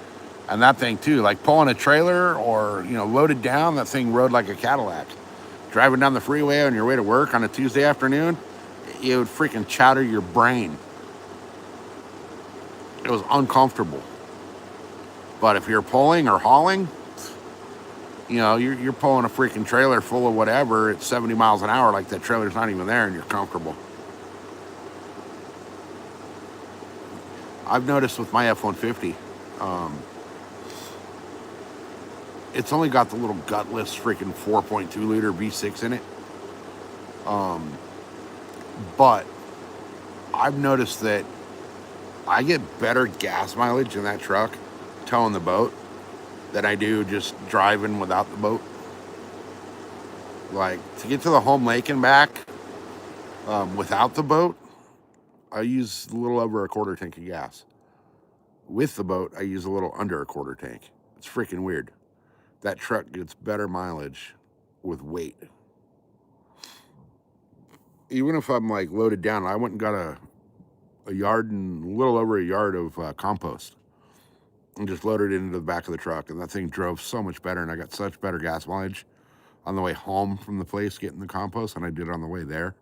and that thing too, like pulling a trailer or loaded down, that thing rode like a Cadillac. Driving down the freeway on your way to work on a Tuesday afternoon, it would freaking chatter your brain. It was uncomfortable. But if you're pulling or hauling, you're pulling a freaking trailer full of whatever at 70 miles an hour, like that trailer's not even there, and you're comfortable. I've noticed with my F-150, um, it's only got the little gutless freaking 4.2 liter V6 in it. Um, but I've noticed that I get better gas mileage in that truck towing the boat than I do just driving without the boat. Like to get to the home lake and back without the boat, I use a little over a quarter tank of gas. With the boat, I use a little under a quarter tank. It's freaking weird. That truck gets better mileage with weight. Even if I'm like loaded down, I went and got a yard and a little over a yard of compost and just loaded it into the back of the truck. And that thing drove so much better, and I got such better gas mileage on the way home from the place getting the compost than I did on the way there.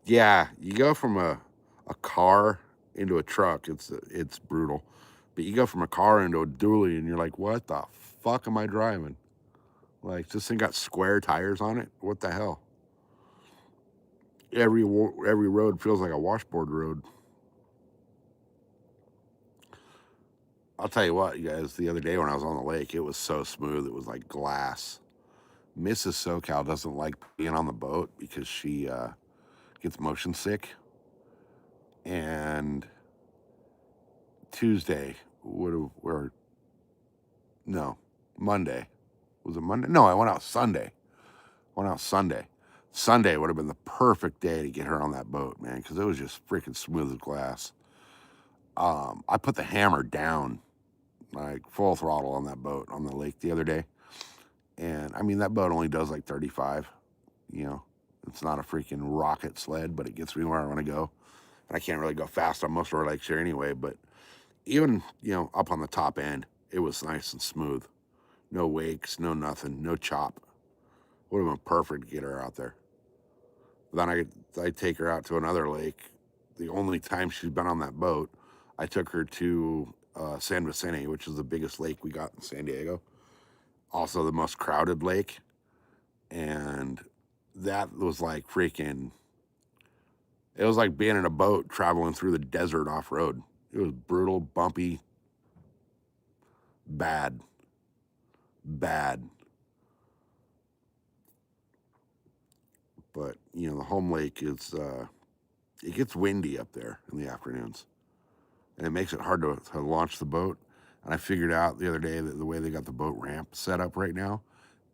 Yeah, you go from a car into a truck, it's brutal. But you go from a car into a dually, and you're like, what the fuck am I driving? Like, this thing got square tires on it? What the hell? Every road feels like a washboard road. I'll tell you what, you guys, the other day when I was on the lake, it was so smooth. It was like glass. Mrs. SoCal doesn't like being on the boat because she gets motion sick. And Tuesday would have, or no, Monday. Was it Monday? No, I went out Sunday. Sunday would have been the perfect day to get her on that boat, man, because it was just freaking smooth as glass. I put the hammer down, like full throttle on that boat on the lake the other day. And I mean, that boat only does like 35. You know, it's not a freaking rocket sled, but it gets me where I want to go. And I can't really go fast on most of our lakes here anyway. But even, up on the top end, it was nice and smooth. No wakes, no nothing, no chop. Would have been perfect to get her out there. But then I'd take her out to another lake. The only time she's been on that boat, I took her to San Vicente, which is the biggest lake we got in San Diego. Also the most crowded lake. And that was like freaking, it was like being in a boat traveling through the desert off road. It was brutal, bumpy, bad, bad. But, the home lake is, it gets windy up there in the afternoons. And it makes it hard to launch the boat. And I figured out the other day that the way they got the boat ramp set up right now,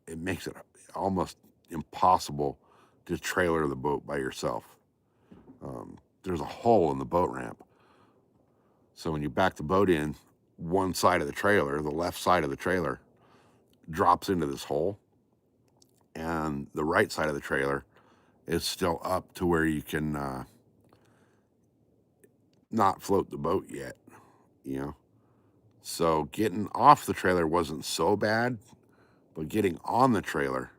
it makes it almost impossible to trailer the boat by yourself. There's a hole in the boat ramp. So when you back the boat in, one side of the trailer, the left side of the trailer, drops into this hole. And the right side of the trailer is still up to where you can not float the boat yet, you know? So getting off the trailer wasn't so bad, but getting on the trailer,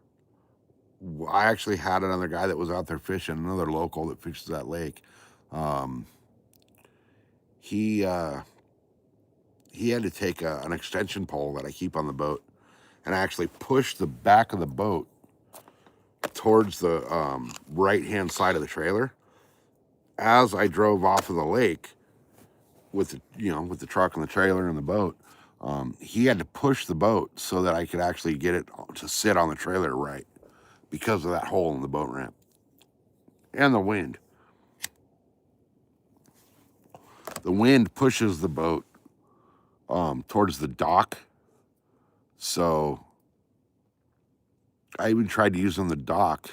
I actually had another guy that was out there fishing, another local that fishes that lake. Um, he he had to take an extension pole that I keep on the boat and actually push the back of the boat towards the right hand side of the trailer. As I drove off of the lake with with the truck and the trailer and the boat, he had to push the boat so that I could actually get it to sit on the trailer right because of that hole in the boat ramp and the wind. The wind pushes the boat towards the dock. So I even tried using the dock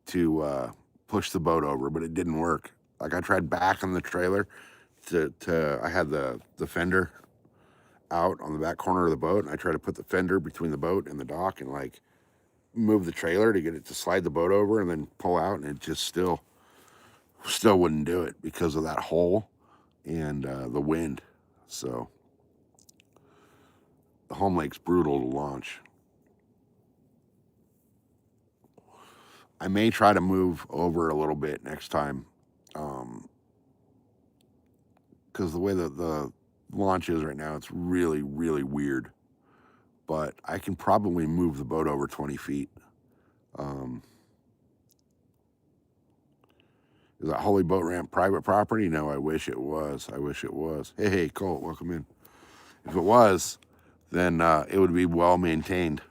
to push the boat over, but it didn't work. Like I tried backing the trailer I had the fender out on the back corner of the boat, and I tried to put the fender between the boat and the dock, and like move the trailer to get it to slide the boat over, and then pull out, and it just still wouldn't do it because of that hole and the wind. So the home lake's brutal to launch. I may try to move over a little bit next time, because the way that the launch is right now, it's really, really weird. But I can probably move the boat over 20 feet. Is that Holy Boat Ramp private property? No, I wish it was. I wish it was. Hey, Colt, welcome in. If it was, then it would be well maintained.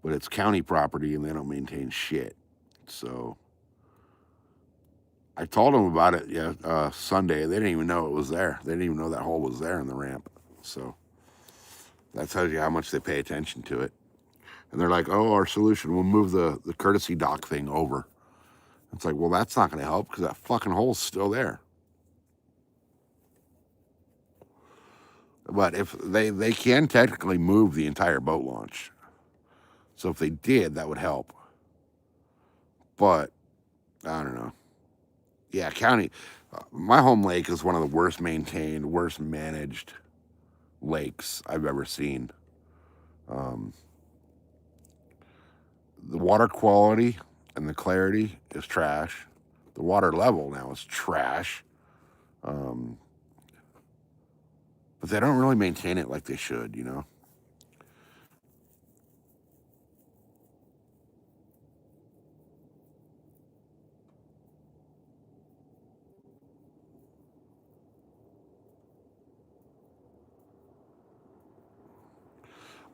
But it's county property and they don't maintain shit. So I told them about it Sunday. They didn't even know it was there. They didn't even know that hole was there in the ramp. So that tells you how much they pay attention to it. And they're like, oh, our solution, we'll move the courtesy dock thing over. It's like, well, that's not going to help because that fucking hole's still there. But if they can technically move the entire boat launch. So if they did, that would help. But I don't know. Yeah, county. My home lake is one of the worst maintained, worst managed lakes I've ever seen. The water quality and the clarity is trash. The water level now is trash. But they don't really maintain it like they should, you know?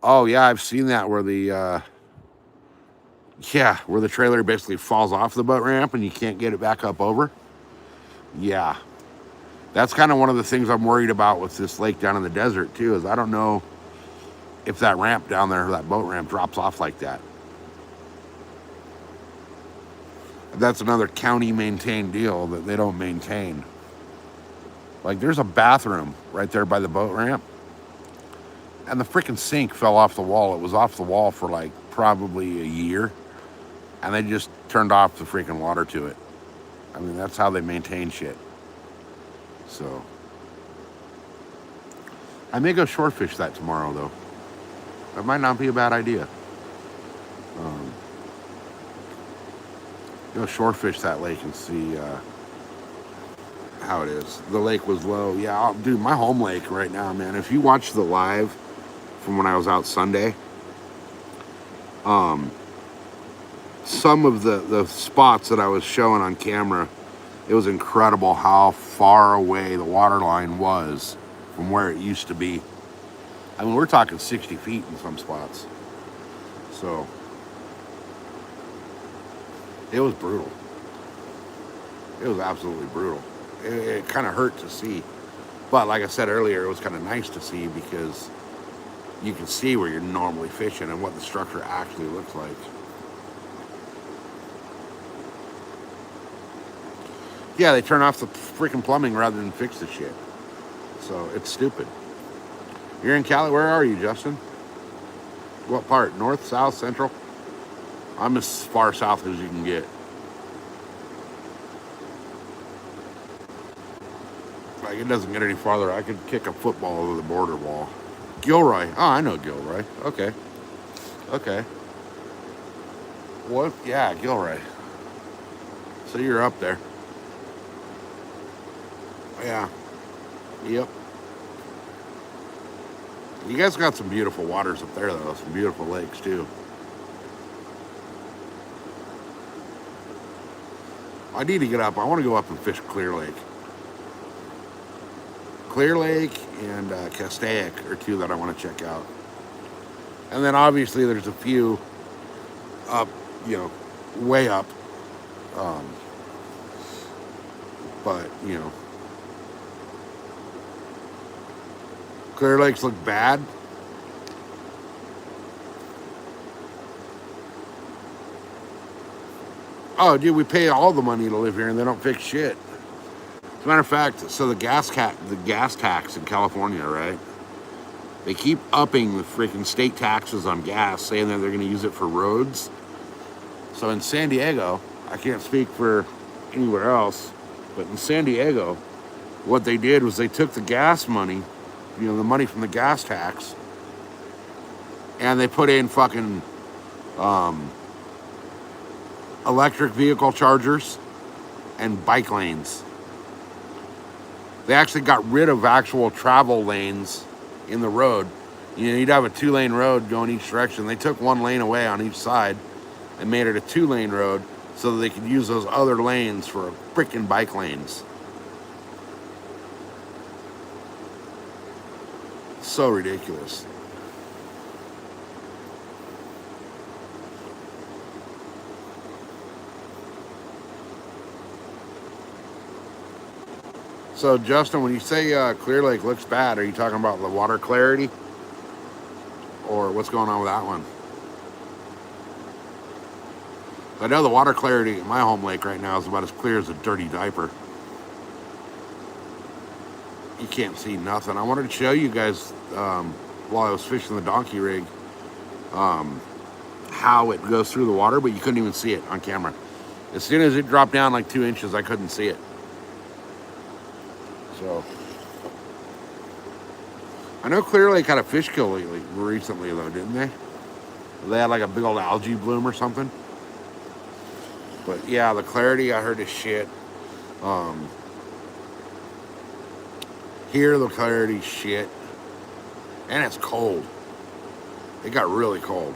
Oh, yeah, I've seen that where where the trailer basically falls off the boat ramp and you can't get it back up over. Yeah. That's kind of one of the things I'm worried about with this lake down in the desert, too, is I don't know if that ramp down there, that boat ramp, drops off like that. That's another county maintained deal that they don't maintain. Like, there's a bathroom right there by the boat ramp, and the freaking sink fell off the wall. It was off the wall for like probably a year, and they just turned off the freaking water to it. I mean, that's how they maintain shit. So I may go shore fish that tomorrow, though. That might not be a bad idea. Go shore fish that lake and see how it is. The lake was low. Yeah, dude, my home lake right now, man. If you watch the live from when I was out Sunday, some of the spots that I was showing on camera, it was incredible how far away the water line was from where it used to be. I mean, we're talking 60 feet in some spots. So it was brutal. It was absolutely brutal. It kind of hurt to see. But like I said earlier, it was kind of nice to see because you can see where you're normally fishing and what the structure actually looks like. Yeah, they turn off the freaking plumbing rather than fix the shit. So it's stupid. You're in Cali. Where are you, Justin? What part? North, south, central? I'm as far south as you can get. Like, it doesn't get any farther. I could kick a football over the border wall. Gilroy. Oh, I know Gilroy. Okay. What? Yeah, Gilroy. So you're up there. Yeah. Yep. You guys got some beautiful waters up there, though. Some beautiful lakes, too. I need to get up. I want to go up and fish Clear Lake. Clear Lake and Castaic are two that I want to check out. And then obviously there's a few up, way up. But, Clear Lakes look bad. Oh, dude, we pay all the money to live here and they don't fix shit. As a matter of fact, so the gas tax in California, right? They keep upping the freaking state taxes on gas, saying that they're going to use it for roads. So in San Diego, I can't speak for anywhere else, but in San Diego, what they did was they took the gas money, the money from the gas tax, and they put in fucking electric vehicle chargers and bike lanes. They actually got rid of actual travel lanes in the road. You'd have a 2-lane road going each direction. They took 1 lane away on each side and made it a 2-lane road so that they could use those other lanes for freaking bike lanes. So ridiculous. So Justin, when you say Clear Lake looks bad, are you talking about the water clarity? Or what's going on with that one? I know the water clarity in my home lake right now is about as clear as a dirty diaper. You can't see nothing. I wanted to show you guys while I was fishing the donkey rig how it goes through the water, but you couldn't even see it on camera. As soon as it dropped down like 2 inches, I couldn't see it. So I know Clear Lake had a fish kill recently though, didn't they? They had like a big old algae bloom or something. But yeah, the clarity I heard is shit. Here the clarity's shit. And it's cold. It got really cold.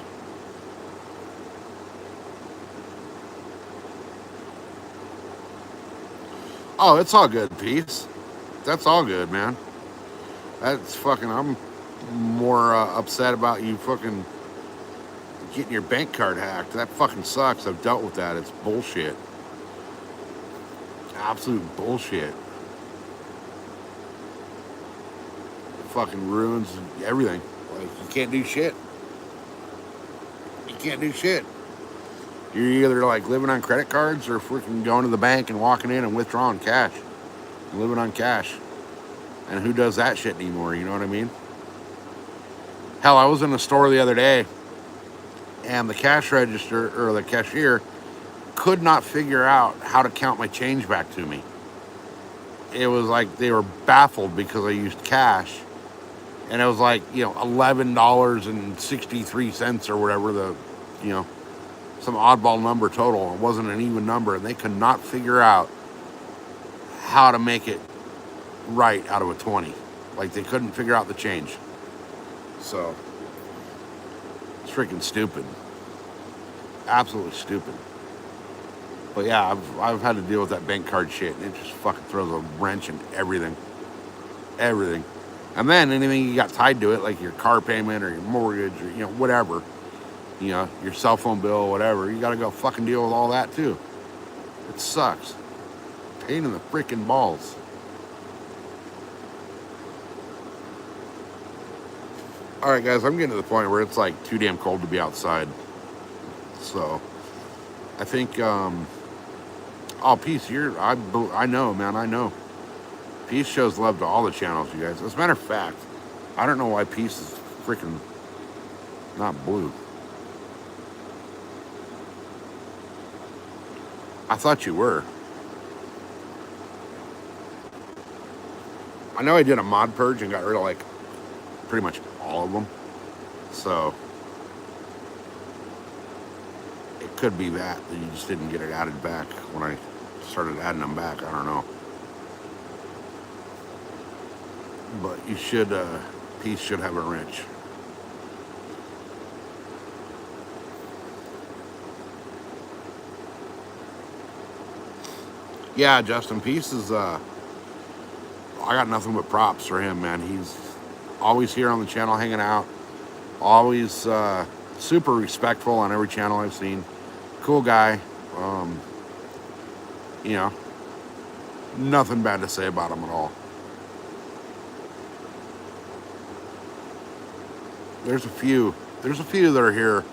Oh, it's all good, Peace. That's all good, man. That's fucking, I'm more upset about you fucking getting your bank card hacked. That fucking sucks. I've dealt with that. It's bullshit. Absolute bullshit. It fucking ruins everything. Like, you can't do shit. You can't do shit. You're either like living on credit cards or freaking going to the bank and walking in and withdrawing cash. Living on cash. And who does that shit anymore? You know what I mean? Hell, I was in a store the other day and the cash register or the cashier could not figure out how to count my change back to me. It was like they were baffled because I used cash. And it was like, $11.63 or whatever some oddball number total. It wasn't an even number, and they could not figure out how to make it right out of a 20. Like, they couldn't figure out the change. So it's freaking stupid. Absolutely stupid. But yeah, I've had to deal with that bank card shit, and it just fucking throws a wrench in everything. Everything. And then anything you got tied to it, like your car payment or your mortgage or whatever, your cell phone bill, whatever, you got to go fucking deal with all that too. It sucks. Pain in the freaking balls. All right, guys, I'm getting to the point where it's like too damn cold to be outside. So I think, Peace, I know, man, I know. Peace shows love to all the channels, you guys. As a matter of fact, I don't know why Peace is freaking not blue. I thought you were. I know I did a mod purge and got rid of like pretty much all of them. So it could be that you just didn't get it added back when I started adding them back. I don't know. But you should, Peace should have a wrench. Yeah, Justin, Peace is, I got nothing but props for him, man. He's always here on the channel hanging out. Always super respectful on every channel I've seen. Cool guy. Nothing bad to say about him at all. There's a few that are here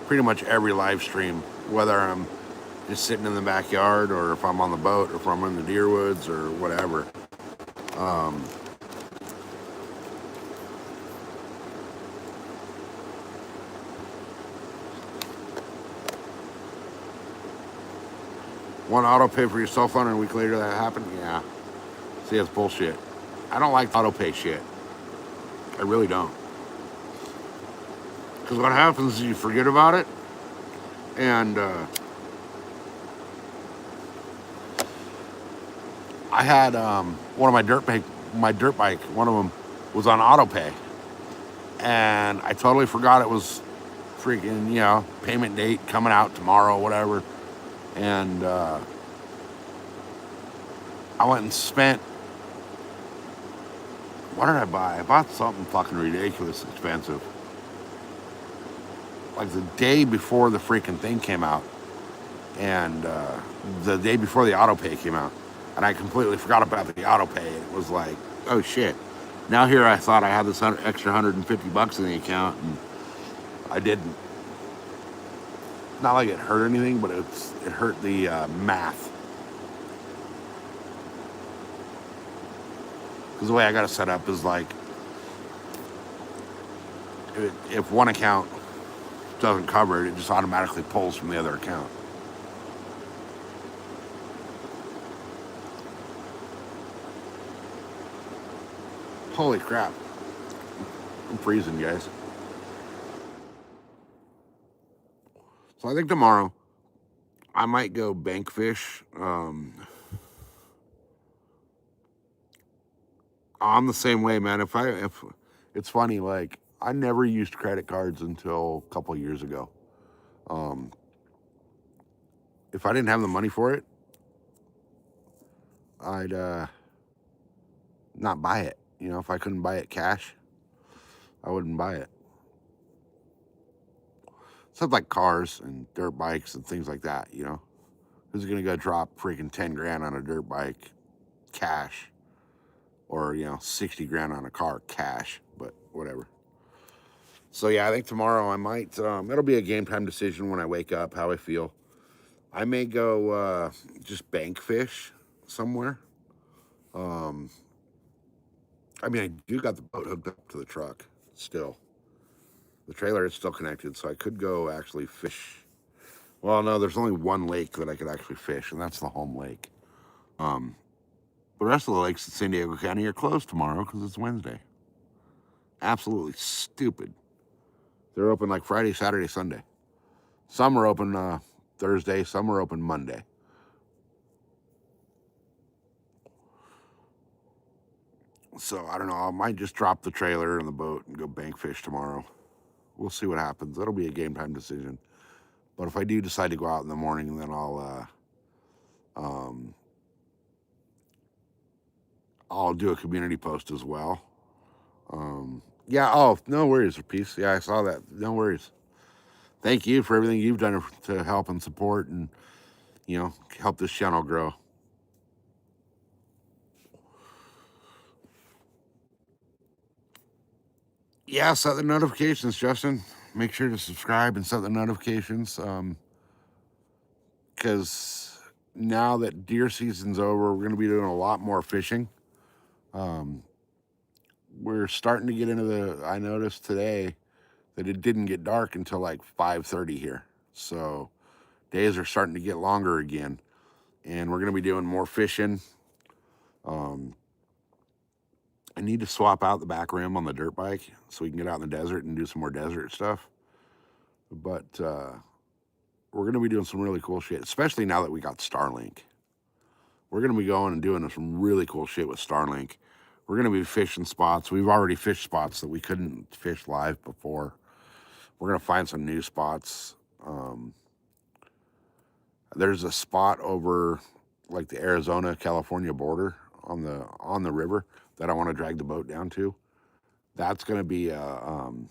pretty much every live stream, whether I'm just sitting in the backyard, or if I'm on the boat, or if I'm in the deer woods, or whatever. Um, One auto pay for your cell phone, and a week later that happened? Yeah. See, it's bullshit. I don't like auto pay shit. I really don't. Because what happens is you forget about it, and I had one of my dirt bike, one of them was on auto pay, and I totally forgot it was freaking, payment date coming out tomorrow, whatever. And I went and spent, what did I buy? I bought something fucking ridiculous expensive. Like the day before the freaking thing came out, and the day before the auto pay came out. And I completely forgot about the auto pay. It was like, oh shit. Now here I thought I had this extra $150 in the account, and I didn't. Not like it hurt anything, but it hurt the math. Because the way I got it set up is like, if one account doesn't cover it, it just automatically pulls from the other account. Holy crap. I'm freezing, guys. So I think tomorrow I might go bank fish. I'm the same way, man. If it's funny, like I never used credit cards until a couple of years ago. Um, if I didn't have the money for it, I'd not buy it. If I couldn't buy it cash, I wouldn't buy it. Stuff like cars and dirt bikes and things like that. Who's gonna go drop freaking 10 grand on a dirt bike cash, or 60 grand on a car cash? But whatever. So yeah, I think tomorrow I might. It'll be a game time decision when I wake up, how I feel. I may go just bank fish somewhere. Um, I mean, I do got the boat hooked up to the truck still. The trailer is still connected, so I could go actually fish. Well, no, there's only one lake that I could actually fish, and that's the home lake. The rest of the lakes in San Diego County are closed tomorrow because it's Wednesday. Absolutely stupid. They're open like Friday, Saturday, Sunday. Some are open Thursday, some are open Monday. So I don't know. I might just drop the trailer and the boat and go bank fish tomorrow. We'll see what happens. That'll be a game time decision. But if I do decide to go out in the morning, then I'll do a community post as well. Yeah. Oh, no worries, Peace. Yeah, I saw that. No worries. Thank you for everything you've done to help and support and help this channel grow. Yeah, set the notifications, Justin. Make sure to subscribe and set the notifications. Because now that deer season's over, we're going to be doing a lot more fishing. We're starting to get into I noticed today that it didn't get dark until like 5:30 here. So days are starting to get longer again. And we're going to be doing more fishing. I need to swap out the back rim on the dirt bike so we can get out in the desert and do some more desert stuff. But we're going to be doing some really cool shit, especially now that we got Starlink. We're going to be going and doing some really cool shit with Starlink. We're going to be fishing spots. We've already fished spots that we couldn't fish live before. We're going to find some new spots. There's a spot over like the Arizona California border on the river that I want to drag the boat down to. That's going to be that's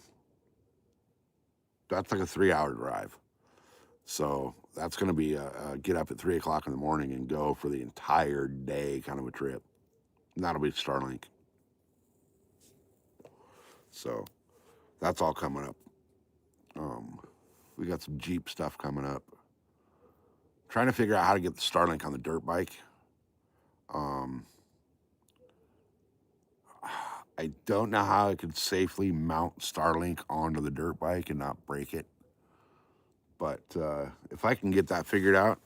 like a 3-hour drive. So that's going to be a get up at 3 o'clock in the morning and go for the entire day kind of a trip. And that'll be Starlink. So that's all coming up. We got some Jeep stuff coming up. trying to figure out how to get the Starlink on the dirt bike. I don't know how I could safely mount Starlink onto the dirt bike and not break it. But if I can get that figured out,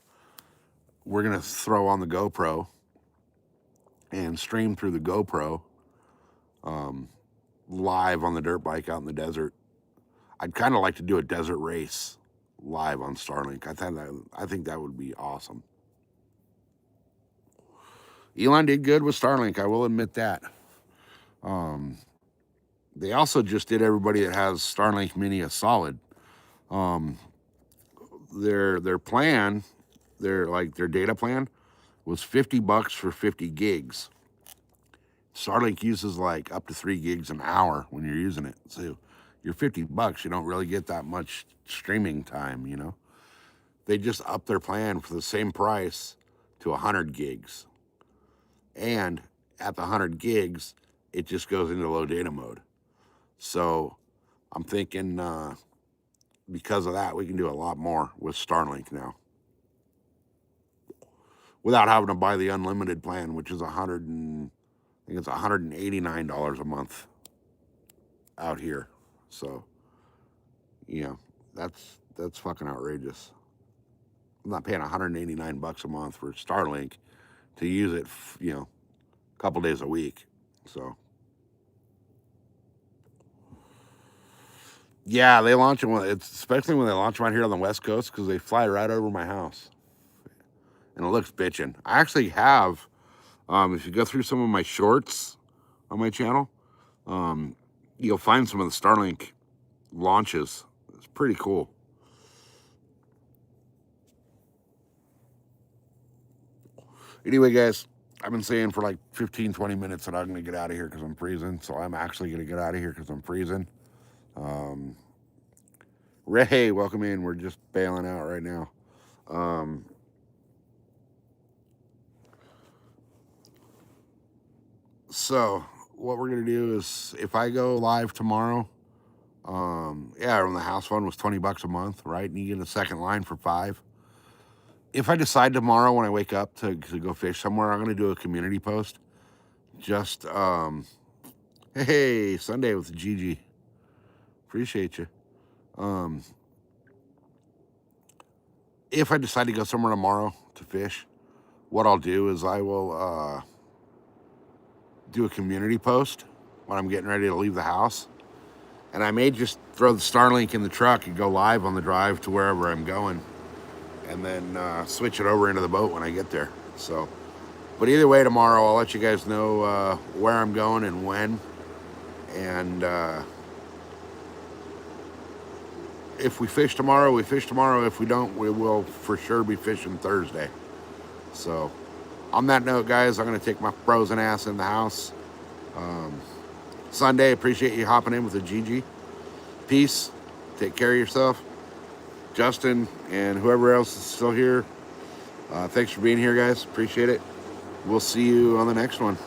we're going to throw on the GoPro and stream through the GoPro live on the dirt bike out in the desert. I'd kind of like to do a desert race live on Starlink. I think that would be awesome. Elon did good with Starlink, I will admit that. They also just did everybody that has Starlink Mini a solid. Their plan, their data plan, was $50 for 50 gigs. Starlink uses like up to 3 gigs an hour when you're using it. So you're $50, you don't really get that much streaming time, you know. They just upped their plan for the same price to 100 gigs. And at the 100 gigs, it just goes into low data mode. So I'm thinking because of that, we can do a lot more with Starlink now without having to buy the unlimited plan, which is I think it's $189 a month out here. So, you know, that's fucking outrageous. I'm not paying $189 a month for Starlink to use it, you know, a couple days a week. So, yeah, they launch them. It's especially when they launch them out here on the West Coast because they fly right over my house, and it looks bitchin'. I actually have. If you go through some of my shorts on my channel, you'll find some of the Starlink launches. It's pretty cool. Anyway, guys, I've been saying for like 15, 20 minutes that I'm going to get out of here because I'm freezing. So I'm actually going to get out of here because I'm freezing. Ray, welcome in. We're just bailing out right now. So what we're going to do is if I go live tomorrow, yeah, on the house phone was $20 a month, right? And you get a second line for $5. If I decide tomorrow when I wake up to go fish somewhere, I'm going to do a community post. Just, hey, Sunday with Gigi. Appreciate you. If I decide to go somewhere tomorrow to fish, what I'll do is I will do a community post when I'm getting ready to leave the house. And I may just throw the Starlink in the truck and go live on the drive to wherever I'm going. And then switch it over into the boat when I get there. So, but either way, tomorrow I'll let you guys know where I'm going and when. And if we fish tomorrow, we fish tomorrow. If we don't, we will for sure be fishing Thursday. So, on that note, guys, I'm going to take my frozen ass in the house. Sunday, appreciate you hopping in with the Gigi. Peace. Take care of yourself. Justin and whoever else is still here, thanks for being here, guys. Appreciate it. We'll see you on the next one.